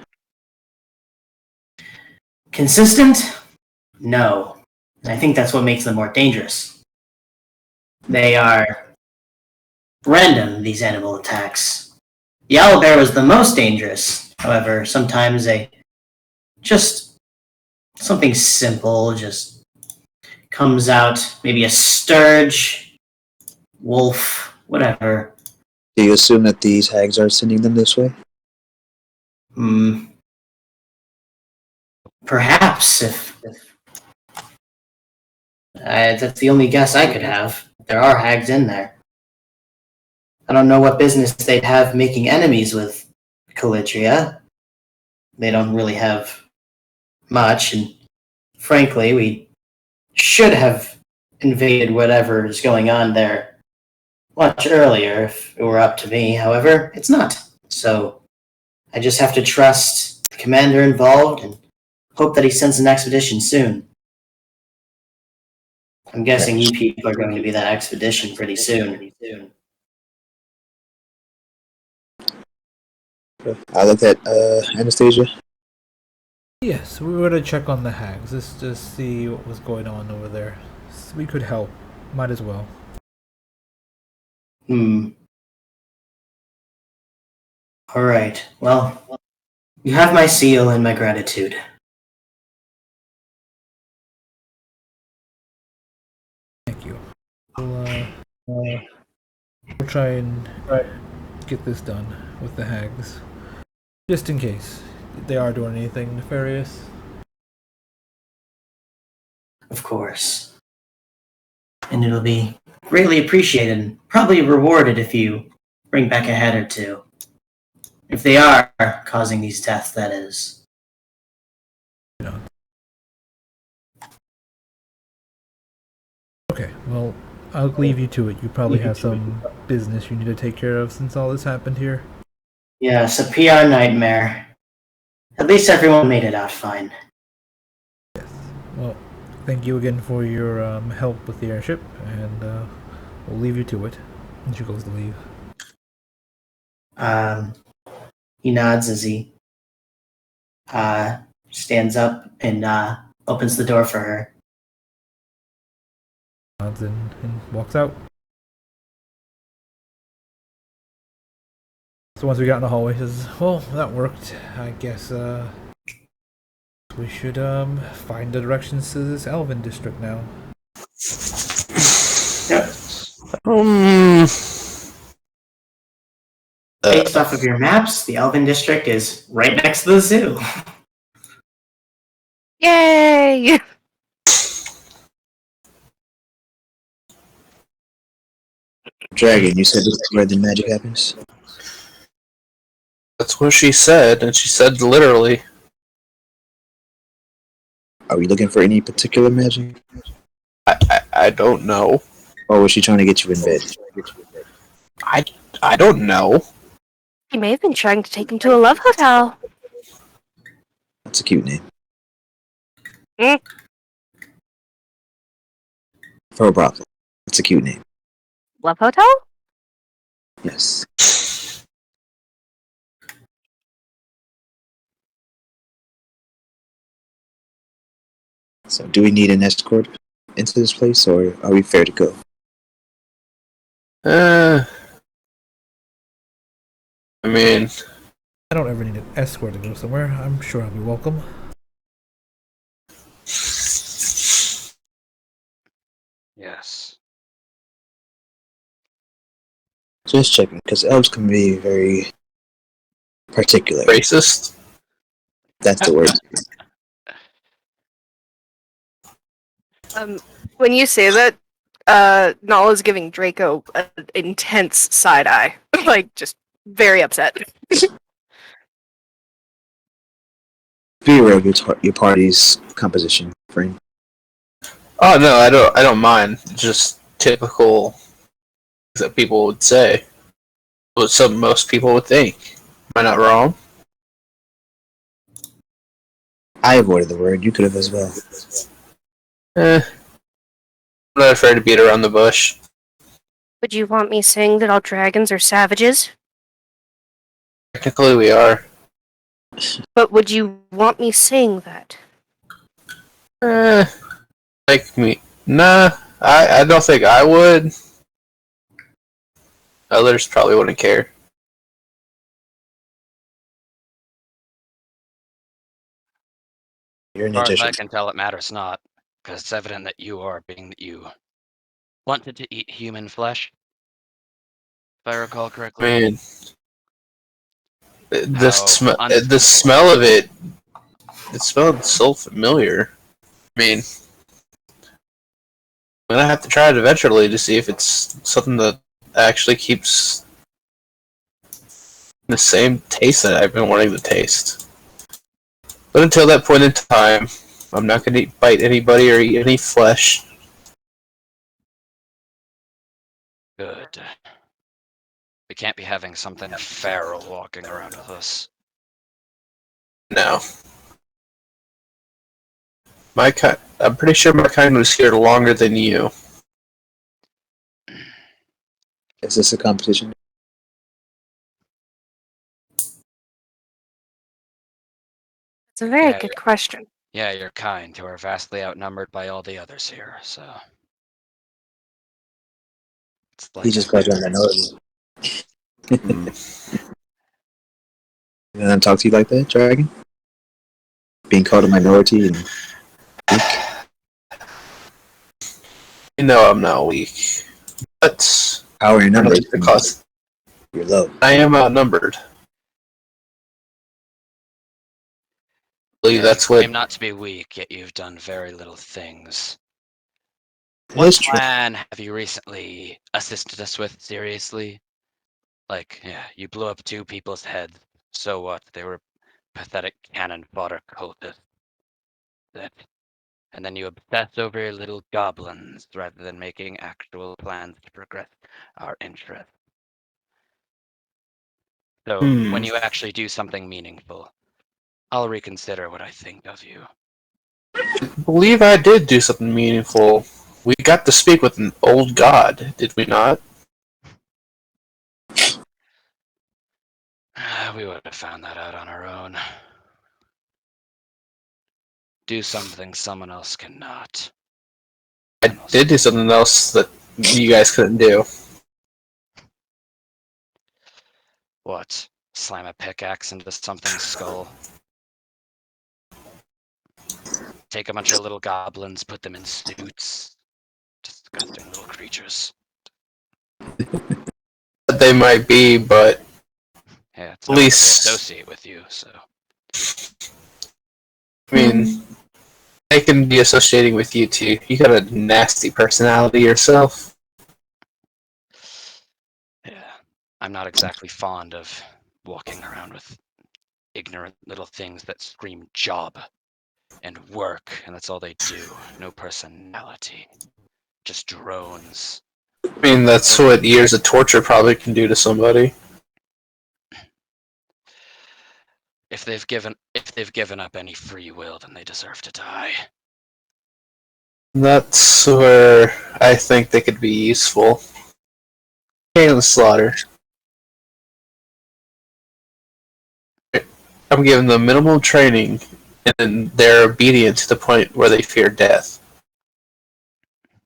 Consistent? No. I think that's what makes them more dangerous. They are random, these animal attacks. The owlbear was the most dangerous. However, sometimes just something simple just comes out. Maybe a sturge, wolf, whatever. Do you assume that these hags are sending them this way? Perhaps, if that's the only guess I could have. There are hags in there. I don't know what business they'd have making enemies with Calitria. They don't really have much, and frankly, we should have invaded whatever is going on there much earlier if it were up to me. However, it's not. So I just have to trust the commander involved and hope that he sends an expedition soon. I'm guessing you people are going to be that expedition pretty soon. I looked at Anastasia. Yes, we were to check on the hags, just to see what was going on over there. So we could help. Might as well. Alright, well, you have my seal and my gratitude. Thank you. We'll try and get this done with the hags. Just in case they are doing anything nefarious. Of course. And it'll be greatly appreciated and probably rewarded if you bring back a head or two. If they are causing these deaths, that is. Okay, well, I'll leave you to it. You probably have some business you need to take care of since all this happened here. Yes, a PR nightmare. At least everyone made it out fine. Yes. Well, thank you again for your help with the airship, and we'll leave you to it. And she goes to leave. He nods as he stands up and opens the door for her. Nods and walks out. So once we got in the hallway, he says, well, that worked. I guess we should find the directions to this Elven district now. Yep. Based off of your maps, the Elven district is right next to the zoo. Yay! Dragon, you said this is where the magic happens? That's what she said, and she said literally. Are we looking for any particular magic? I don't know. Or was she trying to get you in bed? I don't know. He may have been trying to take him to a love hotel. That's a cute name. Mm. For a brothel. That's a cute name. Love hotel? Yes. So, do we need an escort into this place, or are we fair to go? I mean, I don't ever need an escort to go somewhere. I'm sure I'll be welcome. Yes. Just checking, because elves can be very particular. racist. That's the word. When you say that, Nala's giving Draco an intense side eye. Like, just very upset. Be aware of your party's composition, friend. Oh no, I don't mind. Just typical things that people would say. What most people would think. Am I not wrong? I avoided the word. You could have as well. I'm not afraid to beat around the bush. Would you want me saying that all dragons are savages? Technically, we are. But would you want me saying that? Like me. Nah, I don't think I would. Others probably wouldn't care. You're an As far as I magician. can tell, it matters not, because it's evident that you are being that you wanted to eat human flesh. If I recall correctly. Man, the smell of it smelled so familiar. I mean, I'm gonna have to try it eventually to see if it's something that actually keeps the same taste that I've been wanting to taste. But until that point in time, I'm not gonna bite anybody or eat any flesh. Good. We can't be having something feral walking around with us. No. I'm pretty sure my kind was here longer than you. Is this a competition? It's a very Yeah, good question. Yeah, your kind, who are vastly outnumbered by all the others here, so... It's like He just called you a minority. And then talk to you like that, Dragon? Being called a minority and You know I'm not weak. But how are your numbers? because You're low. I am outnumbered. I believe that's you what claim not to be weak, yet you've done very little things. That What is true. plan have you recently assisted us with, seriously? Like, yeah, you blew up 2 people's heads. So what? They were pathetic cannon fodder cultists. And then you obsess over your little goblins rather than making actual plans to progress our interests. So, when you actually do something meaningful, I'll reconsider what I think of you. I believe I did do something meaningful. We got to speak with an old god, did we not? We would have found that out on our own. Do something someone else cannot. I did do something else that you guys couldn't do. What? Slam a pickaxe into something's skull? Take a bunch of little goblins, put them in suits. Disgusting little creatures. They might be, but Yeah, it's At no wonder they least- associate with you, so... I mean, they can be associating with you too. You got a nasty personality yourself. Yeah, I'm not exactly fond of walking around with ignorant little things that scream job and work, and that's all they do. No personality. Just drones. I mean, that's what years of torture probably can do to somebody. If they've given up any free will, then they deserve to die. That's where I think they could be useful. Cannon slaughter. I'm giving them minimal training, and they're obedient to the point where they fear death.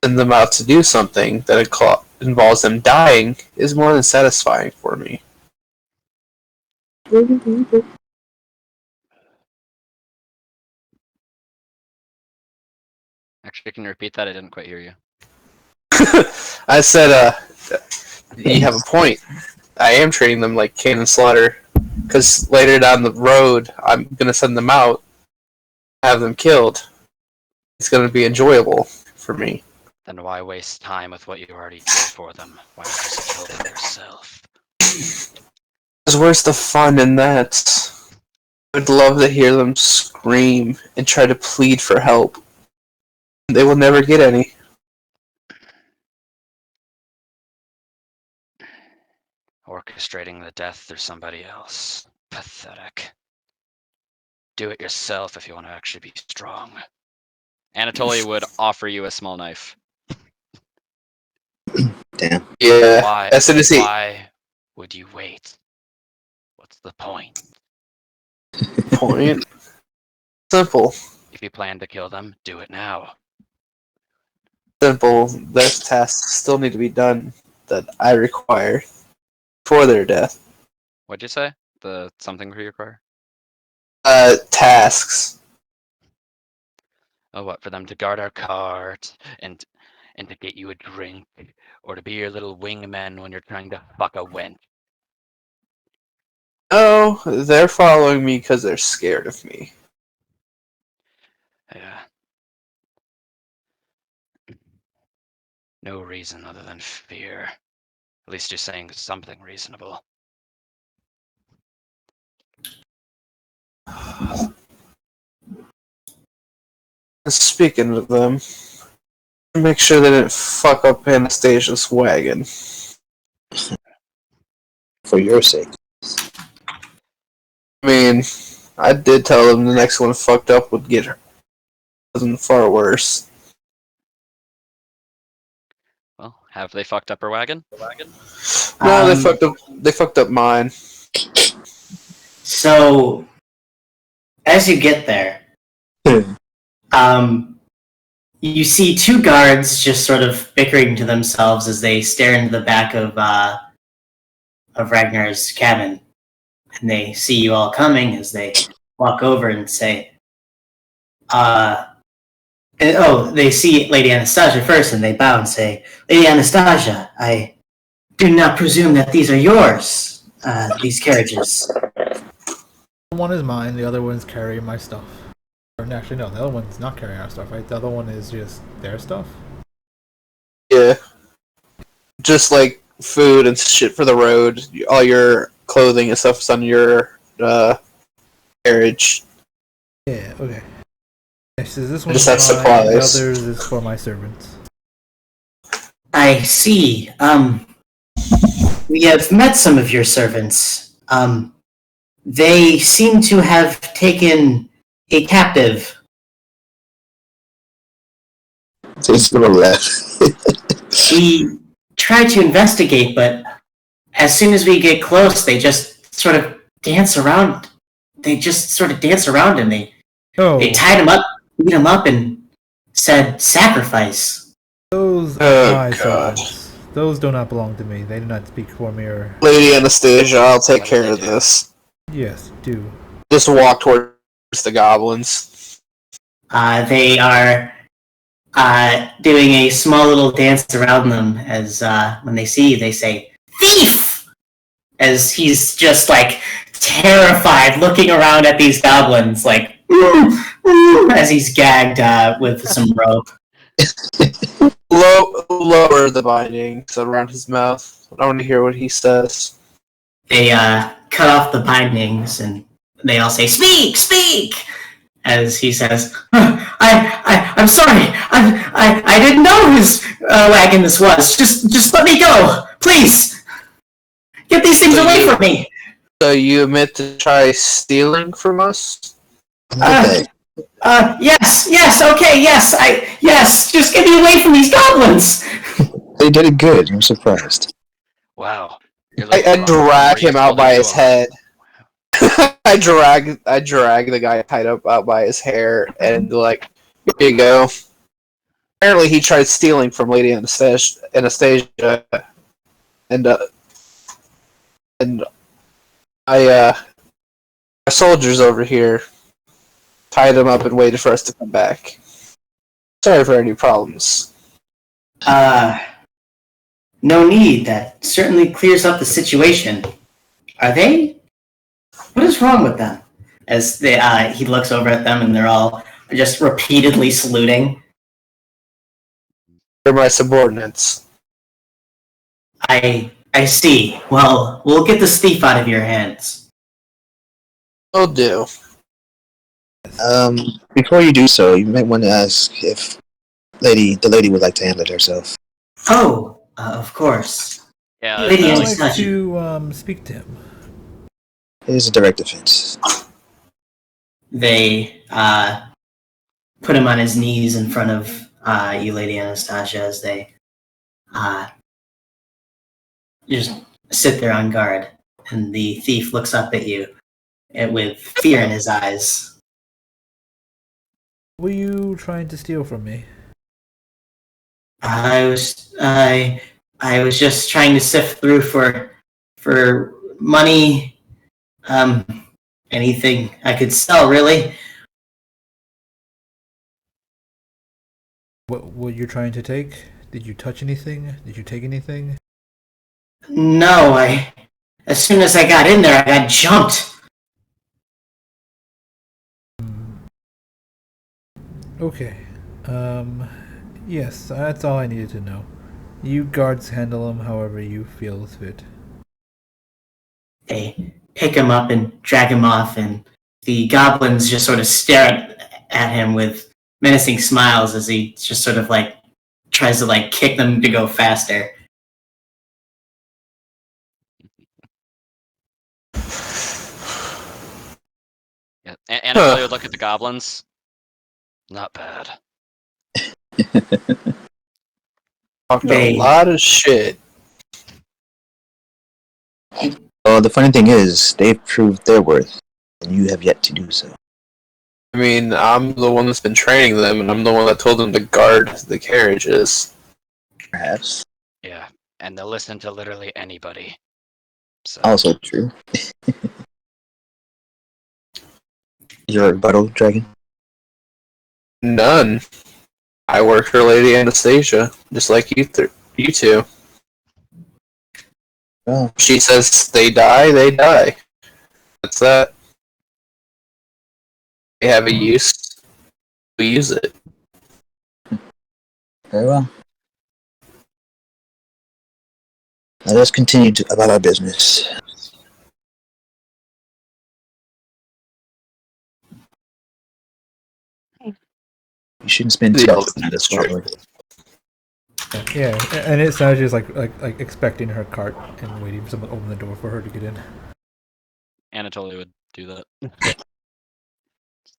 Send them out to do something that involves them dying is more than satisfying for me. Actually, can you repeat that? I didn't quite hear you. I said, you have a point. I am treating them like cannon slaughter, because later down the road, I'm gonna send them out, have them killed. It's gonna be enjoyable for me. Then why waste time with what you already did for them? Why not just kill them yourself? Because where's the fun in that? I'd love to hear them scream and try to plead for help. They will never get any. Orchestrating the death through somebody else. Pathetic. Do it yourself if you want to actually be strong. Anatoly would offer you a small knife. Damn. Yeah. Why? As soon as he Why would you wait? What's the point? point. Simple. If you plan to kill them, do it now. Simple. There's tasks still need to be done that I require for their death. What'd you say? The something we require? Tasks. Oh, what, for them to guard our cart and to get you a drink, or to be your little wingmen when you're trying to fuck a wench? Oh, they're following me because they're scared of me. Yeah. No reason other than fear. At least you're saying something reasonable. Speaking of them, make sure they didn't fuck up Anastasia's wagon. For your sake. I mean, I did tell them the next one fucked up would get her. Wasn't far worse. Well, have they fucked up her wagon? No, they fucked up. They fucked up mine. So, as you get there, you see two guards just sort of bickering to themselves as they stare into the back of Ragnar's cabin, and they see you all coming as they walk over and say, they see Lady Anastasia first, and they bow and say, "Lady Anastasia, I do not presume that these are yours, these carriages." One is mine, the other one's carrying my stuff. Or actually, no, the other one's not carrying our stuff, right? The other one is just their stuff? Yeah. Just like food and shit for the road. All your clothing and stuff's on your carriage. Yeah, okay. Yes, so this one Just is have mine, the supplies. others is for my servants. I see. We have met some of your servants. They seem to have taken a captive. He's gonna laugh. We tried to investigate, but as soon as we get close, they just sort of dance around. They just sort of dance around, and they tied him up, beat him up, and said sacrifice. Those Oh, are my God. servants. Those do not belong to me. They do not speak for me or... Lady Anastasia, I'll take What did care they of do? this. Yes, do. Just walk towards the goblins. They are doing a small little dance around them as when they see you, they say, "Thief!" As he's just like terrified, looking around at these goblins, like as he's gagged with some rope. Lower the bindings around his mouth. I want to hear what he says. They cut off the bindings and they all say, "Speak, speak!" As he says, I'm sorry. I didn't know whose wagon this was. Just let me go, please. Get these things away from me. So you admit to try stealing from us? Okay. Yes, okay, yes. Just get me away from these goblins. They did it good. I'm surprised. Wow. You're I like, drag you him out told by to his him. head. I drag the guy tied up out by his hair and like, here you go. Apparently he tried stealing from Lady Anastasia and our soldiers over here tied him up and waited for us to come back. Sorry for any problems. No need. That certainly clears up the situation. Are they? What is wrong with them? As he looks over at them and they're all just repeatedly saluting. They're my subordinates. I see. Well, we'll get this thief out of your hands. Will do. Before you do so, you might want to ask if the lady would like to handle it herself. Oh, of course. Yeah, Lady I'd Anastasia. like to speak to him. It is a direct offense. They put him on his knees in front of you, Lady Anastasia, as they just sit there on guard. And the thief looks up at you with fear in his eyes. What were you trying to steal from me? I was just trying to sift through for money, anything I could sell, really. What you're trying to take? Did you touch anything? Did you take anything? No, as soon as I got in there, I got jumped. Okay. Yes, that's all I needed to know. You guards handle him however you feel fit. They pick him up and drag him off, and the goblins just sort of stare at him with menacing smiles as he just sort of like tries to like kick them to go faster. Yeah. Anatoly would look at the goblins. Not bad. Talked a lot of shit. Well, the funny thing is, they've proved their worth, and you have yet to do so. I mean, I'm the one that's been training them, and I'm the one that told them to guard the carriages. Perhaps. Yeah, and they'll listen to literally anybody. So. Also true. Your rebuttal, Dragon? None. I work for Lady Anastasia, just like you two. Oh. She says they die, they die. That's that. They have a use, we use it. Very well. Let us continue about our business. You shouldn't spend too much time on this forward. Yeah, and it sounds just like expecting her cart and waiting for someone to open the door for her to get in. Anatoly would do that.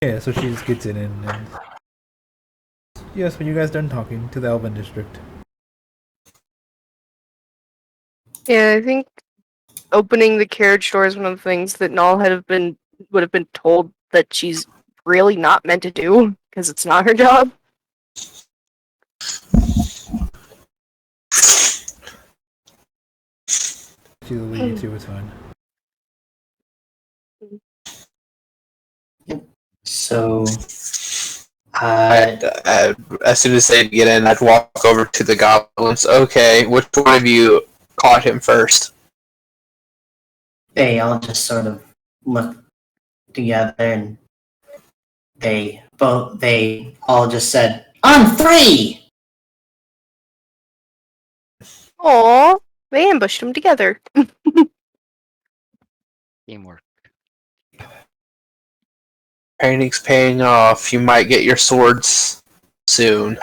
Yeah, so she just gets in and yes, when you guys done talking to the Elven District. Yeah, I think opening the carriage door is one of the things that Null would have been told that she's really not meant to do because it's not her job. She'll leave you to, it's fine. So, as soon as they get in, I'd walk over to the goblins. Okay, which one of you caught him first? they all just sort of look together, and they all just said, "On 3!" Aw, they ambushed him together. Teamwork. Training's paying off. You might get your swords soon.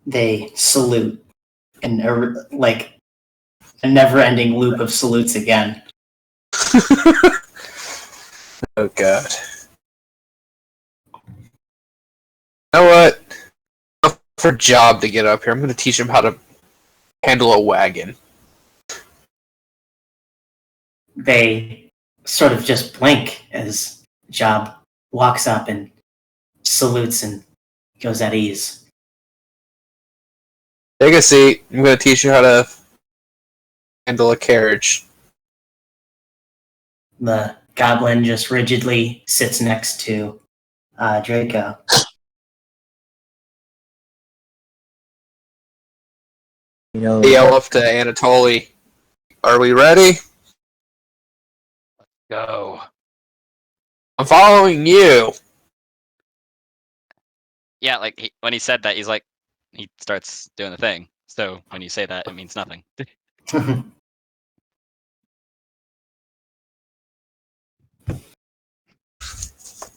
They salute, and like a never-ending loop of salutes again. Oh god. You know what? For a job to get up here, I'm going to teach him how to handle a wagon. They sort of just blink as Job walks up and salutes and goes at ease. Take a seat. I'm going to teach you how to handle a carriage. The goblin just rigidly sits next to Draco. You know, They yell up to Anatoly, "Are we ready?" Go. I'm following you. Yeah, like when he said that, he starts doing the thing. So when you say that, it means nothing.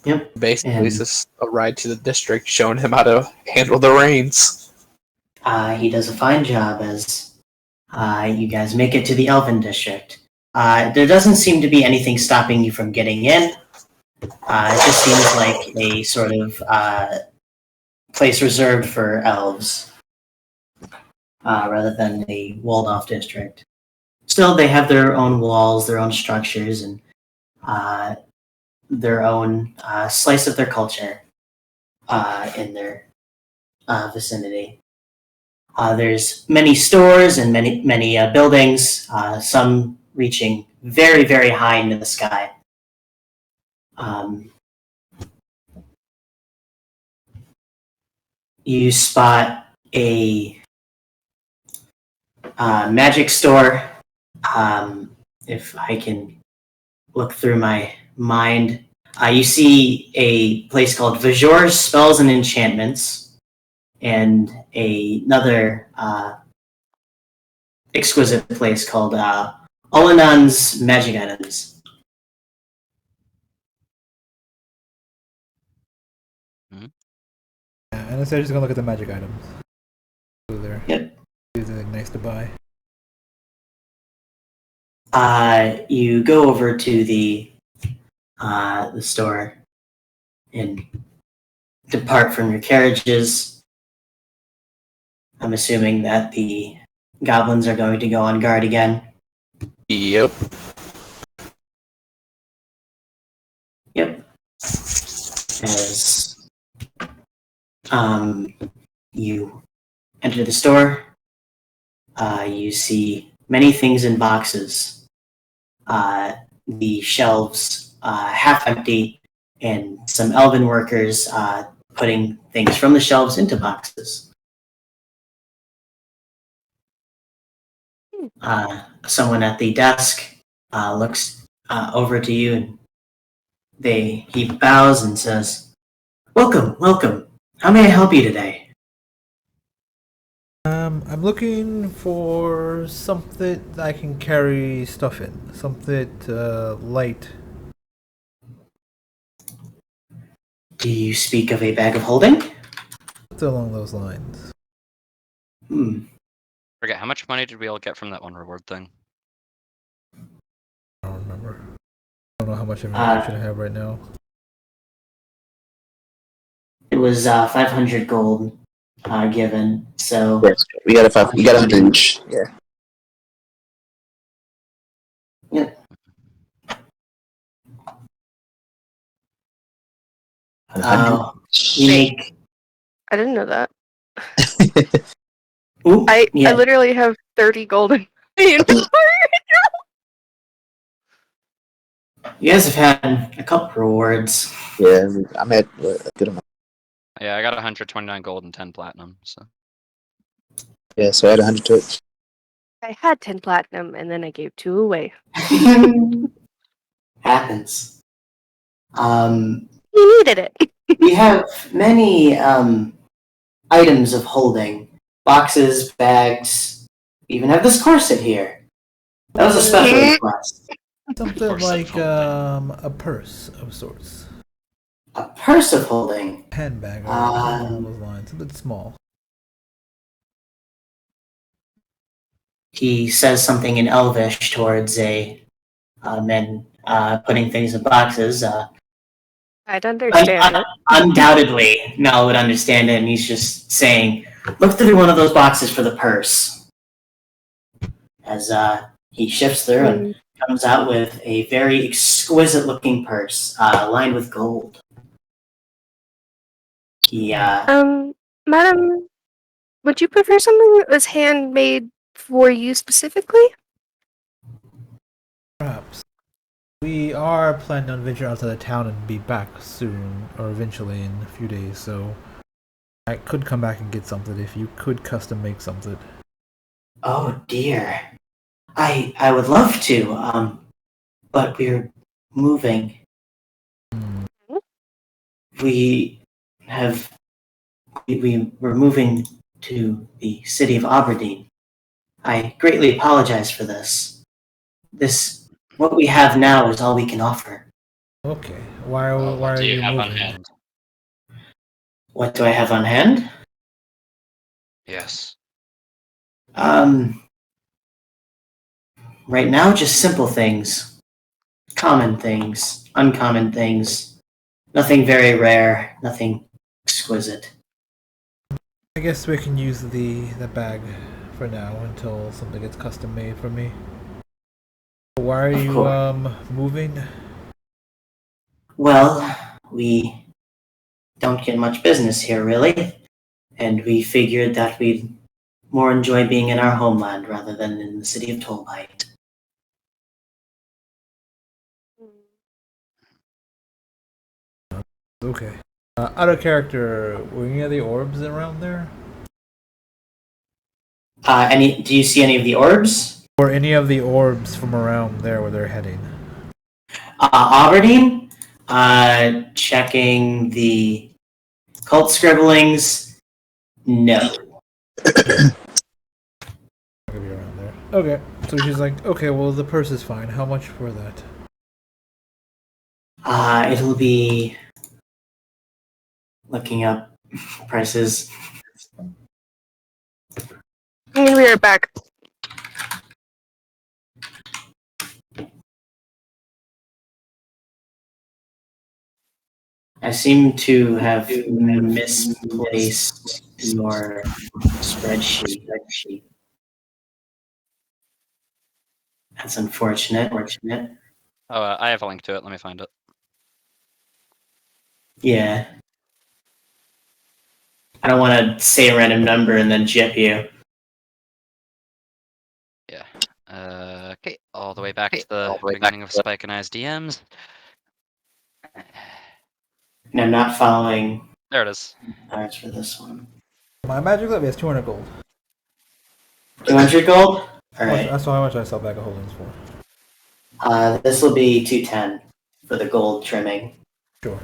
Yep. Basically, And- it's just a ride to the district showing him how to handle the reins. He does a fine job as you guys make it to the Elven District. There doesn't seem to be anything stopping you from getting in. It just seems like a sort of place reserved for elves rather than a walled-off district. Still, they have their own walls, their own structures, and their own slice of their culture in their vicinity. There's many stores and many buildings, some reaching very, very high into the sky. You spot a magic store. If I can look through my mind, you see a place called Vajor's Spells and Enchantments, and another exquisite place called Olanan's Magic Items. Yeah, and instead, just gonna look at the magic items. Over there. Yep. Is it nice to buy? You go over to the store and depart from your carriages. I'm assuming that the goblins are going to go on guard again. Yep. Yep. As you enter the store, you see many things in boxes. The shelves half empty, and some elven workers putting things from the shelves into boxes. Someone at the desk looks over to you, and he bows and says, "Welcome, welcome. How may I help you today?" I'm looking for something I can carry stuff in. Something light. Do you speak of a bag of holding? It's along those lines. Forget, how much money did we all get from that one reward thing? I don't remember. I don't know how much information I have right now. It was 500 gold given, so Yes, we got we got 100 each. Yeah. Yep. Unique. I didn't know that. Ooh, I yeah. literally have 30 gold in my inventory. You guys have had a couple rewards. Yeah, I'm at a good amount. Yeah, I got 129 gold and 10 platinum. So Yeah, so I had 100 to it. I had 10 platinum and then I gave 2 away. Happens. You needed it. We have many items of holding. Boxes, bags. We even have this corset here. That was a special request. Something Or like central. a purse of sorts. A purse of holding. Handbag or along those lines. Something small. He says something in Elvish towards a men putting things in boxes. I'd understand it. Undoubtedly, Mel would understand it, and he's just saying, "Look through one of those boxes for the purse." As he shifts through and comes out with a very exquisite-looking purse lined with gold. Madam, would you prefer something that was handmade for you specifically? Perhaps. We are planning on venturing outside of town and be back soon, or eventually in a few days, so I could come back and get something if you could custom make something. Oh dear, I would love to, but we're moving. We're moving to the city of Aberdeen. I greatly apologize for this. What we have now is all we can offer. Okay. Why what are do you you have on moving? hand? What do I have on hand? Yes. Right now, just simple things. Common things. Uncommon things. Nothing very rare. Nothing exquisite. I guess we can use the bag for now until something gets custom made for me. Why are you moving? Well, we don't get much business here, really. And we figured that we'd more enjoy being in our homeland rather than in the city of Tolbite. Okay. Out of character, were any of the orbs around there? Do you see any of the orbs? Or any of the orbs from around there where they're heading? Aberdeen? Checking the cult scribblings. No. Gonna be around there. Okay, so she's like, okay, well the purse is fine. How much for that? It'll be looking up prices. I'm gonna be right back. I seem to have misplaced your spreadsheet. That's unfortunate. Oh, I have a link to it. Let me find it. Yeah. I don't want to say a random number and then jip you. Yeah. Okay, all the way back to the beginning of Spike and I's DMs. And I'm not following There it is. ours for this one. My magic levy has 200 gold. 200 gold? Alright. That's how much I sell Bag of Holdings for. This will be 210 for the gold trimming. Sure.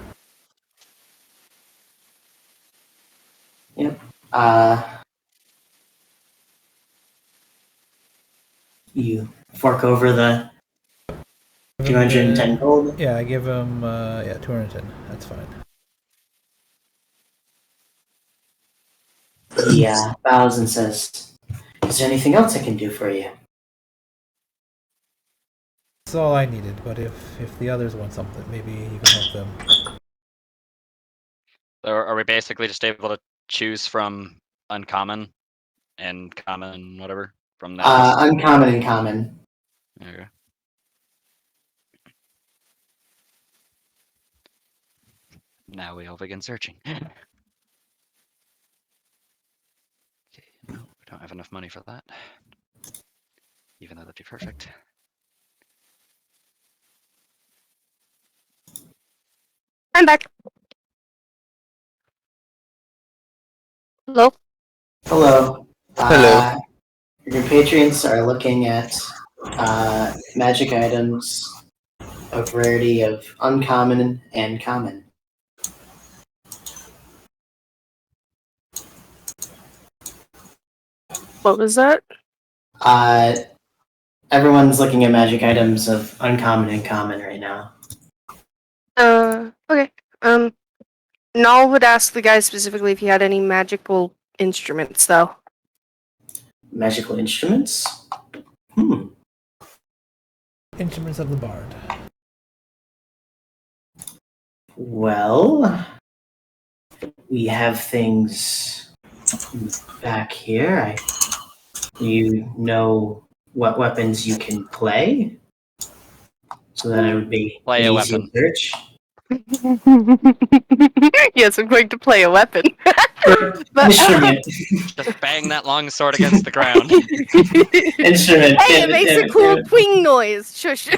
Yep. You fork over the 210 gold. Yeah, I give him 210. That's fine. Yeah, bows and says, "Is there anything else I can do for you?" That's all I needed, but if the others want something, maybe you can help them. Are we basically just able to choose from uncommon and common, whatever, from that list? Uncommon and common. Okay. Now we all begin searching. Okay, no, we don't have enough money for that. Even though that'd be perfect. I'm back. Hello? Hello. Hello. Your patrons are looking at magic items of rarity of uncommon and common. What was that? Everyone's looking at magic items of uncommon and common right now. Okay. Null would ask the guy specifically if he had any magical instruments, though. Magical instruments? Instruments of the Bard. Well, we have things back here. You know what weapons you can play? So that it would be Play an a easy weapon. search. Yes, I'm going to play a weapon. Instrument. Just bang that long sword against the ground. Instrument. Hey, it makes a cool twing noise. Shush.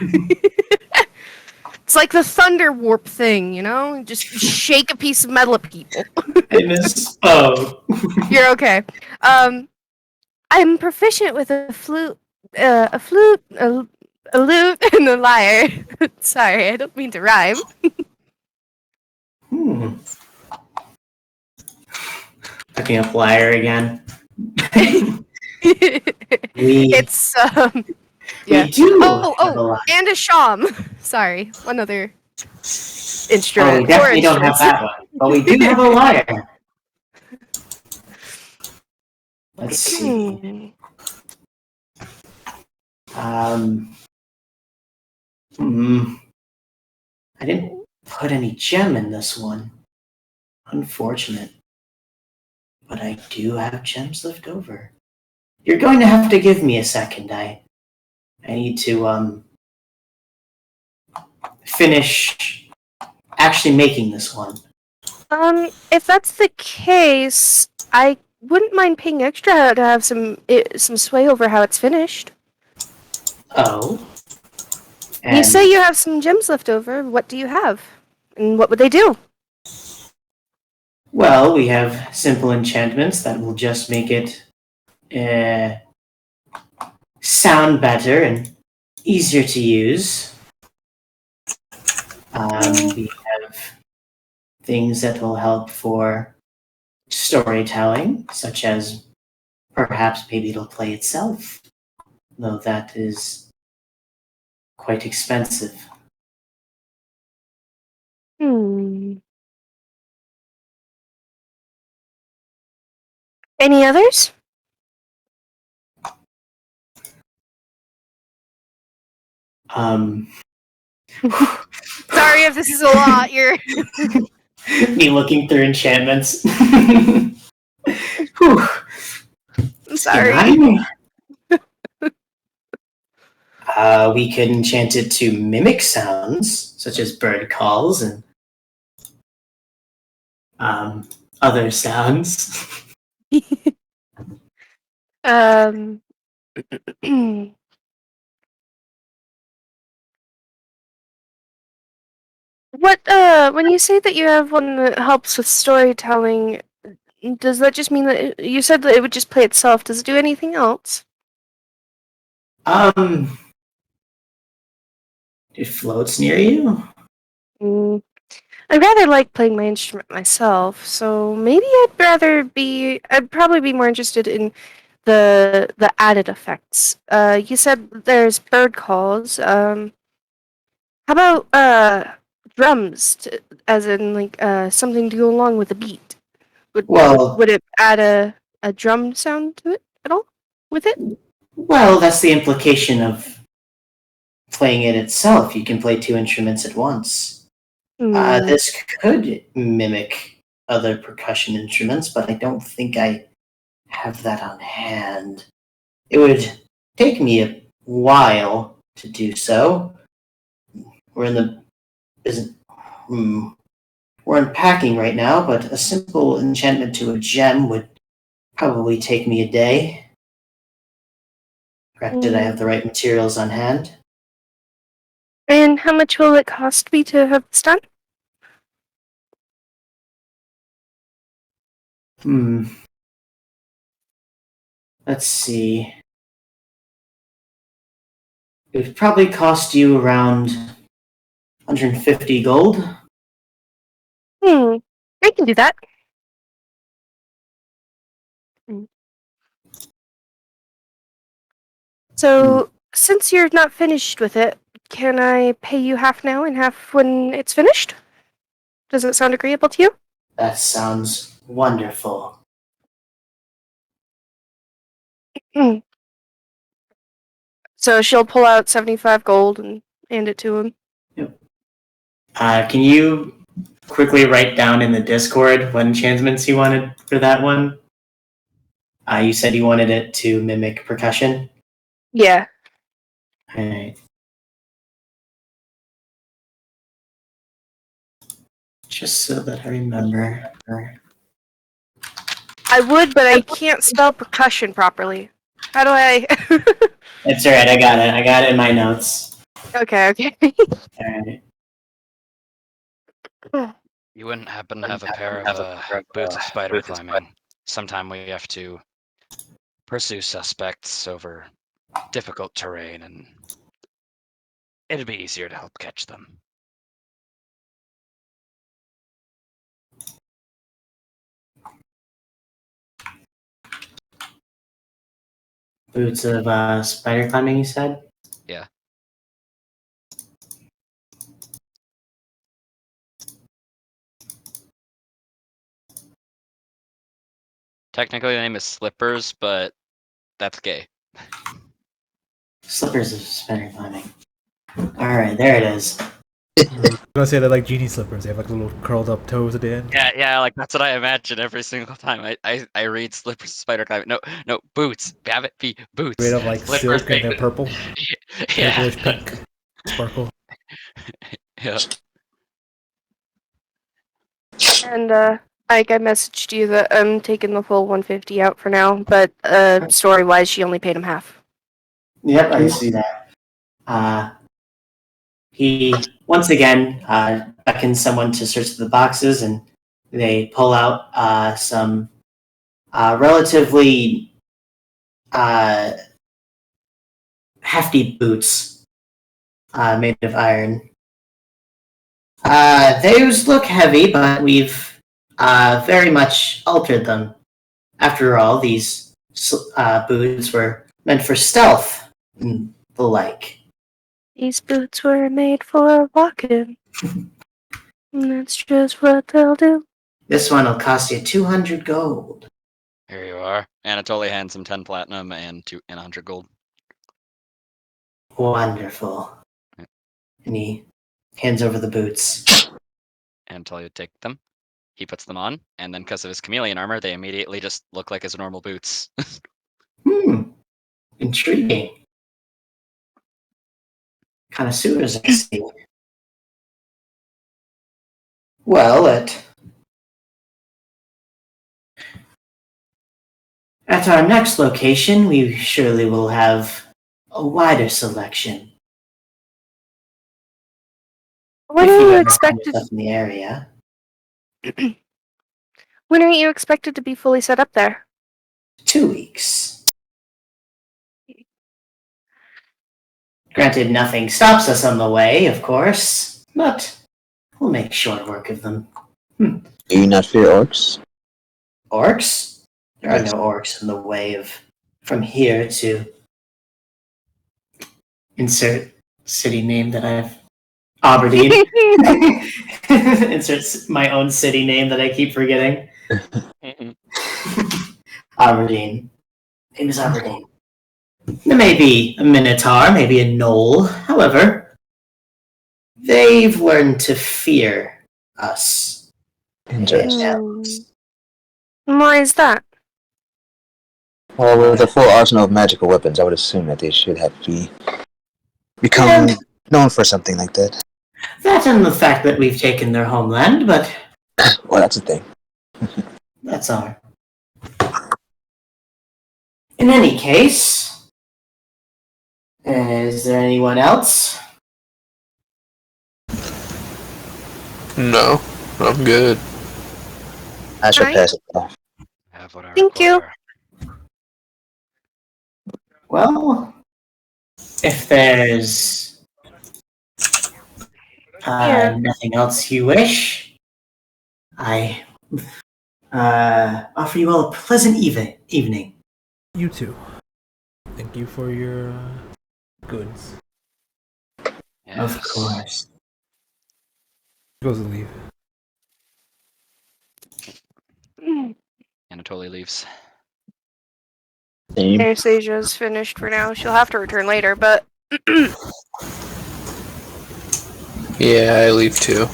It's like the thunder warp thing, you know? Just shake a piece of metal at people. I misspoke. You're okay. I'm proficient with a flute, a lute, and a lyre. Sorry, I don't mean to rhyme. Looking up liar again. It's yeah. We do have a Oh, liar. and a sham. Sorry, one other instrument. Oh, we definitely don't have that one. But we do have a liar. Let's see. I didn't put any gem in this one. Unfortunate. But I do have gems left over. You're going to have to give me a second. I need to finish actually making this one. If that's the case, I wouldn't mind paying extra to have some sway over how it's finished. Oh. You say you have some gems left over. What do you have? And what would they do? Well, we have simple enchantments that will just make it sound better and easier to use. We have things that will help for storytelling, such as perhaps maybe it'll play itself, though that is quite expensive. Hmm. Any others? Um, Sorry if this is a lot. You're me looking through enchantments. Whew. I'm sorry. We could enchant it to mimic sounds, such as bird calls and other sounds. um. What when you say that you have one that helps with storytelling, does that just mean that you said that it would just play itself? Does it do anything else? It floats near you. I rather like playing my instrument myself, so maybe I'd probably be more interested in the added effects. You said there's bird calls. How about drums, as in like something to go along with the beat? Would it add a drum sound to it at all with it? Well, that's the implication of playing it itself. You can play two instruments at once. This could mimic other percussion instruments, but I don't think I have that on hand. It would take me a while to do so. We're unpacking right now, but a simple enchantment to a gem would probably take me a day. Granted, I have the right materials on hand. And how much will it cost me to have this done? Let's see. It would probably cost you around 150 gold. I can do that. So, since you're not finished with it, can I pay you half now and half when it's finished? Does it sound agreeable to you? That sounds wonderful. So she'll pull out 75 gold and hand it to him. Yep. Can you quickly write down in the Discord what enchantments you wanted for that one? You said you wanted it to mimic percussion? Yeah. Alright. Just so that I remember. I would, but I can't spell percussion properly. How do I... It's alright, I got it. I got it in my notes. Okay. Alright. You wouldn't happen to have a pair of boots of spider climbing. Sometime we have to pursue suspects over difficult terrain, and it'd be easier to help catch them. Boots of spider climbing, you said? Yeah. Technically, the name is Slippers, but that's gay. Slippers of spider climbing. Alright, there it is. I'm gonna say they're like genie slippers. They have like little curled up toes at the end. Yeah, like that's what I imagine every single time I read Slippers Spider Climbing. No, boots. Have it be boots. Made of like Slippers, silk and they're purple. Yeah. Purplish pink. Sparkle. Yeah. And, I messaged you that I'm taking the full 150 out for now, but, story-wise, she only paid him half. Yep, I see that. He, once again, beckons someone to search the boxes, and they pull out some relatively hefty boots made of iron. Those look heavy, but we've very much altered them. After all, these boots were meant for stealth and the like. These boots were made for walking. And that's just what they'll do. This one will cost you 200 gold. Here you are. Anatoly hands him 10 platinum and 100 gold. Wonderful. And he hands over the boots. Anatoly would take them. He puts them on, and then because of his chameleon armor, they immediately just look like his normal boots. Intriguing. Connoisseurs, I see. Well, at our next location, we surely will have a wider selection. When If are you ever find expected? yourself in the area? When are you expected to be fully set up there? 2 weeks. Granted, nothing stops us on the way, of course, but we'll make short work of them. Do you not fear orcs? Orcs? There are Yes. no orcs in the way of from here to insert city name that I've Aberdeen. Insert my own city name that I keep forgetting. Aberdeen. Name is Aberdeen. There may be a minotaur, maybe a gnoll. However, they've learned to fear us. Interesting. Why is that? Well, with a full arsenal of magical weapons, I would assume that they should have become known for something like that. That and the fact that we've taken their homeland, but Well, that's the thing. that's all. In any case, is there anyone else? No, I'm good. I shall Alright. pass it off. Have what I Thank you. require. Well, if there's Yeah. nothing else you wish, I offer you all a pleasant evening. You too. Thank you for your goods. Of Yes. course. Goes to leave. Anatoly leaves. Same. Anastasia's finished for now. She'll have to return later, but Yeah, I leave too.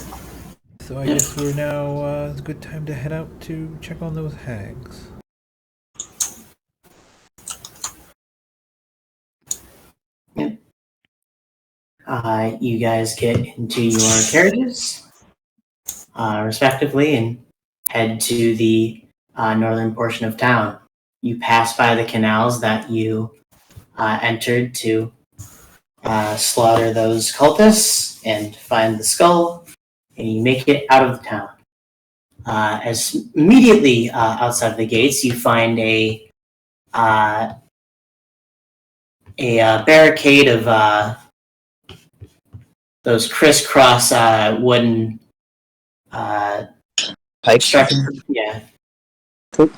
So I guess we're now it's a good time to head out to check on those hags. You guys get into your carriages, respectively, and head to the northern portion of town. You pass by the canals that you entered to slaughter those cultists and find the skull, and you make it out of the town. As immediately outside the gates, you find a barricade of those crisscross wooden Pipes? structure. Yeah. Cool.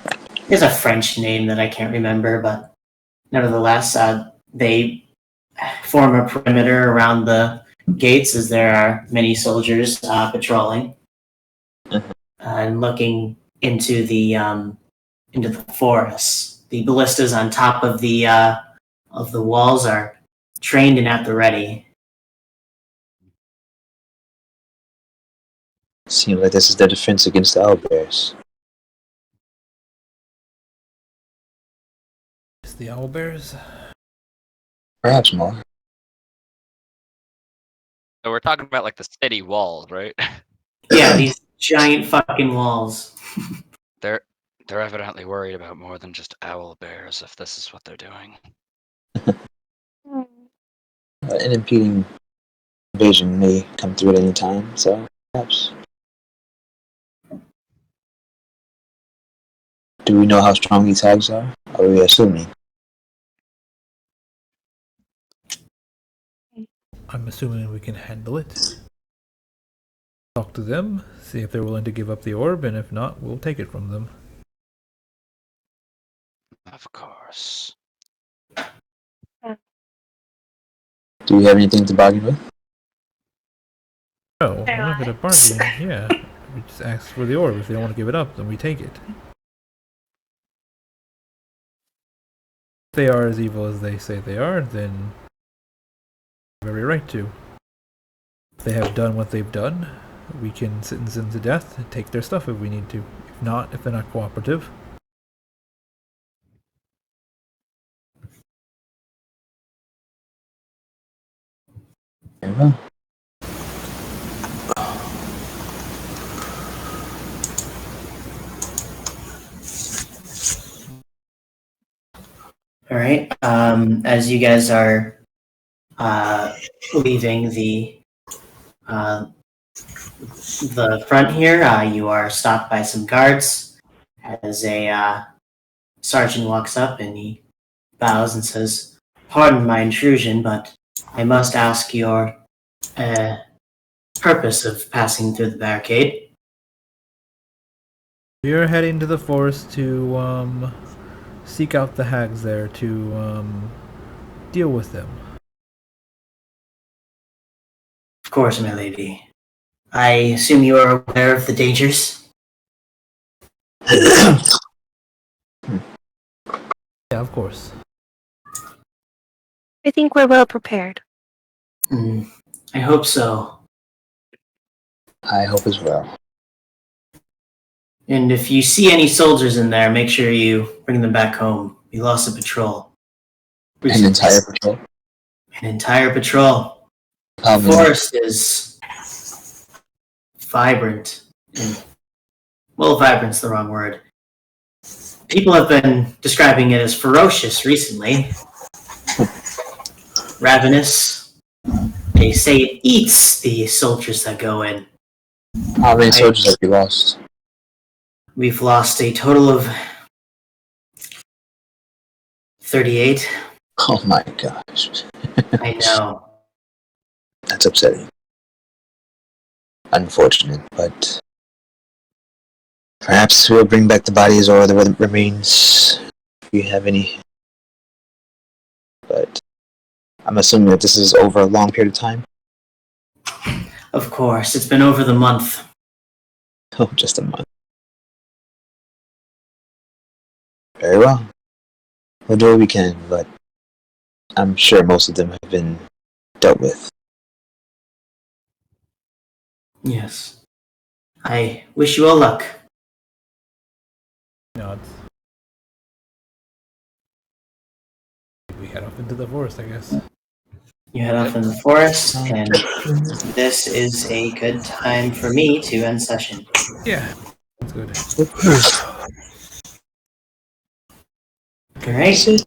There's a French name that I can't remember, but nevertheless, they form a perimeter around the gates as there are many soldiers patrolling and looking into the forest. The ballistas on top of the walls are trained and at the ready. Seems like this is their defense against the owlbears. It's the owlbears. Perhaps more. So we're talking about like the city walls, right? Yeah, these giant fucking walls. They're evidently worried about more than just owl bears if this is what they're doing. An impeding invasion may come through at any time, so perhaps. Do we know how strong these hags are? Or are we assuming? I'm assuming we can handle it. talk to them, see if they're willing to give up the orb, and if not, we'll take it from them. Of course. Do you have anything to bargain with? No, we're not gonna bargain. Yeah, we just ask for the orb. If they don't want to give it up, then we take it. If they are as evil as they say they are, then we have every right to. If they have done what they've done, we can sentence them to death and take their stuff if we need to. If not, if they're not cooperative. Very well. All right. As you guys are leaving the front here, you are stopped by some guards. As a sergeant walks up and he bows and says, "Pardon my intrusion, but I must ask your purpose of passing through the barricade." We are heading to the forest to seek out the hags there to deal with them. Of course, my lady. I assume you are aware of the dangers? Yeah, of course. I think we're well prepared. I hope so. I hope as well. And if you see any soldiers in there, make sure you bring them back home. We lost a patrol. An entire patrol? An entire patrol. How The many? forest is vibrant. Well, vibrant's the wrong word. People have been describing it as ferocious recently. Ravenous. They say it eats the soldiers that go in. How many soldiers have you lost? We've lost a total of 38. Oh my gosh. I know. That's upsetting. Unfortunate, but perhaps we'll bring back the bodies or the remains if you have any. But I'm assuming that this is over a long period of time. Of course, it's been over the month. Oh, just a month. Very well. We'll do what we can, but I'm sure most of them have been dealt with. Yes. I wish you all luck. Nods. We head off into the forest, I guess. You head off in the forest, and this is a good time for me to end session. Yeah, that's good. All right.